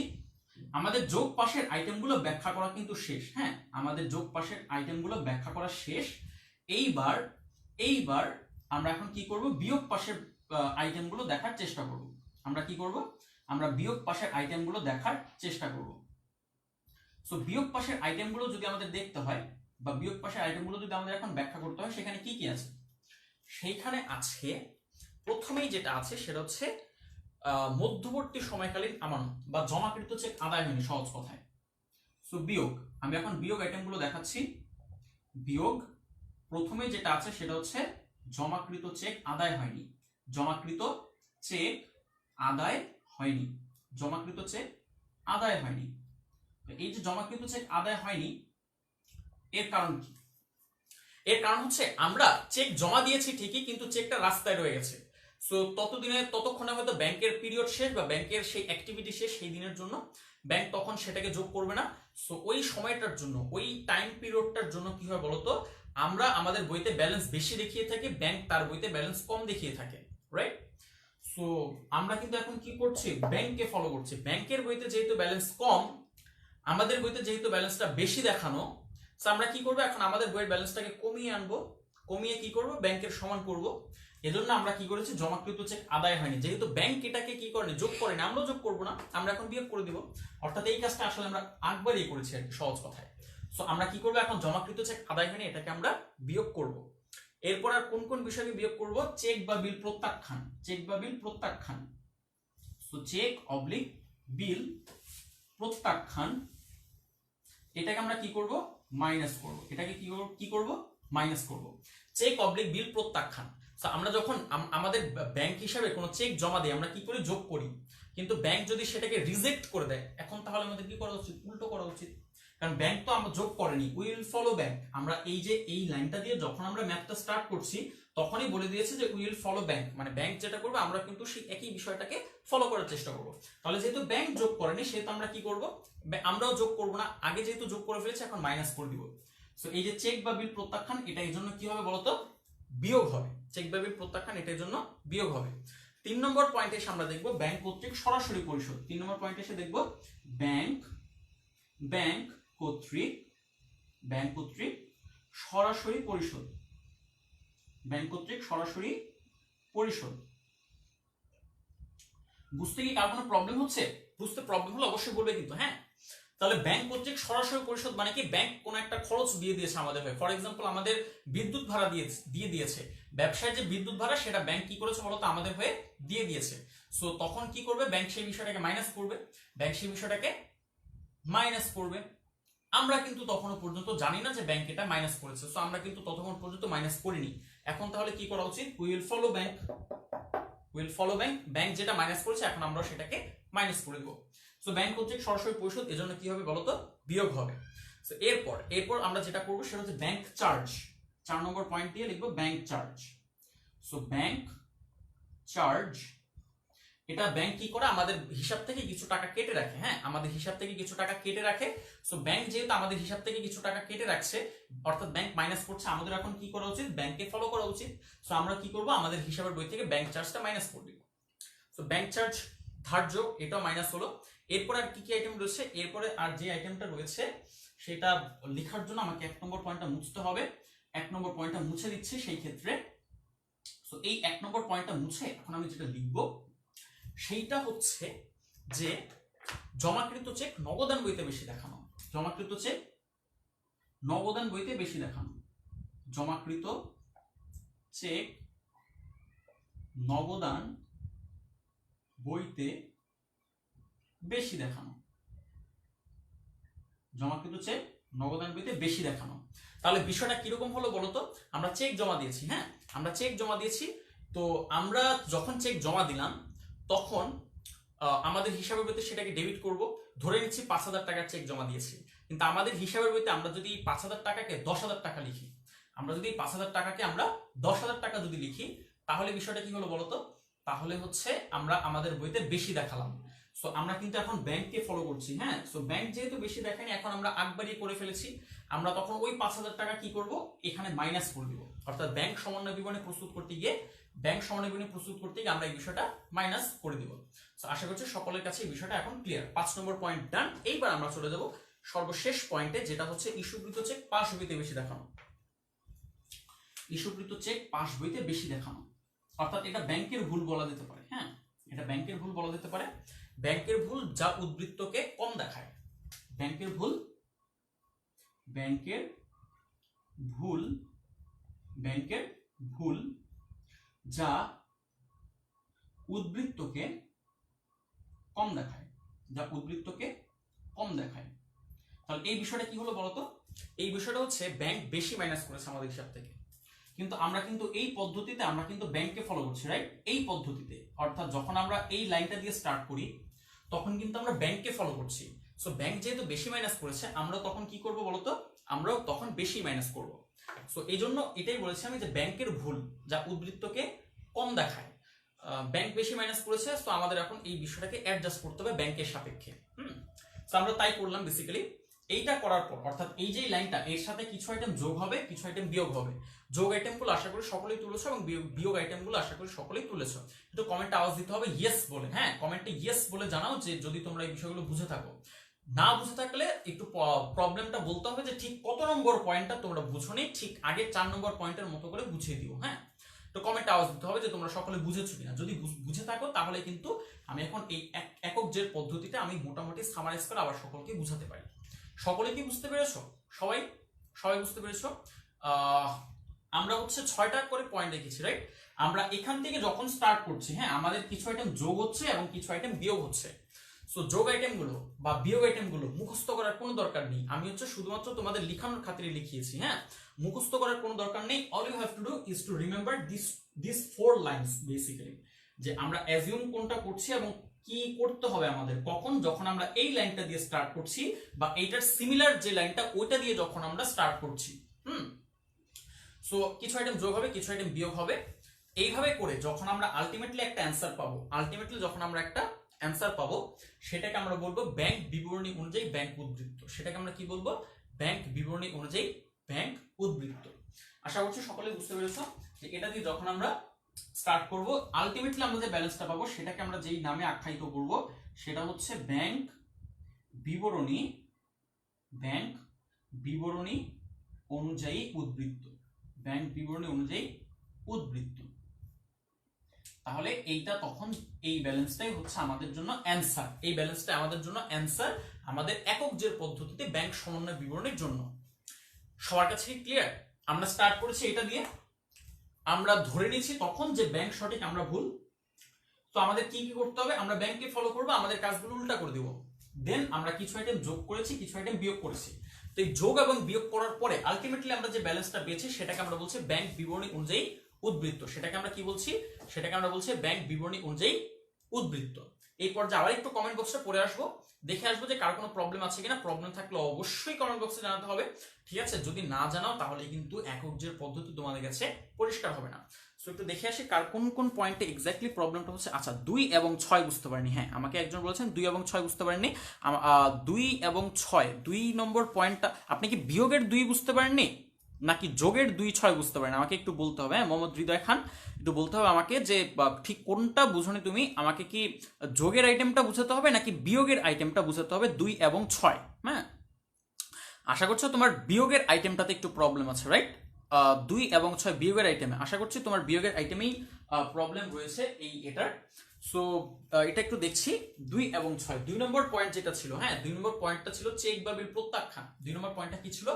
আমাদের যোগ পাশের আইটেমগুলো ব্যাখ্যা করা কিন্তু শেষ, হ্যাঁ, আমাদের যোগ পাশের আইটেমগুলো ব্যাখ্যা করা শেষ। এইবার আমরা এখন কি করব, বিয়োগ পাশের আইটেমগুলো দেখার চেষ্টা করব। আমরা কি করব, আমরা বিয়োগ পাশের আইটেমগুলো দেখার চেষ্টা করব। সো বিয়োগ পাশের আইটেমগুলো যদি আমাদের দেখতে হয় বা বিয়োগ পাশের আইটেমগুলো যদি আমাদের এখন ব্যাখ্যা করতে হয়, সেখানে কি কি আছে? সেইখানে আছে, প্রথমেই যেটা আছে সেটা হচ্ছে মধ্যবর্তী সময়কালীন আমানত বা জমাকৃত চেক আদায় হয়নি, সহজ কথায়। সো বিয়োগ, আমি এখন বিয়োগ আইটেমগুলো দেখাচ্ছি। বিয়োগ প্রথমে যেটা আছে সেটা হচ্ছে জমাকৃত চেক আদায় হয়নি, জমাকৃত চেক আদায় হয়নি, জমাকৃত চেক আদায় হয়নি। এই যে জমাকৃত চেক আদায় হয়নি, এর কারণ কি? এর কারণ হচ্ছে আমরা চেক জমা দিয়েছি ঠিকই, কিন্তু চেকটা রাস্তায় রয়ে গেছে। সো ততক্ষণে হয়তো ব্যাংকের পিরিয়ড শেষ বা ব্যাংকের সেই অ্যাক্টিভিটি শেষ সেই দিনের জন্য, ব্যাংক তখন সেটাকে যোগ করবে না। সো ওই সময়টার জন্য, ওই টাইম পিরিয়ডটার জন্য কি হয় বলতো, আমরা আমাদের বইতে ব্যালেন্স বেশি দেখিয়ে থাকি, ব্যাংক তার বইতে ব্যালেন্স কম দেখিয়ে থাকে, রাইট? সো আমরা কিন্তু এখন কি করছি, ব্যাংককে ফলো করছি। ব্যাংকের বইতে যেহেতু ব্যালেন্স কম, আমাদের বইতে যেহেতু ব্যালেন্সটা বেশি দেখানো, সো আমরা কি করবো, এখন আমাদের বইয়ের ব্যালেন্সটাকে কমিয়ে আনবো, কমিয়ে কি করব, ব্যাংকের সমান করব। এজন্য আমরা কি করেছি, জমাকৃত চেক আদায় হয়নি, যেহেতু ব্যাংক এটাকে কি করেনি, যোগ করেনি, আমরা যোগ করবো না, আমরা এখন বিয়োগ করে দিব। অর্থাৎ এই কাজটা আসলে আমরা আগবারই করেছি আর কি, সহজ কথায়। সো আমরা কি করবো, এখন জমাকৃত চেক আদায় হয়নি, এটাকে আমরা বিয়োগ করব। এরপর আর কোন কোন বিষয়কে বিয়োগ করব, চেক বা বিল প্রত্যাখ্যান, চেক বা বিল প্রত্যাখ্যান। সো চেক অবলিক বিল প্রত্যাখ্যান, এটাকে আমরা কি করব, মাইনাস করব, এটাকে কি করব, মাইনাস করব। চেক অবলিক বিল প্রত্যাখ্যান, আমরা যখন আমাদের ব্যাংক হিসাবে কোনো চেক জমা দিই, আমরা কি করি, যোগ করি। কিন্তু ব্যাংক যদি সেটাকে রিজেক্ট করে দেয়, এখন তাহলে আমাদের কি করা উচিত, উল্টো করা উচিত। কারণ ব্যাংক তো আমরা যোগ করেনি, উইল ফলো ব্যাংক। আমরা এই যে এই লাইনটা দিয়ে যখন আমরা ম্যাথটা স্টার্ট করছি, তখনই বলে দিয়েছে যে উইল ফলো ব্যাংক, মানে ব্যাংক যেটা করবে আমরা কিন্তু সেই একই বিষয়টাকে ফলো করার চেষ্টা করব। তাহলে যেহেতু ব্যাংক যোগ করেনি, সেহেতু আমরা কি করব, আমরাও যোগ করব না, আগে যেহেতু যোগ করে ফেলেছে এখন মাইনাস করে দিব। সো এই যে চেক বা বিল প্রত্যাখ্যান, এটা এই জন্য কি হবে বলতো, বিয়োগ হবে। চেক বা বিল প্রত্যাখ্যান এটার জন্য বিয়োগ হবে। 3 নম্বর পয়েন্টে এসে আমরা দেখব ব্যাংক কর্তৃক সরাসরি পরিশোধ। 3 নম্বর পয়েন্টে এসে দেখব ব্যাংক কর্তৃক সরাসরি পরিশোধ, ব্যাংক কর্তৃক সরাসরি পরিশোধ। বুঝতে কি কার কোনো প্রবলেম হচ্ছে? বুঝতে প্রবলেম হলে অবশ্যই বলবে কিন্তু, হ্যাঁ। তাহলে ব্যাংক কর্তৃক সরাসরি পরিশোধ মানে কি, ব্যাংক কোন একটা খরচ দিয়ে দিয়েছে আমাদের হয়ে। ফর এক্সাম্পল আমাদের বিদ্যুৎ ভাড়া দিয়ে দিয়েছে, ব্যবসায় যে বিদ্যুৎ ভাড়া সেটা ব্যাংক কি করেছে বলতো, আমাদের হয়ে দিয়ে দিয়েছে। সো তখন কি করবে, ব্যাংক সেই বিষয়টাকে মাইনাস করবে, ব্যাংক সেই বিষয়টাকে মাইনাস করবে। আমরা কিন্তু তখনও পর্যন্ত জানি না যে ব্যাংক এটা মাইনাস করেছে, সো আমরা কিন্তু ততক্ষণ পর্যন্ত মাইনাস করিনি। এখন তাহলে কি করা উচিত? উইল ফলো ব্যাংক, ব্যাংক যেটা মাইনাস করেছে এখন আমরা সেটাকে মাইনাস করে দেবো। সো ব্যাংক কর্তৃক সরাসরি পরিশোধ, এজন্য কি হবে বলতো? বিয়োগ হবে। সো এরপর আমরা যেটা করবো সেটা হচ্ছে ব্যাংক চার্জ। 4 নম্বর পয়েন্ট দিয়ে লিখবো bank charge. So bank charge, এটা ব্যাংক কি করে? আমাদের হিসাব থেকে কিছু টাকা কেটে রাখে। হ্যাঁ, আমাদের হিসাব থেকে কিছু টাকা কেটে রাখে। সো ব্যাংক যেহেতু আমাদের হিসাব থেকে কিছু টাকা কেটে রাখছে, অর্থাৎ ব্যাংক মাইনাস করছে, আমাদের এখন কি করা উচিত? ব্যাংককে ফলো করা উচিত। সো আমরা কি করব? আমাদের হিসাবের বই থেকে ব্যাংক চার্জটা মাইনাস করে দিব। সো ব্যাংক চার্জ ধার্য, এটাও মাইনাস হলো। এরপর আর কি কি আইটেম রয়েছে? এরপরে আর যে আইটেমটা রয়েছে সেটা লেখার জন্য আমাকে 1 নম্বর পয়েন্টটা মুছতে হবে। 1 নম্বর পয়েন্টটা মুছে দিচ্ছি সেই ক্ষেত্রে। সো এই 1 নম্বর পয়েন্টটা মুছে এখন আমি যেটা লিখবো সেইটা হচ্ছে যে জমাকৃত চেক নগদান বইতে বেশি দেখানো। জমাকৃত চেক নগদান বইতে বেশি দেখানো। জমাকৃত চেক নগদান বইতে বেশি দেখানো। জমাকৃত চেক নগদান বইতে বেশি দেখানো। তাহলে বিষয়টা কিরকম হলো বলতো? আমরা চেক জমা দিয়েছি। হ্যাঁ, আমরা চেক জমা দিয়েছি। তো আমরা যখন চেক জমা দিলাম তখন আমাদের হিসাবের বইতে সেটাকে ডেবিট করব। ধরে নিচ্ছি 5,000 টাকার চেক জমা দিয়েছি, কিন্তু আমাদের হিসাবের বইতে আমরা যদি 5,000 টাকাকে 10,000 টাকা লিখি, আমরা যদি 5,000 টাকাকে আমরা 10,000 টাকা যদি লিখি, তাহলে বিষয়টা কি হলো বলতো? তাহলে হচ্ছে আমরা আমাদের বইতে বেশি দেখালাম। সো আমরা কিন্তু এখন ব্যাংককে ফলো করছি। হ্যাঁ, সো ব্যাংক যেহেতু বেশি দেখায়নি, এখন আমরা আগবাড়িয়ে করে ফেলেছি। আমরা তখন ওই 5,000 টাকা কি করব? এখানে মাইনাস করে দিব। অর্থাৎ ব্যাংক সমন্বয় বিবরণী প্রস্তুত করতে গিয়ে আমরা এই বিষয়টা মাইনাস করে দিব। সো আশা করছি সকলের কাছে এই বিষয়টা এখন ক্লিয়ার। 5 নম্বর পয়েন্ট ডান। এইবার আমরা চলে যাব সর্বশেষ পয়েন্টে, যেটা হচ্ছে ইস্যুকৃত চেক পাস বইতে বেশি দেখানো। ইস্যুকৃত চেক পাস বইতে বেশি দেখানো, অর্থাৎ এটা ব্যাংকের ভুল বলা যেতে পারে। হ্যাঁ, এটা ব্যাংকের ভুল বলা যেতে পারে। ব্যাংকের ভুল যা উদ্বৃত্তকে কম দেখায়। ব্যাংকের ভুল যা উদ্বৃত্তকে কম দেখায়। তাহলে এই বিষয়টা কি হলো বলতো? এই বিষয়টা হচ্ছে ব্যাংক বেশি মাইনাস করেছে আমাদের হিসাব থেকে, কিন্তু আমরা কিন্তু এই পদ্ধতিতে আমরা কিন্তু ব্যাংককে ফলো করছি, রাইট? এই পদ্ধতিতে, অর্থাৎ যখন আমরা এই লাইনটা দিয়ে স্টার্ট করি তখন কিন্তু আমরা ব্যাংককে ফলো করছি। সো ব্যাংক যেহেতু বেশি মাইনাস করেছে, আমরা তখন কি করব বলতো? আমরাও তখন বেশি মাইনাস করব। সো এই জন্য এটাই বলেছি আমি যে ব্যাংকের ভুল যা উদ্বৃত্তকে কম দেখায়। ব্যাংক বেশি মাইনাস করেছে, সো আমাদের এখন এই বিষয়টাকে অ্যাডজাস্ট করতে হবে ব্যাংকের সাপেক্ষে। সো আমরা তাই করলাম বেসিক্যালি। এইটা করার পর, অর্থাৎ এই যে লাইনটা, এর সাথে কিছু আইটেম যোগ হবে, কিছু আইটেম বিয়োগ হবে। যোগ আইটেমগুলো আশা করি সকলেই তুলেছো এবং বিয়োগ আইটেমগুলো আশা করি সকলেই তুলেছো। একটু কমেন্টে আওয়াজ দিতে হবে ইয়েস বলে। হ্যাঁ, কমেন্টে ইয়েস বলে জানাও যে যদি তোমরা এই বিষয়গুলো বুঝে থাকো। না বুঝে থাকলে একটু প্রবলেমটা বলতে হবে যে ঠিক কত নম্বর পয়েন্টটা তোমরা বুঝোনি, ঠিক আগে 4 নম্বর পয়েন্টের মতো করে বুঝিয়ে দিও। হ্যাঁ, তো কমেন্টে আওয়াজ দিতে হবে যে তোমরা সকলে বুঝেছো কিনা। যদি বুঝে থাকো তাহলে কিন্তু আমি এখন এই একক যে পদ্ধতিটা আমি মোটামুটি সামারাইজ করে আবার সকলকে বুঝাতে পারি। সকলে কি বুঝতে পেরেছো? সবাই বুঝতে পেরেছো? আমরা হচ্ছে 6টা করে পয়েন্ট দেখেছি, রাইট? আমরা এখান থেকে যখন স্টার্ট করছি, হ্যাঁ, আমাদের কিছু আইটেম যোগ হচ্ছে এবং কিছু আইটেম বিয়োগ হচ্ছে। সো যোগ আইটেমগুলো বা বিয়োগ আইটেমগুলো মুখস্থ করার কোনো দরকার নেই। আমি হচ্ছে শুধুমাত্র তোমাদের লেখানোর খাতিরে লিখিয়েছি। হ্যাঁ, মুখস্থ করার কোনো দরকার নেই। All you have to do is to remember this 4 lines basically, যে আমরা অ্যাজিউম কোনটা করছি এবং কি করতে হবে আমাদের কখন, যখন আমরা এই লাইনটা দিয়ে স্টার্ট করছি বা এইটার সিমিলার যে লাইনটা ওইটা দিয়ে যখন আমরা স্টার্ট করছি। সো কিছু আইটেম যোগ হবে, কিছু আইটেম বিয়োগ হবে। এইভাবে করে যখন আমরা আলটিমেটলি একটা অ্যান্সার পাবো, সেটাকে আমরা বলবো ব্যাংক বিবরণী অনুযায়ী ব্যাংক উদ্বৃত্ত। সেটাকে আমরা কি বলবো? ব্যাংক বিবরণী অনুযায়ী ব্যাংক উদ্বৃত্ত। আশা করছি সকলে বুঝতে পেরেছো যে এটা দিয়ে যখন আমরা স্টার্ট করব, আলটিমেটলি আমরা যে ব্যালেন্সটা পাবো সেটাকে আমরা যেই নামে আখ্যায়িত করব সেটা হচ্ছে ব্যাংক বিবরণী অনুযায়ী উদ্বৃত্ত। ব্যাংক বিবরণী অনুযায়ী উদ্বৃত্ত। তাহলে এইটা তখন এই ব্যালেন্সটাই হচ্ছে আমাদের জন্য অ্যান্সার। এই ব্যালেন্সটা আমাদের জন্য অ্যান্সার আমাদের একক জের পদ্ধতিতে ব্যাংক সমন্বয় বিবরণীর জন্য। সবার কাছে কি ক্লিয়ার? আমরা স্টার্ট করেছি এটা দিয়ে, আমরা ধরে নিয়েছি তখন যে ব্যাংক সঠিক আমরা ভুল। তো আমাদের কি কি করতে হবে? আমরা ব্যাংককে ফলো করব, আমাদের কাজগুলো উল্টা করে দেব। দেন আমরা কিছু আইটেম যোগ করেছি, কিছু আইটেম বিয়োগ করেছি। তো এই যোগ এবং বিয়োগ করার পরে আলটিমেটলি আমরা যে ব্যালেন্সটা পেয়েছি সেটাকে আমরা বলছি ব্যাংক বিবরণী অনুযায়ী উদ্বৃত্ত। সেটাকে আমরা কি বলছি? সেটাকে আমরা বলছি ব্যাংক বিবরণী অনুযায়ী উদ্বৃত্ত। এই পর্যায়ে আবার একটু কমেন্ট বক্সে পড়ে আসবো, দেখে আসবো যে কার কোনো প্রবলেম আছে কিনা। প্রবলেম থাকলে অবশ্যই কমেন্ট বক্সে জানাতে হবে, ঠিক আছে? যদি না জানাও তাহলে কিন্তু একক জের পদ্ধতি তোমাদের কাছে পরিষ্কার হবে না। সো একটু দেখে আসি কার কোন কোন পয়েন্টে এক্স্যাক্টলি প্রবলেমটা হচ্ছে। আচ্ছা, 2 এবং 6 বুঝতে পারেনি। হ্যাঁ, আমাকে একজন বলেছেন 2 এবং 6 বুঝতে পারেননি। 2 এবং 6, 2 নম্বর পয়েন্টটা আপনি কি বিয়োগের 2 বুঝতে পারেননি নাকি যোগের 2, 6 বুঝতে পারেন? আমাকে একটু বলতে হবে। হ্যাঁ, মোহাম্মদ হৃদয় খান, একটু বলতে হবে আমাকে যে ঠিক কোনটা বুঝনি তুমি। আমাকে কি যোগের আইটেমটা বুঝাতে হবে নাকি বিয়োগের আইটেমটা বুঝাতে হবে 2 এবং 6? হ্যাঁ, আশা করছো তোমার বিয়োগের আইটেমটাতে একটু প্রবলেম আছে, রাইট? 2 এবং 6 বিয়োগের আইটেমে, আশা করছি তোমার বিয়োগের আইটেমেই প্রবলেম রয়েছে এটার। সো এটা একটু দেখছি। 2 এবং 6, 2 নম্বর পয়েন্ট যেটা ছিল, হ্যাঁ 2 নম্বর পয়েন্টটা ছিল চেক বা বিল প্রত্যাখ্যান। 2 নম্বর পয়েন্টটা কি ছিল?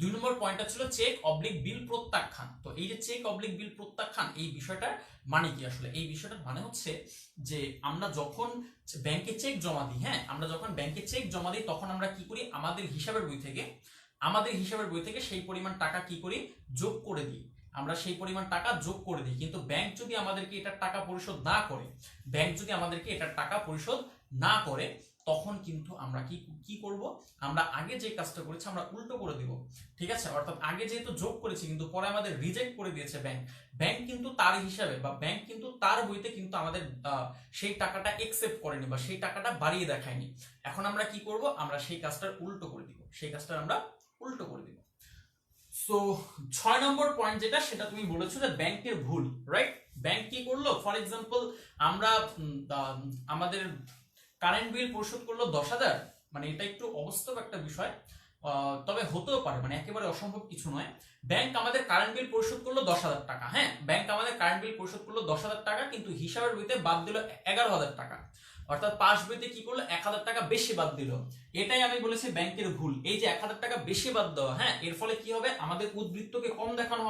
2 নম্বর পয়েন্টটা ছিল চেক অবলিক বিল প্রত্যাখ্যান। তো এই যে চেক অবলিক বিল প্রত্যাখ্যান, এই বিষয়টার মানে কি আসলে? এই বিষয়টার মানে হচ্ছে যে আমরা যখন ব্যাংকে চেক জমা দিই, হ্যাঁ আমরা যখন ব্যাংকে চেক জমা দিই তখন আমরা কি করি? আমাদের হিসাবের বই থেকে সেই পরিমাণ টাকা কি করি? যোগ করে দিই। আমরা সেই পরিমাণ টাকা যোগ করে দিই। কিন্তু ব্যাংক যদি আমাদেরকে এটার টাকা পরিশোধ না করে, তখন কিন্তু আমরা কি করব? আমরা আগে যে কাজটা করেছি আমরা উল্টো করে দিব, ঠিক আছে? অর্থাৎ আগে যেহেতু যোগ করেছি কিন্তু পরে আমাদের রিজেক্ট করে দিয়েছে ব্যাংক কিন্তু তার হিসাবে বা ব্যাংক কিন্তু তার বইতে কিন্তু আমাদের সেই টাকাটা একসেপ্ট করেনি বা সেই টাকাটা বাড়িয়ে দেখায়নি। এখন আমরা কি করব? আমরা সেই কাজটার উল্টো করে দিব, সো 6 নম্বর পয়েন্ট যেটা, সেটা তুমি বলেছো যে ব্যাংকের ভুল, রাইট? ব্যাংক কি করলো? ফর এক্সাম্পল আমরা আমাদের কারেন্ট বিল পরিশোধ করলো 10,000, মানে এটা একটু অবাস্তব একটা বিষয়, তবে হতেও পারে, মানে একেবারে অসম্ভব কিছু নয়। ব্যাংক আমাদের কারেন্ট বিল পরিশোধ করলো 10,000 টাকা। হ্যাঁ, ব্যাংক আমাদের কারেন্ট বিল পরিশোধ করলো 10,000 টাকা, কিন্তু হিসাবের বইতে বাদ দিল 11,000 টাকা। অর্থাৎ পাস বইতে কি করলো? 1,000 টাকা বেশি বাদ দিল। এটাই আমি বলেছি ব্যাংকের ভুল। এই যে 1,000 টাকা বেশি বাদ দেওয়া, হ্যাঁ এর ফলে কি হবে? আমাদের উদ্বৃত্তকে কম দেখানো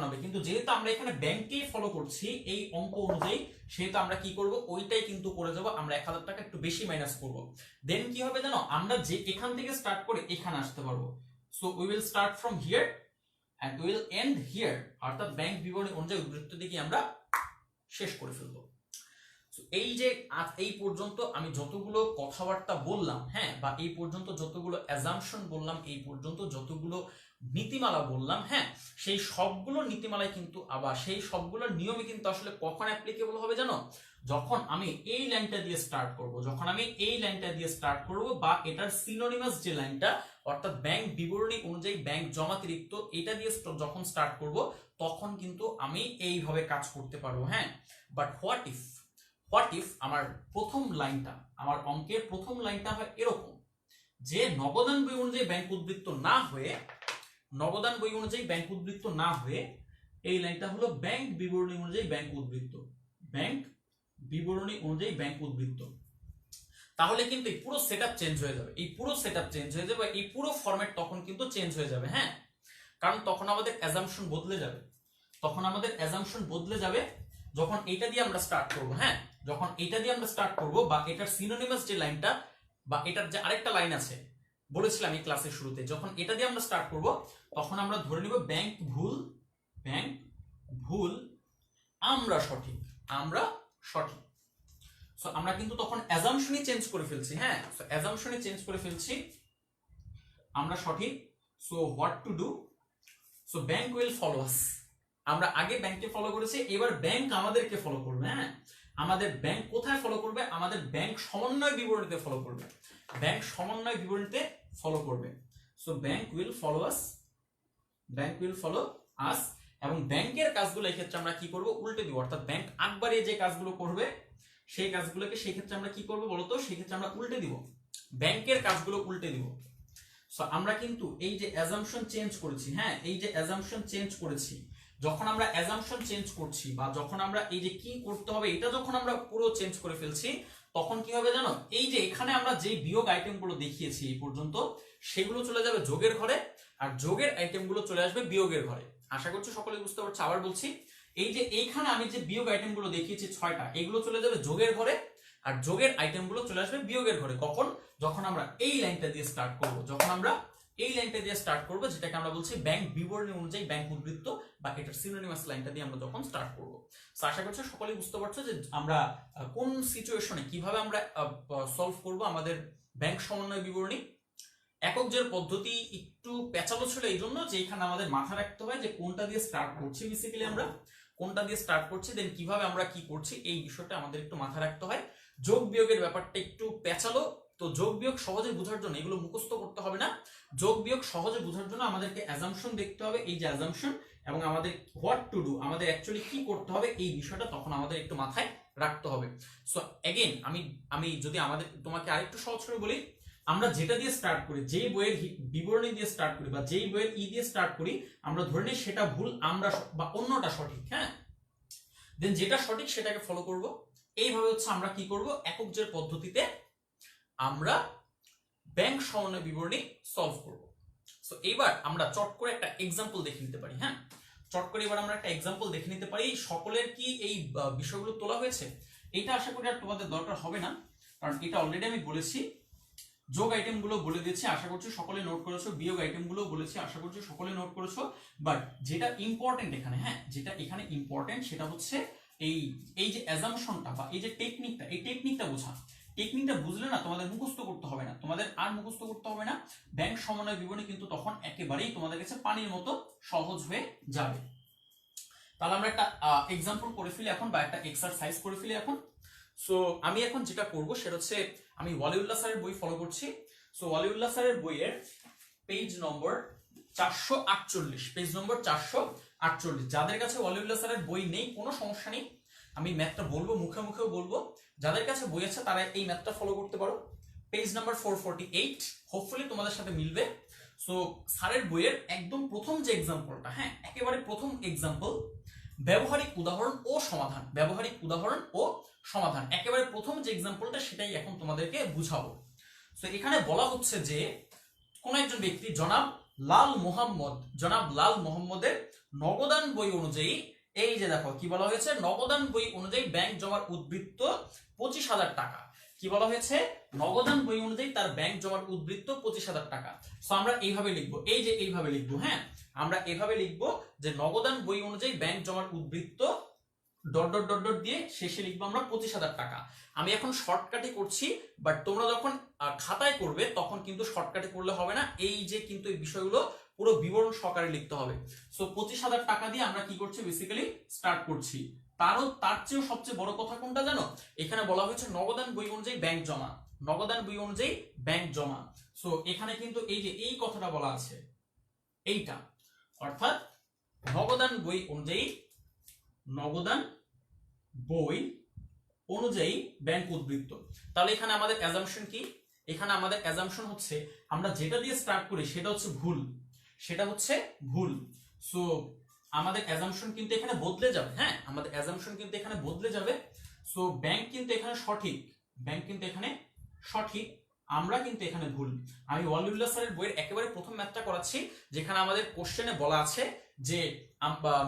হবে, কিন্তু যেহেতু আমরা এখানে ব্যাংকেই ফলো করছি এই অঙ্ক অনুযায়ী, সেহেতু আমরা কি করব? ওইটাই কিন্তু করে যাব। আমরা 1,000 টাকা একটু বেশি মাইনাস করব। দেন কি হবে জানো? আমরা যে এখান থেকে স্টার্ট করে এখানে আসতে পারবো। So we will start from here and we will end here. অর্থাৎ ব্যাংক বিবরণী অনুযায়ী উদ্বৃত্ত দিকে আমরা শেষ করে ফেলবো। এই যে এই পর্যন্ত আমি যতগুলো কথাবার্তা বললাম, হ্যাঁ বা এই পর্যন্ত যতগুলো অ্যাজাম্পশন বললাম, এই পর্যন্ত যতগুলো নীতিমালা বললাম, হ্যাঁ সেই সবগুলো নীতিমালায় কিন্তু আবার সেই সবগুলোর নিয়মে কিন্তু আসলে কখন অ্যাপ্লিকেবল হবে জানো? যখন আমি এই লাইনটা দিয়ে স্টার্ট করব, বা এটার সিনোনিমাস যে লাইনটা, অর্থাৎ ব্যাংক বিবরণী অনুযায়ী ব্যাংক জমাতিরিক্ত, এটা দিয়ে যখন স্টার্ট করব তখন কিন্তু আমি এইভাবে কাজ করতে পারবো। হ্যাঁ, বাট হোয়াট ইফ আমার অঙ্কের প্রথম লাইনটা হয় এরকম যে নবদান বই অনুযায়ী ব্যাংক উদ্বৃত্ত না হয়ে এই লাইনটা হলো ব্যাংক বিবরণী অনুযায়ী ব্যাংক উদ্বৃত্ত, তাহলে কিন্তু এই পুরো সেটআপ চেঞ্জ হয়ে যাবে, এই পুরো ফরম্যাট তখন কিন্তু চেঞ্জ হয়ে যাবে। হ্যাঁ, কারণ তখন আমাদের অ্যাজাম্পশন বদলে যাবে যখন এটা দিয়ে আমরা স্টার্ট করব। হ্যাঁ, যখন এটা দিয়ে আমরা স্টার্ট করব, বা এটার সিনোনিমাস যে লাইনটা বা এটার যে আরেকটা লাইন আছে বলেছিলাম এই ক্লাসের শুরুতে, যখন এটা দিয়ে আমরা স্টার্ট করব তখন আমরা ধরে নিব ব্যাংক ভুল আমরা সঠিক। সো আমরা কিন্তু তখন অ্যাজাম্পশনই চেঞ্জ করে ফেলছি। হ্যাঁ, সো অ্যাজাম্পশনই চেঞ্জ করে ফেলছি, আমরা সঠিক। So what to do? So bank will follow আস। আমরা আগে ব্যাংককে ফলো করেছি, এবার ব্যাংক আমাদেরকে ফলো করবে। হ্যাঁ, আমাদের ব্যাংক কোথায় ফলো করবে? আমাদের ব্যাংক সমন্বয় বিবরণীতে ফলো করবে। সো ব্যাংক উইল ফলো আস, এবং ব্যাংকের কাজগুলো এই ক্ষেত্রে আমরা কি করব? উল্টে দিব। অর্থাৎ ব্যাংক আগ বাড়িয়ে যে কাজগুলো করবে সেই কাজগুলোকে সেই ক্ষেত্রে আমরা কি করব বলতো? সেই ক্ষেত্রে আমরা উল্টে দিব, ব্যাংকের কাজগুলো উল্টে দিব। সো আমরা কিন্তু এই যে অ্যাজাম্পশন চেঞ্জ করেছি, হ্যাঁ এই যে অ্যাজাম্পশন চেঞ্জ করেছি, যখন আমরা অ্যাজাম্পশন চেঞ্জ করছি বা যখন আমরা এই যে কি করতে হবে এটা যখন আমরা পুরো চেঞ্জ করে ফেলছি, তখন কি হবে জানো? এই যে এখানে আমরা যে বিয়োগ আইটেমগুলো দেখিয়েছি এই পর্যন্ত, সেগুলো চলে যাবে যোগের ঘরে, আর যোগের আইটেমগুলো চলে আসবে বিয়োগের ঘরে। আশা করছি সকলে বুঝতে পারছো। আবার বলছি, এই যে এইখানে আমি যে বিয়োগ আইটেমগুলো দেখিয়েছি 6টা, এগুলো চলে যাবে যোগের ঘরে, আর যোগের আইটেমগুলো চলে আসবে বিয়োগের ঘরে। কখন? যখন আমরা এই লাইনটা দিয়ে স্টার্ট করব, যখন আমরা এই লাইনটা দিয়ে স্টার্ট করব, যেটাকে আমরা বলছি ব্যাংক বিবরণী অনুযায়ী ব্যাংক উদ্বৃত্ত, বা এটার সিনোনিমাস লাইনটা দিয়ে আমরা যখন স্টার্ট করব। সো আশা করছি সকলেই বুঝতে পারছো যে আমরা কোন সিচুয়েশনে কিভাবে আমরা সলভ করব আমাদের ব্যাংক সমন্বয় বিবরণী। একক জের পদ্ধতি একটু পেঁচালো ছিল এই জন্য যে এখানে আমাদের মাথা রাখতে হয় যে কোনটা দিয়ে স্টার্ট করছি, বেসিক্যালি আমরা কোনটা দিয়ে স্টার্ট করছি, দেন কিভাবে আমরা কি করছি, এই বিষয়টা আমাদের একটু মাথা রাখতে হয়। যোগ বিয়োগের ব্যাপারটা একটু পেঁচালো, তো যোগ বিয়োগ সহজে বোঝার জন্য এগুলো মুখস্থ করতে হবে না। যোগ বিয়োগ সহজে বোঝার জন্য আমাদেরকে অ্যাজাম্পশন দেখতে হবে, এই যে অ্যাজাম্পশন, এবং আমাদের হোয়াট টু ডু, আমাদের অ্যাকচুয়ালি কি করতে হবে এই বিষয়টা তখন আমাদের একটু মাথায় রাখতে হবে। সো এগেইন আমি যদি আমাদের তোমাকে আরেকটু সহজ করে বলি, আমরা যেটা দিয়ে স্টার্ট করি, যেই বইয়ের বিবরণী দিয়ে স্টার্ট করি বা যেই বইয়ের দিয়ে স্টার্ট করি, আমরা ধরে নিই সেটা ভুল, আমরা বা অন্যটা সঠিক, হ্যাঁ, দেন যেটা সঠিক সেটাকে ফলো করব। এইভাবে হচ্ছে আমরা কি করব, একক জের পদ্ধতিতে আমরা ব্যাংক সমন্বয় বিবরণী সলভ করব। সো এবার আমরা চট করে একটা এক্সাম্পল দেখে নিতে পারি। হ্যাঁ, চট করে এবার আমরা একটা এক্সাম্পল দেখে নিতে পারি। সকলের কি এই বিষয়গুলো তোলা হয়েছে? এটা আশা করি আর তোমাদের দরকার হবে না, কারণ এটা অলরেডি আমি বলেছি। যোগ আইটেম গুলো বলে দিচ্ছি, আশা করছি সকলে নোট করেছো। বিয়োগ আইটেম গুলো বলেছি, আশা করছি সকলে নোট করেছো। বাট যেটা ইম্পর্টেন্ট এখানে, হ্যাঁ, যেটা এখানে ইম্পর্টেন্ট সেটা হচ্ছে এই যে অ্যাজাম্পশনটা বা এই যে টেকনিকটা, এই টেকনিকটা বোঝা। টেকনিকটা বুঝলে না তোমাদের মুখস্থ করতে হবে না, তোমাদের আর মুখস্থ করতে হবে না। ব্যাংক সমন্বয় বিবরণী কিন্তু তখন একেবারেই তোমাদের কাছে পানির মতো সহজ হয়ে যাবে। তাহলে আমরা একটা এক্সাম্পল করে ফেলি এখন, বা একটা এক্সারসাইজ করে ফেলি এখন। সো আমি এখন যেটা করব সেটা হচ্ছে আমি ওয়ালিউল্লাহ স্যারের বই ফলো করছি। সো ওয়ালিউল্লাহ স্যারের বইয়ের পেজ নম্বর 448, পেজ নম্বর 448। যাদের কাছে ওয়ালিউল্লাহ স্যারের বই নেই কোনো সমস্যা নেই, আমি ম্যাথটা বলবো, মুখে মুখেও বলবো। যাদের কাছে বই আছে তারা এই ম্যাথটা ফলো করতে পারো। পেজ নাম্বার 448, হোপফুলি তোমাদের সাথে মিলবে। সো স্যারের বইয়ের একদম প্রথম যে এক্সাম্পলটা, হ্যাঁ, একেবারে প্রথম এক্সাম্পল, ব্যবহারিক উদাহরণ ও সমাধান। ব্যবহারিক উদাহরণ ও সমাধান, একেবারে প্রথম যে এক্সাম্পলটা সেটাই এখন তোমাদেরকে বুঝাবো। সো এখানে বলা হচ্ছে যে কোন একজন ব্যক্তি জনাব লাল মোহাম্মদের নগদান বই অনুযায়ী, এই যে দেখো কি বলা হয়েছে, নগদান বই অনুযায়ী ব্যাংক জমার উদ্বৃত্ত 25,000 টাকা। কি বলা হয়েছে? নগদান বই অনুযায়ী তার ব্যাংক জমার উদ্বৃত্ত 25,000 টাকা। সো আমরা এইভাবে লিখবো, এই যে এইভাবে লিখবো, হ্যাঁ, আমরা এভাবে লিখবো যে নগদান বই অনুযায়ী ব্যাংক জমার উদ্বৃত্ত ডট ডট ডট ডট দিয়ে শেষে লিখবো আমরা 25,000 টাকা। আমি এখন শর্টকাটে করছি, বাট তোমরা যখন খাতায় করবে তখন কিন্তু শর্টকাটে করলে হবে না, এই যে কিন্তু এই বিষয়গুলো পুরো বিবরণ সহকারে লিখতে হবে। সো 25,000 টাকা দিয়ে আমরা কি করছি, বেসিক্যালি স্টার্ট করছি। তার চেয়েও সবচেয়ে বড় কথা কোনটা জানো? এখানে বলা হয়েছে নগদান বই অনুযায়ী ব্যাংক জমা, নগদান বই অনুযায়ী ব্যাংক জমা। সো এখানে কিন্তু এই যে এই কথাটা বলা আছে, এইটা অর্থাৎ নগদান বই অনুযায়ী, নগদান বই অনুযায়ী ব্যাংক উদ্বৃত্ত। তাহলে এখানে আমাদের অ্যাজাম্পশন কি? এখানে আমাদের অ্যাজাম্পশন হচ্ছে আমরা যেটা দিয়ে স্টার্ট করি সেটা হচ্ছে ভুল, সেটা হচ্ছে ভুল। সো আমাদের অ্যাজাম্পশন কিন্তু এখানে বদলে যাবে, হ্যাঁ, আমাদের অ্যাজাম্পশন কিন্তু এখানে বদলে যাবে। সো ব্যাংক কিন্তু এখানে সঠিক, ব্যাংক কিন্তু এখানে সঠিক, আমরা কিন্তু এখানে ভুল। আমি ওয়ালিউল্লাহ স্যারের বইয়ের একেবারে প্রথম ম্যাথটা করাচ্ছি, যেখানে আমাদের কোশ্চেনে বলা আছে যে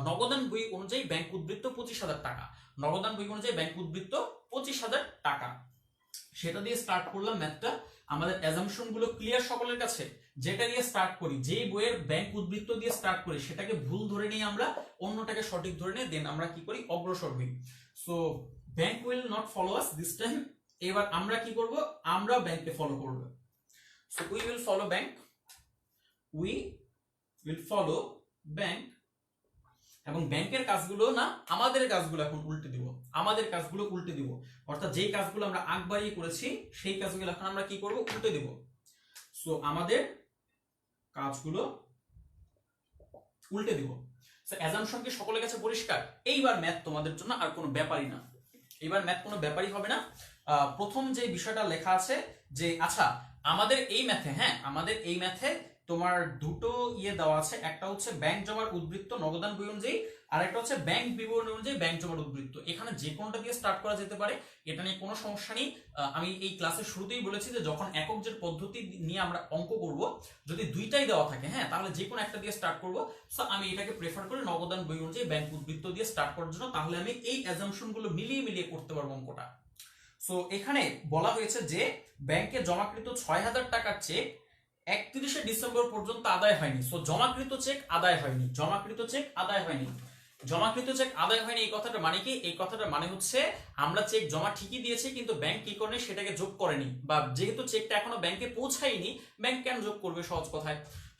নগদান বই অনুযায়ী ব্যাংক উদ্বৃত্ত 25,000 টাকা, নগদান বই অনুযায়ী ব্যাংক উদ্বৃত্ত 25,000 টাকা, সেটা দিয়ে স্টার্ট করলাম ম্যাথটা। আমাদের অ্যাজাম্পশন গুলো ক্লিয়ার সকলের কাছে? যেটা দিয়ে স্টার্ট করি, যেই বইয়ের ব্যাংক উদ্বৃত্ত দিয়ে স্টার্ট করি সেটাকে ভুল ধরে নিই আমরা, অন্যটাকে সঠিক ধরে নিই, দেন আমরা কি করি, অগ্রসর হই। So bank will not follow us this time. এবার আমরা কি করব, আমরা ব্যাংককে ফলো করব। So we will follow bank, we will follow bank. এবং ব্যাংকের কাজগুলো না, আমাদের কাজগুলো এখন উল্টে দিব, আমাদের কাজগুলো উল্টে দিব। অর্থাৎ যেই কাজগুলো আমরা আগ বাড়িয়ে করেছি সেই কাজগুলো এখন আমরা কি করব, উল্টে দিব। সো আমাদের কাজগুলো উল্টে দিব। সো অ্যাজাম্পশন কি সকলের কাছে পরিষ্কার? এইবার ম্যাথ তোমাদের জন্য আর কোনো ব্যাপারই না, এবার ম্যাথ কোনো ব্যাপারই হবে না। প্রথম যে বিষয়টা লেখা আছে যে আচ্ছা আমাদের এই ম্যাথে, হ্যাঁ, আমাদের এই ম্যাথে তোমার দুটো দেওয়া আছে, একটা হচ্ছে ব্যাংক জমার উদ্বৃত্ত নগদান বই অনুযায়ী, আর একটা হচ্ছে ব্যাংক বিবরণী অনুযায়ী ব্যাংক জমার উদ্বৃত্ত। এখানে যে কোনটা দিয়ে স্টার্ট করা যেতে পারে, এটা নিয়ে কোনো সমস্যা নেই। আমি এই ক্লাসের শুরুতেই বলেছি যে যখন একক জের পদ্ধতি নিয়ে আমরা অঙ্ক করব, যদি দুইটাই দেওয়া থাকে, হ্যাঁ, তাহলে যে কোনো একটা দিয়ে স্টার্ট করব। সো আমি এটাকে প্রেফার করি নগদান বই অনুযায়ী ব্যাংক উদ্বৃত্ত দিয়ে স্টার্ট করার জন্য, তাহলে আমি এই অ্যাজাম্পশন গুলো মিলিয়ে মিলিয়ে করতে পারবো অঙ্কটা। সো এখানে বলা হয়েছে যে ব্যাংকে জমাকৃত 6,000 টাকার চেক 31শে ডিসেম্বর পর্যন্ত আদায় হয়নি। সো জমাকৃত চেক আদায় হয়নি, জমাকৃত চেক আদায় হয়নি, জমাকৃত চেক আদায় হয়নি। এই কথাটা মানে কি? এই কথাটার মানে হচ্ছে আমরা চেক জমা ঠিকই দিয়েছি কিন্তু ব্যাংক কি করেনি সেটাকে যোগ করেনি, বা যেহেতু চেকটা এখনো ব্যাংকে পৌঁছায়নি ব্যাংক কেন যোগ করবে সহজ কথায়।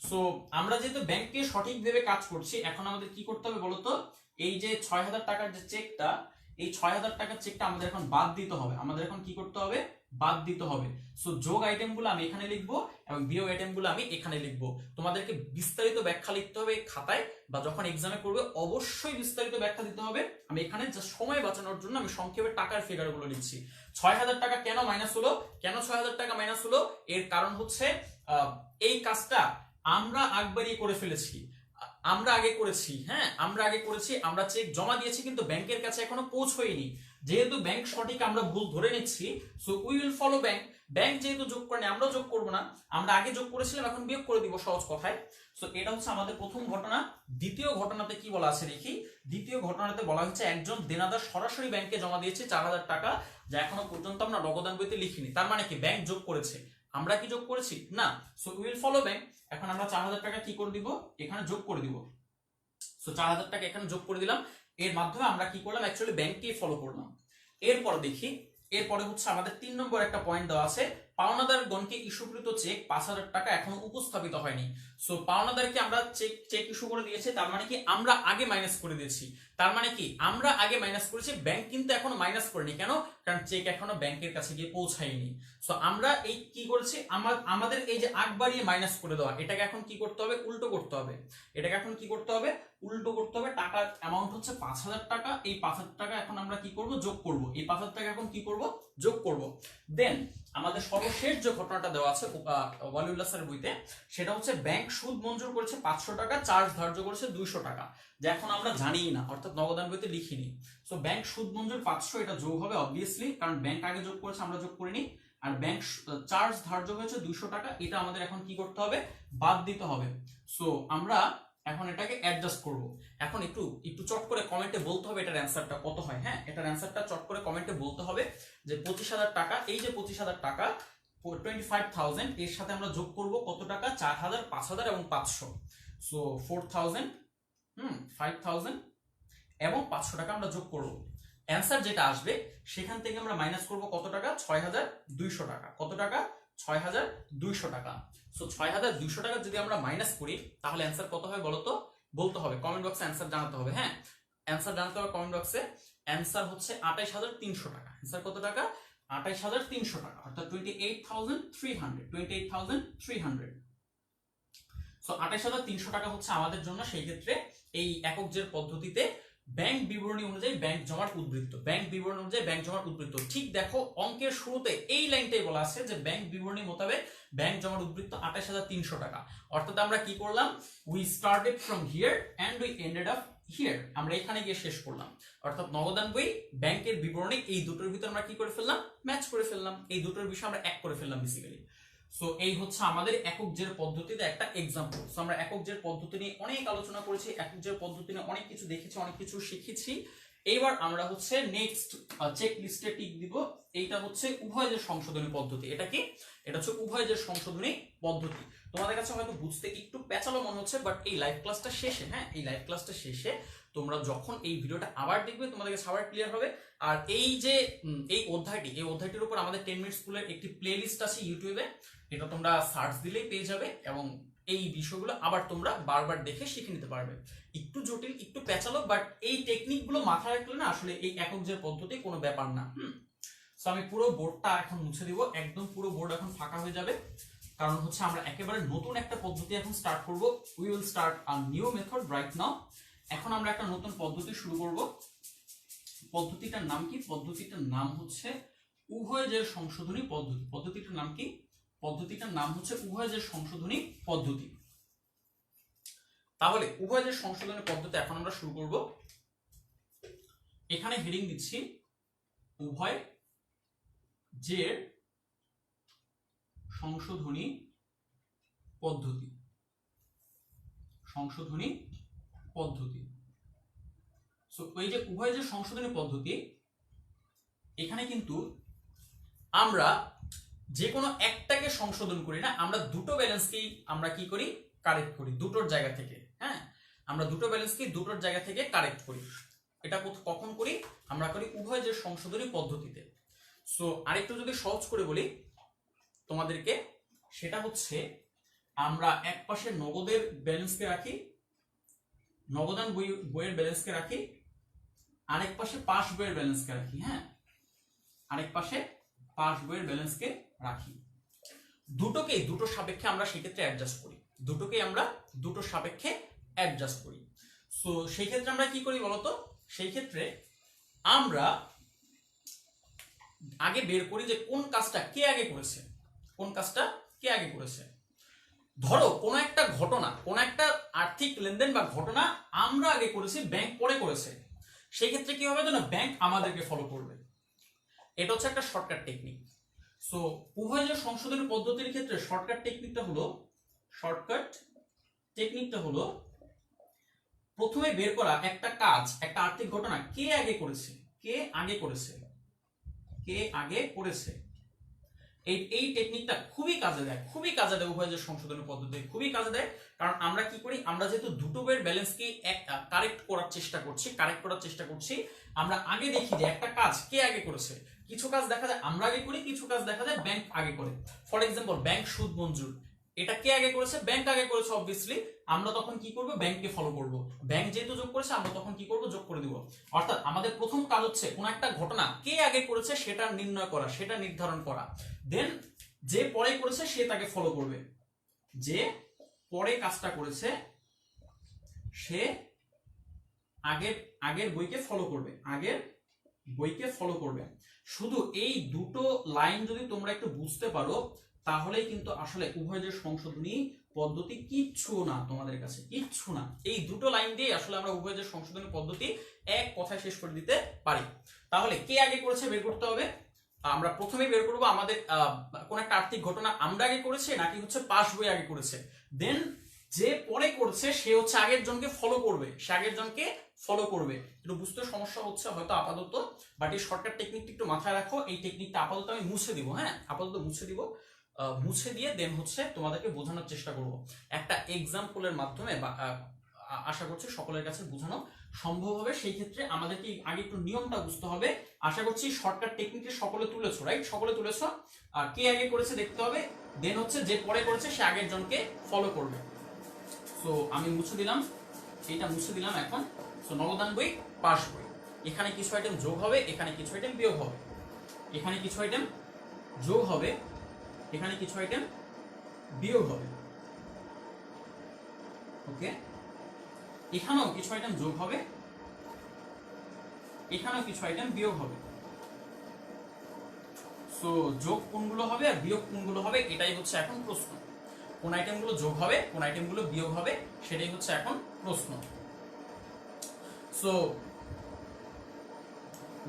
সো আমরা যেহেতু ব্যাংকে সঠিকভাবে কাজ করছি, এখন আমাদের কি করতে হবে বলতো? এই যে 6,000 টাকার যে চেকটা, এই 6,000 টাকার চেকটা আমাদের এখন বাদ দিতে হবে। আমাদের এখন কি করতে হবে? বাদ দিতে হবে। সো যোগ আইটেমগুলো আমি এখানে লিখবো এবং বিয়োগ আইটেমগুলো আমি এখানে লিখবো। তোমাদেরকে বিস্তারিত ব্যাখ্যা লিখতে হবে খাতায়, বা যখন এক্সামে করবে অবশ্যই বিস্তারিত ব্যাখ্যা দিতে হবে। আমি এখানে জাস্ট সময় বাঁচানোর জন্য আমি সংক্ষেপে টাকার ফিগারগুলো লিখছি। 6,000 টাকা কেন মাইনাস হলো? কেন 6,000 টাকা মাইনাস হলো? এর কারণ হচ্ছে এই কাজটা আমরা আগবাড়িয়ে করে ফেলেছি, আমরা আগে করেছি। হ্যাঁ, আমরা আগে করেছি, আমরা চেক জমা দিয়েছি কিন্তু ব্যাংকের কাছে এখনো পৌঁছয়নি। যেহেতু ব্যাংক সঠিক আমরা ভুল ধরে নিচ্ছি, so we will follow bank. Bank যেহেতু যোগ করেনি আমরাও যোগ করব না, আমরা আগে যোগ করেছিলাম এখন বিয়োগ করে দিব সহজ কথায়। সো এটা হচ্ছে আমাদের প্রথম ঘটনা। দ্বিতীয় ঘটনাতে কি বলা আছে দেখি। দ্বিতীয় ঘটনাতে বলা হচ্ছে একজন দেনাদার সরাসরি ব্যাংকে জমা দিয়েছে 4,000 টাকা, যা এখনো পর্যন্ত আমরা নগদান বইতে লিখিনি। তার মানে কি ব্যাংক যোগ করেছে, আমরা কি যোগ করেছি? না। So we will follow bank. এখন আমরা 4,000 টাকা কি করে দিব? এখানে যোগ করে দিব। সো 4,000 টাকা এখানে যোগ করে দিলাম। এর মাধ্যমে আমরা কি করলাম? অ্যাকচুয়ালি ব্যাংককে ফলো করলাম। এরপর দেখি, এরপরে হচ্ছে আমাদের 3 নম্বর একটা পয়েন্ট দেওয়া আছে, পাওনাদারগণকে ইস্যুকৃত চেক 5,000 টাকা এখনো উপস্থাপিত হয়নি। সো পাওনাদারকে আমরা চেক ইস্যু করে দিয়েছি, তার মানে কি আমরা আগে মাইনাস করে দিয়েছি। তার মানে কি আমরা আগে মাইনাস করেছি, ব্যাংক কিন্তু এখনো মাইনাস করেনি। কেন? কারণ চেক এখনো ব্যাংকের কাছে গিয়ে পৌঁছায়নি। সো আমরা এই কি করেছি, আমাদের এই যে আগ বাড়িয়ে মাইনাস করে দেওয়া, এটাকে এখন কি করতে হবে? উল্টো করতে হবে। এটাকে এখন কি করতে হবে? উল্টো করতে হবে। টাকার অ্যামাউন্ট হচ্ছে 5,000 টাকা। এই 5,000 টাকা এখন আমরা কি করব? যোগ করব। এই 5,000 টাকা এখন কি করব? যোগ করব। দেন আমাদের সর্বশেষ যে ঘটনাটা দেওয়া আছে ওয়ালিউল্লাহ স্যারের বইতে, সেটা হচ্ছে ব্যাংক সুদ মঞ্জুর করেছে 500 টাকা, চার্জ ধার্য করেছে 200 টাকা, যা এখন আমরা জানিই না, অর্থাৎ নগদান বইতে লিখিনি। সো ব্যাংক সুদ মঞ্জুর 500, এটা যোগ হবে অবভিয়াসলি, কারণ ব্যাংক আগে যোগ করেছে আমরা যোগ করিনি। আর ব্যাংক চার্জ ধার্য হয়েছে 200 টাকা, এটা আমাদের এখন কি করতে হবে? বাদ দিতে হবে। সো আমরা এখন এটাকে অ্যাডজাস্ট করব। এখন একটু চট করে কমেন্টে বলতে হবে এটার অ্যানসারটা কত হয়। হ্যাঁ, এটার অ্যানসারটা চট করে কমেন্টে বলতে হবে যে 25,000 টাকা, এই যে 25,000 টাকা 25,000, এর সাথে আমরা যোগ করব কত টাকা? 4,000, 5,000 এবং 500। সো 4,000, 5,000 এবং 500 টাকা আমরা যোগ করব। অ্যানসার যেটা আসবে সেখান থেকে আমরা মাইনাস করব কত টাকা? 6,200 টাকা। কত টাকা? 6,200 টাকা। সো 6,200 টাকা যদি আমরা মাইনাস করি তাহলে অ্যানসার কত হয় বলো তো? বলতে হবে, কমেন্ট বক্সে অ্যানসার জানাতে হবে। হ্যাঁ, অ্যানসার জানাতে হবে কমেন্ট বক্সে। অ্যানসার হচ্ছে 28,300 টাকা। অ্যানসার কত টাকা? 28,300 টাকা, অর্থাৎ 28,300। সো 28,300 টাকা হচ্ছে আমাদের জন্য সেই ক্ষেত্রে এই একক জের পদ্ধতিতে ব্যাংক বিবরণী অনুযায়ী ব্যাংক জমার উদ্বৃত্ত। ব্যাংক বিবরণী অনুযায়ী ব্যাংক জমার উদ্বৃত্ত। ঠিক দেখো, অঙ্কের শুরুতে এই লাইনটাই বলা আছে যে ব্যাংক বিবরণী মোতাবেক ব্যাংক জমার উদ্বৃত্ত 28,300 টাকা। অর্থাৎ আমরা কি করলাম? We started from here and we ended up here. আমরা এখানে গিয়ে শেষ করলাম। অর্থাৎ নগদান বই, ব্যাংকের বিবরণী, এই দুটোর ভিতর আমরা কি করে ফেললাম? ম্যাচ করে ফেললাম। এই দুটোর বিষয় আমরা এক করে ফেললাম বেসিক্যালি। সো এই হচ্ছে আমাদের একক জের পদ্ধতিতে একটা এক্সাম্পল। সো আমরা একক জের পদ্ধতি নিয়ে অনেক আলোচনা করেছি, একক জের পদ্ধতি নিয়ে অনেক কিছু দেখেছি, অনেক কিছু শিখেছি। এইবার আমরা হচ্ছে নেক্সট চেক লিস্টে টিক দিব। এইটা হচ্ছে উভয় জের সংশোধনী পদ্ধতি। এটা কি? এটা হচ্ছে উভয় জের সংশোধনী পদ্ধতি। তোমাদের কাছে হয়তো বুঝতে একটু প্যাচালো মনে হচ্ছে, বাট এই লাইভ ক্লাসটা শেষে, হ্যাঁ, এই লাইভ ক্লাসটা শেষে তোমরা যখন এই ভিডিওটা আবার দেখবে তোমাদের কাছে আবার ক্লিয়ার হবে। আর এই যে এই অধ্যায়টির উপর আমাদের 10 মিনিট স্কুলের একটি প্লে লিস্ট আছে ইউটিউবে, এটা তোমরা সার্চ দিলেই পেয়ে যাবে এবং এই বিষয়গুলো আবার তোমরা বারবার দেখে শিখে নিতে পারবে। একটু জটিল, একটু পেঁচালো, বাট এই টেকনিকগুলো মাথায় রাখলে না আসলে এই একক জের পদ্ধতি কোনো ব্যাপার না। সো আমি পুরো বোর্ডটা এখন মুছে দিব, একদম পুরো বোর্ড এখন ফাঁকা হয়ে যাবে, কারণ হচ্ছে আমরা একেবারে নতুন একটা পদ্ধতি এখন স্টার্ট করব। We will start a new method right now. এখন আমরা একটা নতুন পদ্ধতি শুরু করব। পদ্ধতিটার নাম কি? পদ্ধতিটার নাম হচ্ছে উভয় জের সংশোধনী পদ্ধতি। পদ্ধতিটার নাম কি? পদ্ধতিটার নাম হচ্ছে উভয় জের সংশোধনী পদ্ধতি। তাহলে উভয় জের সংশোধনী পদ্ধতি এখন আমরা শুরু করব। এখানে হেডিং দিচ্ছি উভয় জের সংশোধনী পদ্ধতি। সংশোধনী পদ্ধতি। সো এই যে উভয় জের সংশোধনী পদ্ধতি, এখানে কিন্তু আমরা যে কোনো একটাকে সংশোধন করি না, আমরা দুটো ব্যালেন্সকেই আমরা কি করি, কারেক্ট করি দুটোর জায়গা থেকে। হ্যাঁ, আমরা দুটো ব্যালেন্সকেই দুটোর জায়গা থেকে কারেক্ট করি। এটা কখন করি, আমরা করি উভয় যে সংশোধনী পদ্ধতিতে। সো আরেকটু যদি সহজ করে বলি তোমাদেরকে, সেটা হচ্ছে আমরা এক পাশে নগদের ব্যালেন্সকে রাখি, নগদান বইয়ের ব্যালেন্সকে রাখি, আরেক পাশে পাস বইয়ের ব্যালেন্সকে রাখি। হ্যাঁ, আরেক পাশে পাস বইয়ের ব্যালেন্সকে রাখি। দুটোকেই দুটো সাপেক্ষে আমরা সেক্ষেত্রে অ্যাডজাস্ট করি, দুটোকেই আমরা দুটো সাপেক্ষে অ্যাডজাস্ট করি। সো সেই ক্ষেত্রে আমরা কি করি বলতো, সেই ক্ষেত্রে আমরা আগে বের করি যে কোন কাজটা কে আগে করেছে, কোন কাজটা কে আগে করেছে। ধরো কোন একটা ঘটনা, কোন একটা আর্থিক লেনদেন বা ঘটনা আমরা আগে করেছি, ব্যাংক পরে করেছে, সেই ক্ষেত্রে কি হবে না, ব্যাংক আমাদেরকে ফলো করবে। এটা হচ্ছে একটা শর্টকাট টেকনিক। সো উভয় যে সংশোধনের পদ্ধতির ক্ষেত্রে শর্টকাট টেকনিকটা হলো প্রথমে বের করা একটা কাজ, একটা আর্থিক ঘটনা কে আগে করেছে, এই টেকনিকটা খুবই কাজে দেয়, উভয় যে সংশোধনের পদ্ধতি খুবই কাজে দেয়। কারণ আমরা কি করি, আমরা যেহেতু দুটো বইয়ের ব্যালেন্সকে কারেক্ট করার চেষ্টা করছি, আমরা আগে দেখি যে একটা কাজ কে আগে করেছে। কিছু কাজ দেখা যায় আমরা আগে করি, কিছু কাজ দেখা যায় ব্যাংক আগে করে। ফর এক্সাম্পল, ব্যাংক সুদ মঞ্জুর, এটা কে আগে করেছে, ব্যাংক আগে করেছে অবভিয়াসলি। আমরা তখন কি করব, ব্যাংককে ফলো করব। ব্যাংক যেহেতু যোগ করেছে, আমরা তখন কি করব, যোগ করে দিব। অর্থাৎ আমাদের প্রথম কাজ হচ্ছে কোন একটা ঘটনা কে আগে করেছে সেটা নির্ণয় করা, সেটা নির্ধারণ করা। দেন যে পরে করেছে সে তাকে ফলো করবে, যে পরে কাজটা করেছে সে আগের বইকে ফলো করবে। শুধু এই দুটো লাইন যদি তোমরা একটু বুঝতে পারো, তাহলেই কিন্তু আসলে উভয় যে সংশোধনী পদ্ধতি কিচ্ছু না, তোমাদের কাছে কিচ্ছু না। এই দুটো লাইন দিয়ে আসলে আমরা উভয় যে সংশোধনী পদ্ধতি এক কথায় শেষ করে দিতে পারি। তাহলে কে আগে করেছে বের করতে হবে। আমরা প্রথমেই বের করবো আমাদের কোন একটা আর্থিক ঘটনা আমরা আগে করেছে নাকি হচ্ছে পাস বই আগে করেছে। দেন যে পরে করছে সে হচ্ছে আগের জনকে ফলো করবে। একটু বুঝতে সমস্যা হচ্ছে হয়তো আপাতত, বাট এই শর্টকাট টেকনিকটা একটু মাথায় রাখো। এই টেকনিকটা আপাতত আমি মুছে দিব। হ্যাঁ, আপাতত মুছে দিয়ে দেন হচ্ছে তোমাদেরকে বোঝানোর চেষ্টা করব একটা এক্সাম্পলের মাধ্যমে। আশা করছি সকলের কাছে বোঝানো সম্ভব হবে। সেই ক্ষেত্রে আমাদেরকে আগে একটু নিয়মটা বুঝতে হবে। আশা করছি শর্টকাট টেকনিকটা সকলে তুলেছো, রাইট? সকলে তুলেছো। আর কে আগে করেছে দেখতে হবে, দেন হচ্ছে যে পরে করেছে সে আগের জনকে ফলো করবে। সো আমি মুছে দিলাম, এইটা মুছে দিলাম এখন। সো নগদান বই, পাস বই, এখানে কিছু আইটেম যোগ হবে, এখানে কিছু আইটেম বিয়োগ হবে, এখানে কিছু আইটেম যোগ হবে, এখানে কিছু আইটেম বিয়োগ হবে। ওকে, এখানেও কিছু আইটেম যোগ হবে, এখানেও কিছু আইটেম বিয়োগ হবে। সো যোগ কোনগুলো হবে আর বিয়োগ কোনগুলো হবে এটাই হচ্ছে এখন প্রশ্ন। কোন আইটেমগুলো যোগ হবে, কোন আইটেমগুলো বিয়োগ হবে, সেটাই হচ্ছে এখন প্রশ্ন। সো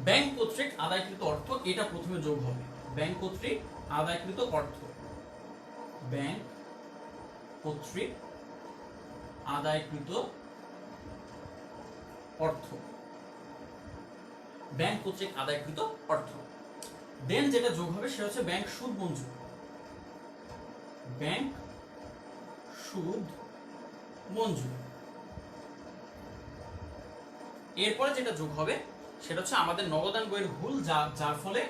ব্যাংক কর্তৃক আদায়কৃত অর্থ, এটা প্রথমে যোগ হবে। ব্যাংক কর্তৃক আদায়কৃত অর্থ, ব্যাংক কর্তৃক আদায়কৃত অর্থ, ব্যাংক কর্তৃক আদায়কৃত অর্থ। দেন যেটা যোগ হবে সেটা হচ্ছে ব্যাংক সুদ মঞ্জুর, ব্যাংক সুদ মঞ্জুর। এরপরে যেটা যোগ হবে সেটা হচ্ছে আমাদের নগদান বইয়ের ভুল, যার ফলে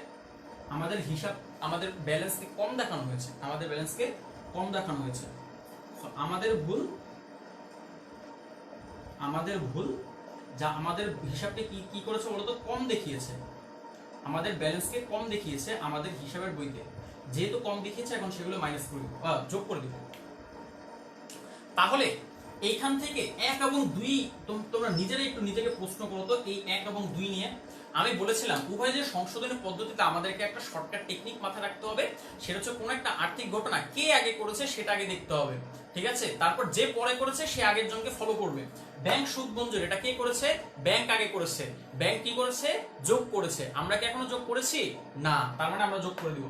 আমাদের আমাদের ব্যালেন্সকে কম দেখানো হয়েছে, আমাদের ভুল যা আমাদের হিসাবকে কি করেছে বলতো, কম দেখিয়েছে, আমাদের ব্যালেন্সকে কম দেখিয়েছে আমাদের হিসাবের বইতে। যেহেতু কম দেখিয়েছে এখন সেগুলো মাইনাস করে দিব, যোগ করে দিব। তাহলে এইখান থেকে 1 এবং 2 তোমরা নিজেরাই একটু নিজেকে প্রশ্ন করো তো, এই 1 এবং 2 নিয়ে আমি বলেছিলাম উভয় যে সংশোধনের পদ্ধতিতে আমাদেরকে একটা শর্টকাট টেকনিক মাথায় রাখতে হবে। সেটা হচ্ছে কোন একটা আর্থিক ঘটনা কে আগে করেছে সেটা আগে দেখতে হবে, ঠিক আছে? তারপর যে পরে করেছে সে আগের জনকে ফলো করবে। ব্যাংক সুদ মঞ্জুর, এটা কে করেছে? ব্যাংক আগে করেছে। ব্যাংক কি করেছে? যোগ করেছে। আমরা কি এখনো যোগ করেছি না, তার মানে আমরা যোগ করে দিব।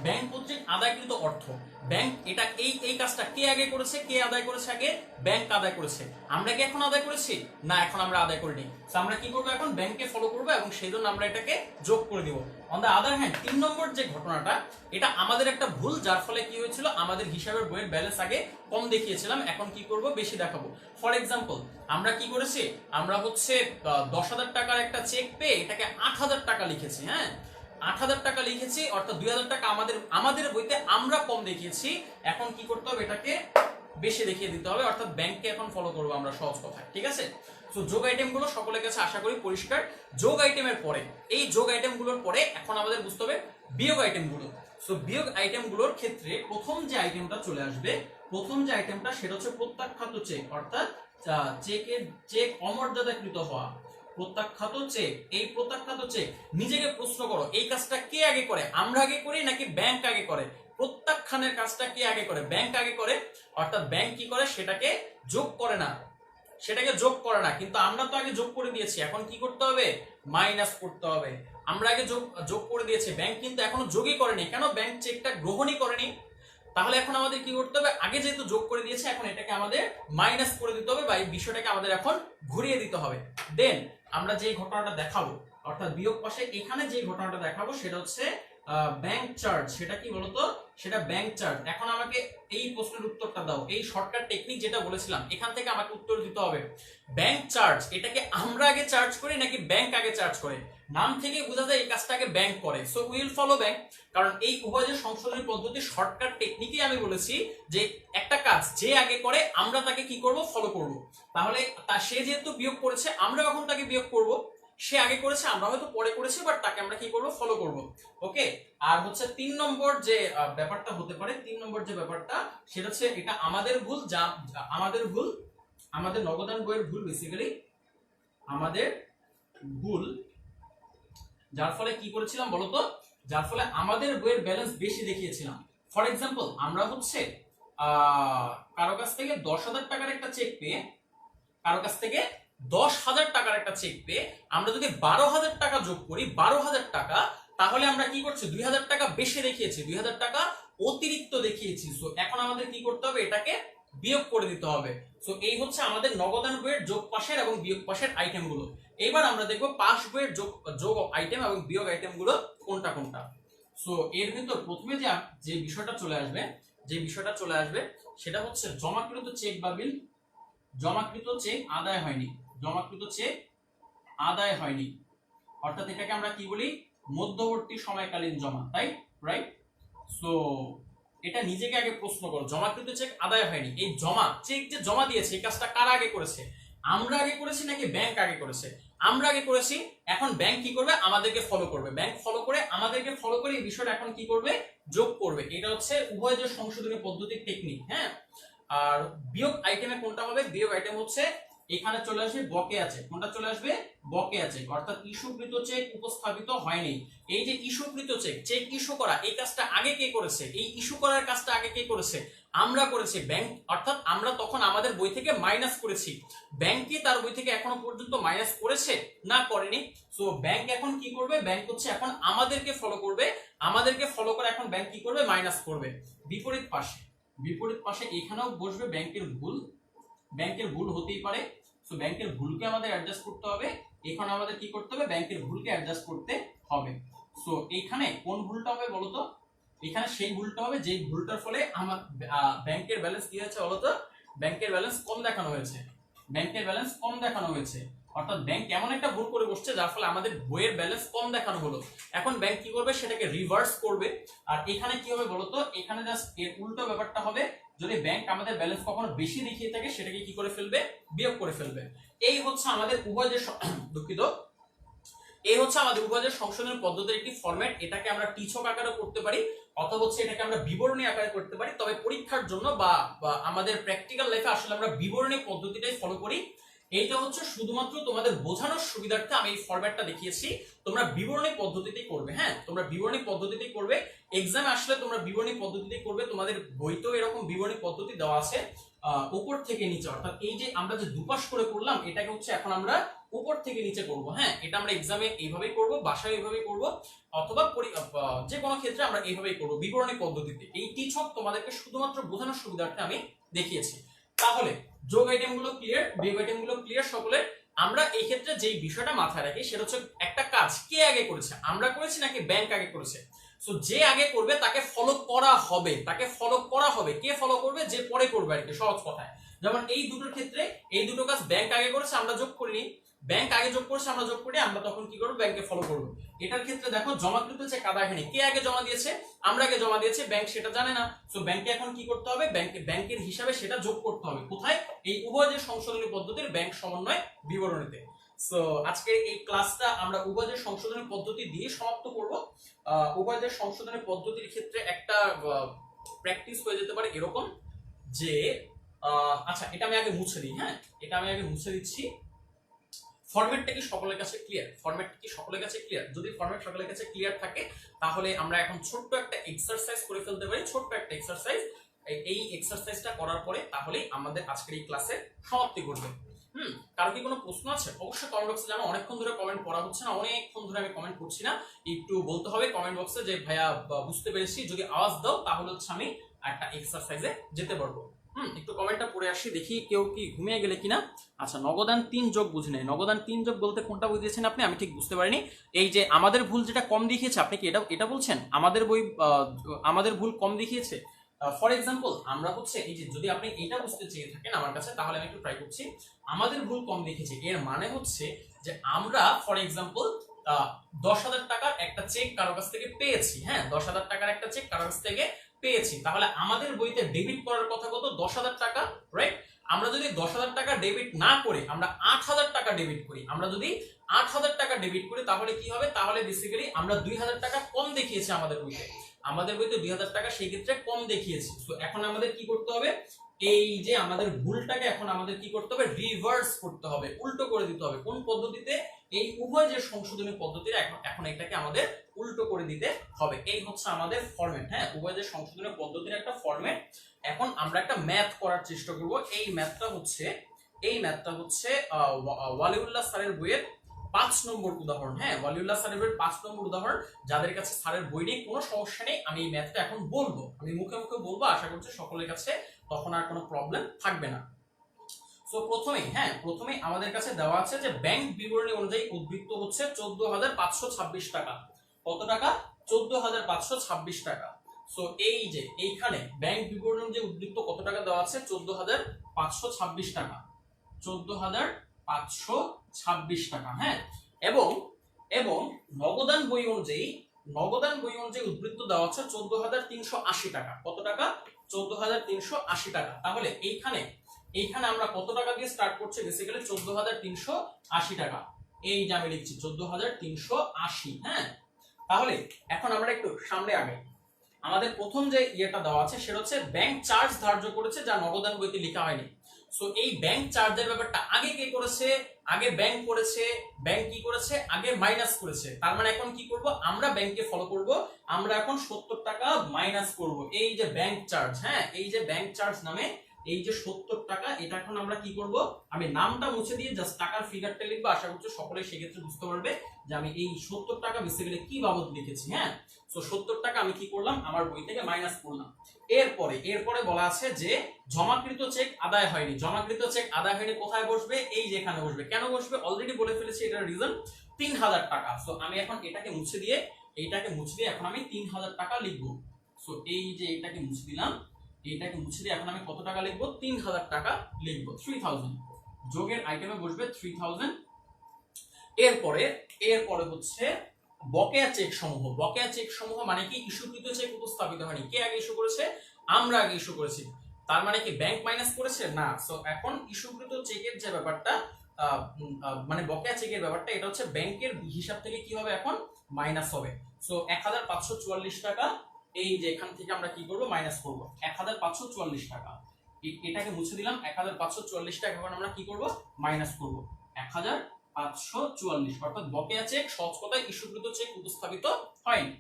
ব্যাংক কর্তৃক আদায়কৃত অর্থ, ব্যাংক এটা এই কাজটা কে আগে করেছে, কে আদায় করেছে আগে? ব্যাংক আদায় করেছে। আমরা কি এখন আদায় করেছি? না, এখন আমরা আদায় করিনি। সো আমরা কি করবো এখন? ব্যাংককে ফলো করবো এবং সেই জন্য আমরা এটাকে যোগ করে দিব। অন দা আদার হ্যান্ড 3 নম্বর যে ঘটনাটা, এটা আমাদের একটা ভুল, যার ফলে কি হয়েছিল, আমাদের হিসাবের বইয়ের ব্যালেন্স আগে কম দেখিয়েছিলাম, এখন কি করব, বেশি দেখাবো। ফর এক্সাম্পল, আমরা কি করেছি, আমরা হচ্ছে 10,000 টাকার একটা চেক পেয়ে এটাকে 8,000 টাকা লিখেছি। হ্যাঁ, 8,000 টাকা লিখেছি, অর্থাৎ 2,000 টাকা আমাদের বইতে আমরা কম দেখিয়েছি। এখন কি করতে হবে, এটাকে বেশি দেখিয়ে দিতে হবে, অর্থাৎ ব্যাংককে এখন ফলো করবো আমরা, সহজ কথায়। ঠিক আছে? সো যোগ আইটেমগুলো সকলের কাছে আশা করি পরিষ্কার। যোগ আইটেমের পরে, এই যোগ আইটেমগুলোর পরে এখন আমাদের বুঝতে হবে বিয়োগ আইটেমগুলো। সো বিয়োগ আইটেমগুলোর ক্ষেত্রে প্রথম যে আইটেমটা চলে আসবে, প্রথম যে আইটেমটা সেটা হচ্ছে প্রত্যাখ্যাত চেক, অর্থাৎ চেক অমর্যাদাকৃত হওয়া। প্রত্যাখ্যাত চেক, এই প্রত্যাখ্যাত চেক, নিজেকে প্রশ্ন করো, এই কাজটা কে আগে করে? আমরা আগে করি নাকি ব্যাংক আগে করে? প্রত্যাখ্যানের কাজটা কে আগে করে? ব্যাংক আগে করে। অর্থাৎ ব্যাংক কি করে, সেটাকে যোগ করে না, সেটাকে যোগ করে না, কিন্তু আমরা তো আগে যোগ করে দিয়েছি। এখন কি করতে হবে? মাইনাস করতে হবে। আমরা আগে যোগ করে দিয়েছি, ব্যাংক কিন্তু এখনো যোগই করেনি। কেন? ব্যাংক চেকটা গ্রহণই করেনি। তাহলে এখন আমাদের কি করতে হবে? আগে যেহেতু যোগ করে দিয়েছে, এখন এটাকে আমাদের মাইনাস করে দিতে হবে, বা এই বিষয়টাকে আমাদের এখন ঘুরিয়ে দিতে হবে। দেন আমরা যে ঘটনাটা দেখাবো, অর্থাৎ বিয়োগ পাশে এখানে যে ঘটনাটা দেখাবো, সেটা হচ্ছে ব্যাংক চার্জ। সেটা কি বলতো? সেটা ব্যাংক চার্জ। এখন আমাকে এই প্রশ্নের উত্তরটা দাও, এই শর্টকাট টেকনিক যেটা বলেছিলাম, এখান থেকে আমাকে উত্তর দিতে হবে। ব্যাংক চার্জ, এটাকে আমরা আগে চার্জ করি নাকি ব্যাংক আগে চার্জ করে? নাম থেকে বোঝা যায় এই কাজটাকে ব্যাংক করে, সো উইল ফলো ব্যাংক। কারণ এই উভয় যে সংশোধনী পদ্ধতি, শর্টকাট টেকনিকই আমি বলেছি যে একটা কাজ যে আগে করে আমরা তাকে কি করব? ফলো করব। তাহলে সে যেহেতু বিয়োগ করেছে, আমরা এখন তাকে বিয়োগ করব। সে আগে করেছে, আমরা হয়তো পরে করেছি, বাট তাকে আমরা কি করব? ফলো করব। ওকে। আর হচ্ছে 3 নম্বর যে ব্যাপারটা হতে পারে, 3 নম্বর যে ব্যাপারটা, সেটা হচ্ছে এটা আমাদের ভুল, যা আমাদের ভুল, আমাদের নগদান বইয়ের ভুল, বেসিক্যালি আমাদের ভুল, যার ফলে কি করেছিলাম বলতো? যার ফলে আমাদের বইয়ের ব্যালেন্স বেশি দেখিয়েছিলাম। ফর এক্সাম্পল, আমরা হচ্ছে কারো কাছ থেকে 10,000 টাকার একটা চেক পেয়ে, কারো কাছ থেকে 10,000 টাকার একটা চেক পেয়ে আমরা যদি 12,000 টাকা যোগ করি, 12,000 টাকা, তাহলে আমরা কি করছি? 2,000 টাকা বেশি দেখিয়েছি, 2,000 টাকা অতিরিক্ত দেখিয়েছি। সো এখন আমাদের কি করতে হবে? এটাকে বিয়োগ করে দিতে হবে। সো এই হচ্ছে আমাদের নগদান বইয়ের যোগ পাশের এবং বিয়োগ পাশের আইটেমগুলো। এবার আমরা দেখবো পাশ বইয়ের যোগ আইটেম এবং বিয়োগ আইটেমগুলো কোনটা কোনটা। সো এর ভিতর প্রথমে যে বিষয়টা চলে আসবে, সেটা হচ্ছে জমাকৃত চেক বা বিল। জমাকৃত চেক আদায় হয়নি, জমাকৃত চেক আদায় হয়নি, অর্থাৎ এটাকে আমরা কি বলি? মধ্যবর্তী সময়কালীন জমা, তাই রাইট? সো এটা নিজেকে আগে প্রশ্ন করো, জমাকৃত চেক আদায় হয়নি, এই চেক যে জমা দিয়েছে, এই কাজটা কারা আগে করেছে? আমরা আগে করেছি নাকি ব্যাংক আগে করেছে? আমরা আগে করেছি। এখন ব্যাংক কি করবে? আমাদেরকে ফলো করবে। ব্যাংক ফলো করে আমাদেরকে ফলো করে এই বিষয়টা এখন কি করবে? যোগ করবে। এটা হচ্ছে উভয় যে সংশোধনী পদ্ধতির টেকনিক। হ্যাঁ, আর বিয়োগ আইটেমে কোনটা হবে? বিয়োগ আইটেম হচ্ছে এখানে চলে আসবে বকেয়া চেক। কোনটা চলে আসবে? বকেয়া চেক, অর্থাৎ ইস্যুকৃত চেক উপস্থাপিত হয়নি। এই যে ইস্যুকৃত চেক ইস্যু করা, এই কাজটা আগে কে করেছে? এই ইস্যু করার কাজটা আগে কে করেছে? আমরা করেছি। ব্যাংক, অর্থাৎ আমরা তখন আমাদের বই থেকে মাইনাস করেছি। ব্যাংক কি তার বই থেকে এখনো পর্যন্ত মাইনাস করেছে? না, করেনি। সো ব্যাংক এখন কি করবে? ব্যাংক হচ্ছে এখন আমাদেরকে ফলো করবে। আমাদেরকে ফলো করে এখন ব্যাংক কি করবে? মাইনাস করবে। বিপরীত পাশে এখানেও বসবে ব্যাংকের ভুল। ব্যাংকের ভুল হতেই পারে, সো ব্যাংকের ভুলকে আমাদের অ্যাডজাস্ট করতে হবে। এখানে আমাদের কি করতে হবে? ব্যাংকের ভুলকে অ্যাডজাস্ট করতে হবে। সো এখানে কোন ভুলটা হবে বলতো? এখানে সেই ভুলটা হবে যেই ভুলটার ফলে আমার ব্যাংকের ব্যালেন্স কি হয়েছে বলতো? ব্যাংকের ব্যালেন্স কম দেখানো হয়েছে। ব্যাংকের ব্যালেন্স কম দেখানো হয়েছে, অর্থাৎ ব্যাংক এমন একটা ভুল করে বসছে যার ফলে আমাদের বইয়ের ব্যালেন্স কম দেখানো হলো। এখন ব্যাংক কি করবে? সেটাকে রিভার্স করবে। আর এখানে কি হবে বলতো? এখানে জাস্ট এর উল্টো ব্যাপারটা হবে। যদি ব্যাংক আমাদের ব্যালেন্স কখনো বেশি দেখিয়ে থাকে, সেটাকে কি করে ফেলবে? বিয়োগ করে ফেলবে। এই হচ্ছে আমাদের উভয় যে দুঃখিত, এই হচ্ছে আমাদের উভয় যে সংশোধনের পদ্ধতির একটি ফরম্যাট। এটাকে আমরা টিচক আকারে করতে পারি, অথবা হচ্ছে এটাকে আমরা বিবরণী আকারে করতে পারি। তবে পরীক্ষার জন্য বা আমাদের প্র্যাকটিক্যাল লাইফে আসলে আমরা বিবরণী পদ্ধতিটাই ফলো করি। এইটা হচ্ছে শুধুমাত্র তোমাদের বোঝানোর সুবিধার্থে আমি এই ফরম্যাটটা দেখিয়েছি। তোমরা বিবরণী পদ্ধতিতেই করবে, হ্যাঁ তোমরা বিবরণী পদ্ধতিতেই করবে। এক্সামে আসলে তোমরা বিবরণী পদ্ধতিতেই করবে। তোমাদের বইতেও এরকম বিবরণী পদ্ধতি দেওয়া আছে উপর থেকে নিচে, অর্থাৎ এই যে আমরা যে দুপাশ করে করলাম এটাকে হচ্ছে এখন আমরা উপর থেকে নিচে করব। হ্যাঁ এটা আমরা এক্সামে এইভাবেই করব, বাসায় এইভাবেই করব, অথবা যে কোনো ক্ষেত্রে আমরা এইভাবেই করব বিবরণী পদ্ধতিতে। এই টিচক তোমাদেরকে শুধুমাত্র বোঝানোর সুবিধার্থে আমি দেখিয়েছি। তাহলে যোগ আইটেমগুলো ক্লিয়ার, বিয়োগ আইটেমগুলো ক্লিয়ার সকলের। আমরা এই ক্ষেত্রে যেই বিষয়টা মাথায় রাখি সেটা হচ্ছে একটা কাজ কে আগে করেছে, আমরা করেছি নাকি ব্যাংক আগে করেছে। সো যে আগে করবে তাকে ফলো করা হবে, তাকে ফলো করা হবে। কে ফলো করবে, যে পরে করবে আর কি, সহজ কথায়। যেমন এই দুটোর ক্ষেত্রে এই দুটো কাজ ব্যাংক আগে করেছে আমরা যোগ করিনি, ব্যাংক আগে যোগ করেছে আমরা যোগ করি, আমরা তখন কি করব, ব্যাংকে ফলো করব। এটার ক্ষেত্রে দেখো জমাকৃত চেক আদায় হয়নি, কে আগে জমা দিয়েছে, আমরা আগে জমা দিয়েছি, ব্যাংক সেটা জানে না। সো ব্যাংকে এখন কি করতে হবে, ব্যাংকের হিসাবে সেটা যোগ করতে হবে কোথায়, এই উভয় যে সংশোধনী পদ্ধতির ব্যাংক সমন্বয় বিবরণীতে। সো আজকের এই ক্লাসটা আমরা উভয় যে সংশোধনী পদ্ধতি দিয়ে সমাপ্ত করব। উভয় যে সংশোধনী পদ্ধতির ক্ষেত্রে একটা প্র্যাকটিস হয়ে যেতে পারে এরকম যে আচ্ছা এটা আমি আগে মুছে দিই। হ্যাঁ এটা আমি আগে মুছে দিচ্ছি। ফরম্যাটটা কি সকলের কাছে ক্লিয়ার, ফরম্যাটটা কি সকলের কাছে ক্লিয়ার? যদি ফরম্যাট সকলের কাছে ক্লিয়ার থাকে তাহলে আমরা এখন ছোট্ট একটা এক্সারসাইজ করে ফেলতে পারি, ছোট্ট একটা এক্সারসাইজ। এই এক্সারসাইজটা করার পরে তাহলেই আমাদের আজকের এই ক্লাসের সমাপ্তি ঘটবে। কারো কি কোনো প্রশ্ন আছে অবশ্যই কমেন্ট বক্সে জানাও। অনেকক্ষণ ধরে কমেন্ট পড়া হচ্ছে না, অনেকক্ষণ ধরে আমি কমেন্ট করছি না, একটু বলতে হবে কমেন্ট বক্সে যে ভাইয়া বুঝতে পেরেছি, যদি আওয়াজ দাও তাহলে হচ্ছে আমি একটা এক্সারসাইজে যেতে পারবো। একটু কমেন্টটা পড়ে আসি, দেখি কেউ কি ঘুমিয়ে গেলে কিনা। আচ্ছা নগদান 3 যোগ বুঝে নেই, নগদান 3 যোগ বলতে কোনটা বুঝিয়েছেন আপনি, আমি ঠিক বুঝতে পারিনি। এই যে আমাদের ভুল যেটা কম দেখিয়েছে, আপনি কি এটা বলছেন আমাদের বই আমাদের ভুল কম দেখিয়েছে? ফর এক্সাম্পল আমরা হচ্ছে এই যে যদি আপনি এটা বুঝতে চেয়ে থাকেন আমার কাছে, তাহলে আমি একটু ট্রাই করছি। আমাদের ভুল কম দেখিয়েছে এর মানে হচ্ছে যে আমরা ফর এক্সাম্পল 10,000 টাকার একটা চেক কারো কাছ থেকে পেয়েছি। হ্যাঁ 10,000 টাকার একটা চেক কারো কাছ থেকে পেয়েছি, তাহলে আমাদের বইতে ডেবিট করার কথা কত, 10,000 টাকা, রাইট? আমরা যদি 10,000 টাকা ডেবিট না করে আমরা 8,000 টাকা ডেবিট করি, আমরা যদি 8,000 টাকা ডেবিট করি তাহলে কি হবে, তাহলে বেসিক্যালি আমরা 2,000 টাকা কম দেখিয়েছি আমাদের বইতে, আমাদের বইতে 2,000 টাকা সেই ক্ষেত্রে কম দেখিয়েছি। তো এখন আমাদের কি করতে হবে, এই যে আমাদের ভুলটাকে এখন আমাদের কি করতে হবে, রিভার্স করতে হবে, উল্টো করে দিতে হবে। কোন পদ্ধতিতে, এই উভয় যে সংশোধনী পদ্ধতির এখন এটাকে আমাদের উল্টো করে দিতে হবে। এই হচ্ছে আমাদের ফরম্যাট। হ্যাঁ উভয় যে সংশোধনী পদ্ধতির একটা ফরম্যাট। এখন আমরা একটা ম্যাথ করার চেষ্টা করব। এই ম্যাথটা হচ্ছে ওয়ালিউল্লাহ স্যারের বইয়ের 5 নম্বর উদাহরণ। হ্যাঁ ওয়ালিউল্লাহ স্যারের বইয়ের 5 নম্বর উদাহরণ। যাদের কাছে স্যারের বই নেই কোনো সমস্যা নেই, আমি এই ম্যাথটা এখন বলবো, আমি মুখে মুখে বলবো, আশা করছি সকলের কাছে তখন আর কোনো প্রবলেম থাকবে না। সো প্রথমেই আমাদের কাছে দেওয়া আছে যে ব্যাংক বিবরণী অনুযায়ী উদ্বৃত্ত হচ্ছে 14,526 টাকা। কত টাকা, 14,526 টাকা। সো এই যে এইখানে ব্যাংক বিবরণী অনুযায়ী উদ্বৃত্ত কত টাকা দেওয়া আছে, 14,526 টাকা, 14,526 টাকা। হ্যাঁ এবং এবং নগদান বই অনুযায়ী উদ্বৃত্ত দেওয়া হচ্ছে 14,380 টাকা। কত টাকা, 14,380 টাকা। তাহলে এইখানে আমরা কত টাকা দিয়ে স্টার্ট করছি, বেসিক্যালি 14,380 টাকা। এই যে আমি লিখছি 14,380। হ্যাঁ তাহলে এখন আমরা একটু সামনে আগে, আমাদের প্রথম যে ইয়েটা দেওয়া আছে সেটা হচ্ছে ব্যাংক চার্জ ধার্য করেছে যা নগদান বইতে লেখা হয়নি। সো এই ব্যাংক চার্জের ব্যাপারটা আগে কে করেছে, আগে ব্যাংক করেছে, ব্যাংক কি করেছে, আগে মাইনাস করেছে। তার মানে এখন কি করব, আমরা ব্যাংককে ফলো করব, আমরা এখন 70 টাকা মাইনাস করব এই যে ব্যাংক চার্জ। হ্যাঁ এই যে ব্যাংক চার্জ নামে এই যে 70 টাকা, এটা এখন আমরা কি করব, আমি নামটা মুছে দিয়ে জাস্ট টাকার ফিগারটা লিখবো। আশা করছি সকলে সেক্ষেত্রে বুঝতে পারবে যে আমি এই 70 টাকা বেসিক্যালি কি বাবদ লিখেছি। হ্যাঁ সো 70 টাকা আমি কি করলাম, আমার বই থেকে মাইনাস করলাম। এরপরে বলা আছে যে জমাকৃত চেক আদায় হয়নি। জমাকৃত চেক আদায় হয়নি কোথায় বসবে, এই যেখানে বসবে। কেন বসবে অলরেডি বলে ফেলেছি, এটার রিজন 3,000 টাকা। সো আমি এখন এইটাকে মুছে দিয়ে এখন আমি 3,000 টাকা লিখবো। সো এই যে এইটাকে মুছে দিলাম, এখন আমি কত টাকা লিখবো, 3,000 টাকা লিখবো। 3,000 যোগের আইটেমে বসবে 3,000। এরপরে হচ্ছে বকেয়া চেক সমূহ মানে কি, ইস্যুকৃত চেক উপস্থাপিত হয়নি। কে আগে ইস্যু করেছে, আমরা আগে ইস্যু করেছি। তার মানে কি ব্যাংক মাইনাস করেছে না। সো এখন ইস্যুকৃত চেকের যে ব্যাপারটা মানে বকেয়া চেকের ব্যাপারটা, এটা হচ্ছে ব্যাংকের হিসাব থেকে কি হবে, এখন মাইনাস হবে। সো 1,544 টাকা, এই যে এখান থেকে আমরা কি করব, মাইনাস করব 1,544 টাকা। এটাকে মুছে দিলাম, 1544 টাকা এখন আমরা কি করব, মাইনাস করব 1544, অর্থাৎ বকেয়া চেক সহজ কথায় ইস্যুকৃত চেক উপস্থাপিত হয়নি।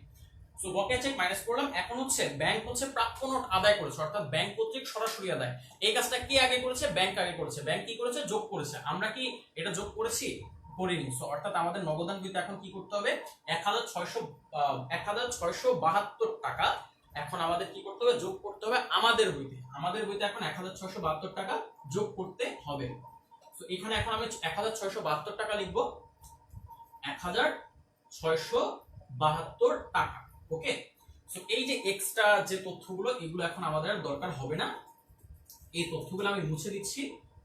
সো বকেয়া চেক মাইনাস করলাম। এখন হচ্ছে ব্যাংক হচ্ছে প্রাপ্য নোট আদায় করেছে, অর্থাৎ ব্যাংক কর্তৃক সরাসরি আদায়। এই কাজটা কি আগে করেছে, ব্যাংক আগে করেছে। ব্যাংক কি করেছে, যোগ করেছে। আমরা কি এটা যোগ করেছি, করিনি। সো অর্থাৎ আমাদের নগদান বইতে এখন কি করতে হবে, 1672 টাকা এখন আমাদের কি করতে হবে, যোগ করতে হবে আমাদের বইতে। আমাদের বইতে এখন 1672 টাকা যোগ করতে হবে। তো এখানে এখন আমি 1672 টাকা লিখবো, 1672 টাকা। ওকে, সো এই যে এক্সট্রা যে তথ্যগুলো, এগুলো এখন আমাদের দরকার হবে না। এই তথ্যগুলো আমি মুছে দিচ্ছি।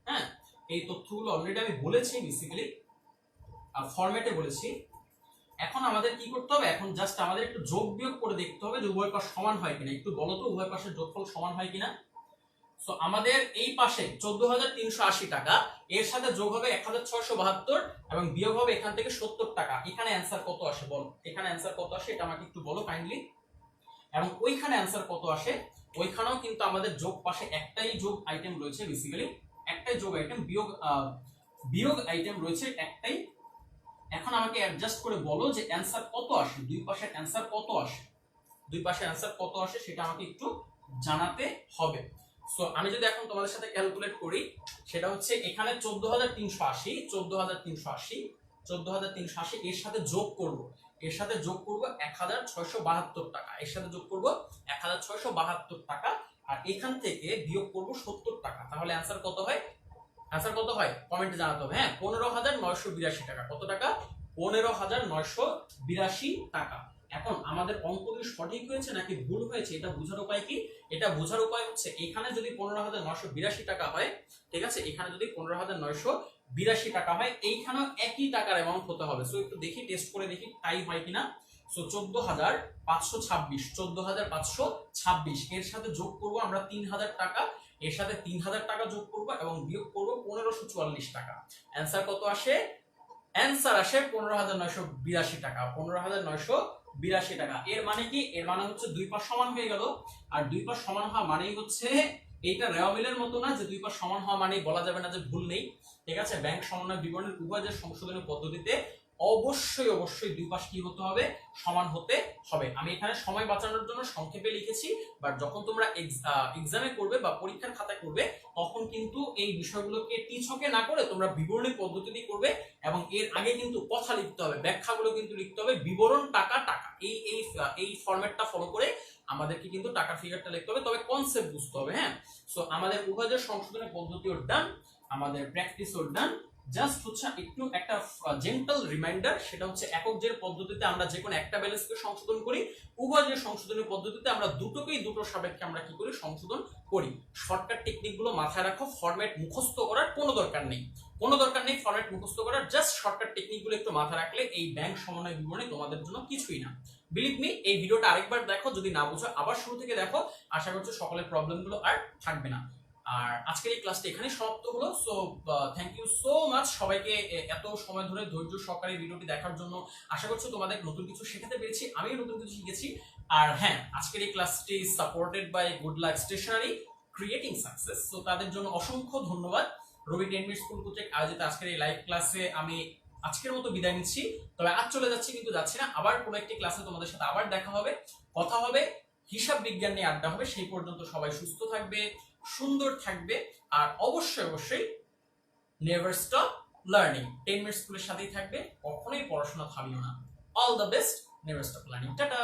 হ্যাঁ, এই তথ্যগুলো অলরেডি আমি বলেছি, বেসিক্যালি ফরম্যাটে বলেছি। এখন আমাদের কি করতে হবে, এখন জাস্ট আমাদের একটু যোগ বিয়োগ করে দেখতে হবে যে উভয় পাশ সমান হয় কিনা। একটু বলো তো উভয় পাশের যোগফল সমান হয় কিনা। সো আমাদের এই পাশে 14380 টাকা, এর সাথে যোগ হবে 1672 এবং বিয়োগ হবে এখান থেকে 70 টাকা। এখানে অ্যানসার কত আসে বলো, এখানে অ্যানসার কত আসে এটা আমাকে একটু বলো কাইন্ডলি। এবং ওইখানে অ্যানসার কত আসে, ওইখানেও কিন্তু আমাদের যোগ পাশে একটাই যোগ আইটেম রয়েছে, বেসিক্যালি একটাই যোগ আইটেম, বিয়োগ আইটেম রয়েছে একটাই। এখন আমাকে অ্যাডজাস্ট করে বলো যে অ্যানসার কত আসে, দুই পাশের অ্যানসার কত আসে, দুই পাশের অ্যানসার কত আসে সেটা আমাকে একটু জানাতে হবে। সো আমি যদি এখন তোমাদের সাথে ক্যালকুলেট করি, সেটা হচ্ছে এখানে 14380, 14380 এর সাথে যোগ করব, এর সাথে যোগ করব 1672 টাকা, এর সাথে যোগ করব 1672 টাকা, আর এখান থেকে বিয়োগ করব 70 টাকা। তাহলে অ্যানসার কত হয়, অ্যানসার কত হয় কমেন্টে জানাতে হবে। হ্যাঁ, 15982 টাকা। কত টাকা, 15982 টাকা। এখন আমাদের অঙ্কগুলো সঠিক হয়েছে নাকি ভুল হয়েছে এটা বোঝার উপায় কি, এটা বোঝার উপায় হচ্ছে এখানে যদি 15982 টাকা হয়, ঠিক আছে, এখানে যদি 15982 টাকা হয়, এইখানেও একই টাকার অ্যামাউন্ট হতে হবে। সো একটু দেখি, টেস্ট করে দেখি তাই হয় কিনা। সো 14526, 14526 এর সাথে যোগ করব আমরা 3000 টাকা, এর সাথে 3000 টাকা যোগ করব এবং বিয়োগ করব 1544 টাকা। অ্যানসার কত আসে, অ্যানসার আসে 15982 টাকা, 15982 টাকা। এর মানে কি, এর মানে হচ্ছে দুই পাশ সমান হয়ে গেল। আর দুই পাশ সমান হওয়া মানেই হচ্ছে এইটা রেওয়ামিলের মতো না যে দুই পাশ সমান হওয়া মানেই বলা যাবে না যে ভুল নেই, ঠিক আছে। ব্যাংক সমন্বয় বিবরণের উভয় যে সংশোধনী পদ্ধতিতে অবশ্যই দুই পাশ কি হতে হবে, সমান হতে হবে। আমি এখানে সময় বাঁচানোর জন্য সংক্ষেপে লিখেছি, বাট যখন তোমরা এক্সামে করবে বা পরীক্ষার খাতায় করবে, তখন কিন্তু এই বিষয়গুলোকে টিচকে না করে তোমরা বিবরণী পদ্ধতিতে করবে। এবং এর আগে কিন্তু কথা লিখতে হবে, ব্যাখ্যাগুলো কিন্তু লিখতে হবে, বিবরণ টাকা টাকা, এই ফরম্যাটটা ফলো করে আমাদেরকে কিন্তু টাকার ফিগারটা লিখতে হবে, তবে কনসেপ্ট বুঝতে হবে। হ্যাঁ, সো আমাদের উভয়ের সংশোধনের পদ্ধতিও ডান, আমাদের প্র্যাকটিসও ডান। জাস্ট হচ্ছে একটু একটা জেন্টাল রিমাইন্ডার, সেটা হচ্ছে একক জের পদ্ধতিতে আমরা যে কোনো একটা ব্যালেন্সকে সংশোধন করি, উভয় জের সংশোধনের পদ্ধতিতে আমরা দুটোকেই দুটো সাপেক্ষে আমরা কি করি, সংশোধন করি। শর্টকাট টেকনিক গুলো মাথায় রাখো, ফরম্যাট মুখস্থ করার কোনো দরকার নেই, ফরম্যাট মুখস্থ করার, জাস্ট শর্টকাট টেকনিক গুলো একটু মাথায় রাখলে এই ব্যাংক সমন্বয় বিবরণী তোমাদের জন্য কিছুই না। বিলিভ মি, এই ভিডিওটা আরেকবার দেখো, যদি না বুঝো আবার শুরু থেকে দেখো, আশা করছি সকলের প্রবলেম গুলো আর থাকবে না। আর আজকের এই ক্লাসটা এখানেই সমাপ্ত হলো। So thank you so much সবাইকে এত সময় ধরে ধৈর্য সহকারে ভিডিওটি দেখার জন্য। আশা করছি তোমাদের নতুন কিছু শেখাতে পেরেছি, আমিও নতুন কিছু শিখেছি। আর হ্যাঁ, আজকের এই ক্লাসটি supported by good luck stationery creating success. So তাদের জন্য অসংখ্য ধন্যবাদ। রবি 10 মিনিট স্কুল কর্তৃক আয়োজিত আজকের এই লাইভ ক্লাসে আমি আজকের মতো বিদায় নিচ্ছি। তবে আজ চলে যাচ্ছি কিন্তু যাচ্ছি না, আবার কোনো একটি ক্লাসে তোমাদের সাথে আবার দেখা হবে, কথা হবে, হিসাব বিজ্ঞান নিয়ে আড্ডা হবে। সেই পর্যন্ত সবাই সুস্থ থাকবে, সুন্দর থাকবে, আর অবশ্যই নেভার স্টপ লার্নিং। 10 মিনিট স্কুলের সাথেই থাকবে, কখনোই পড়াশোনা থামিও না। All the best, never stop learning, tata.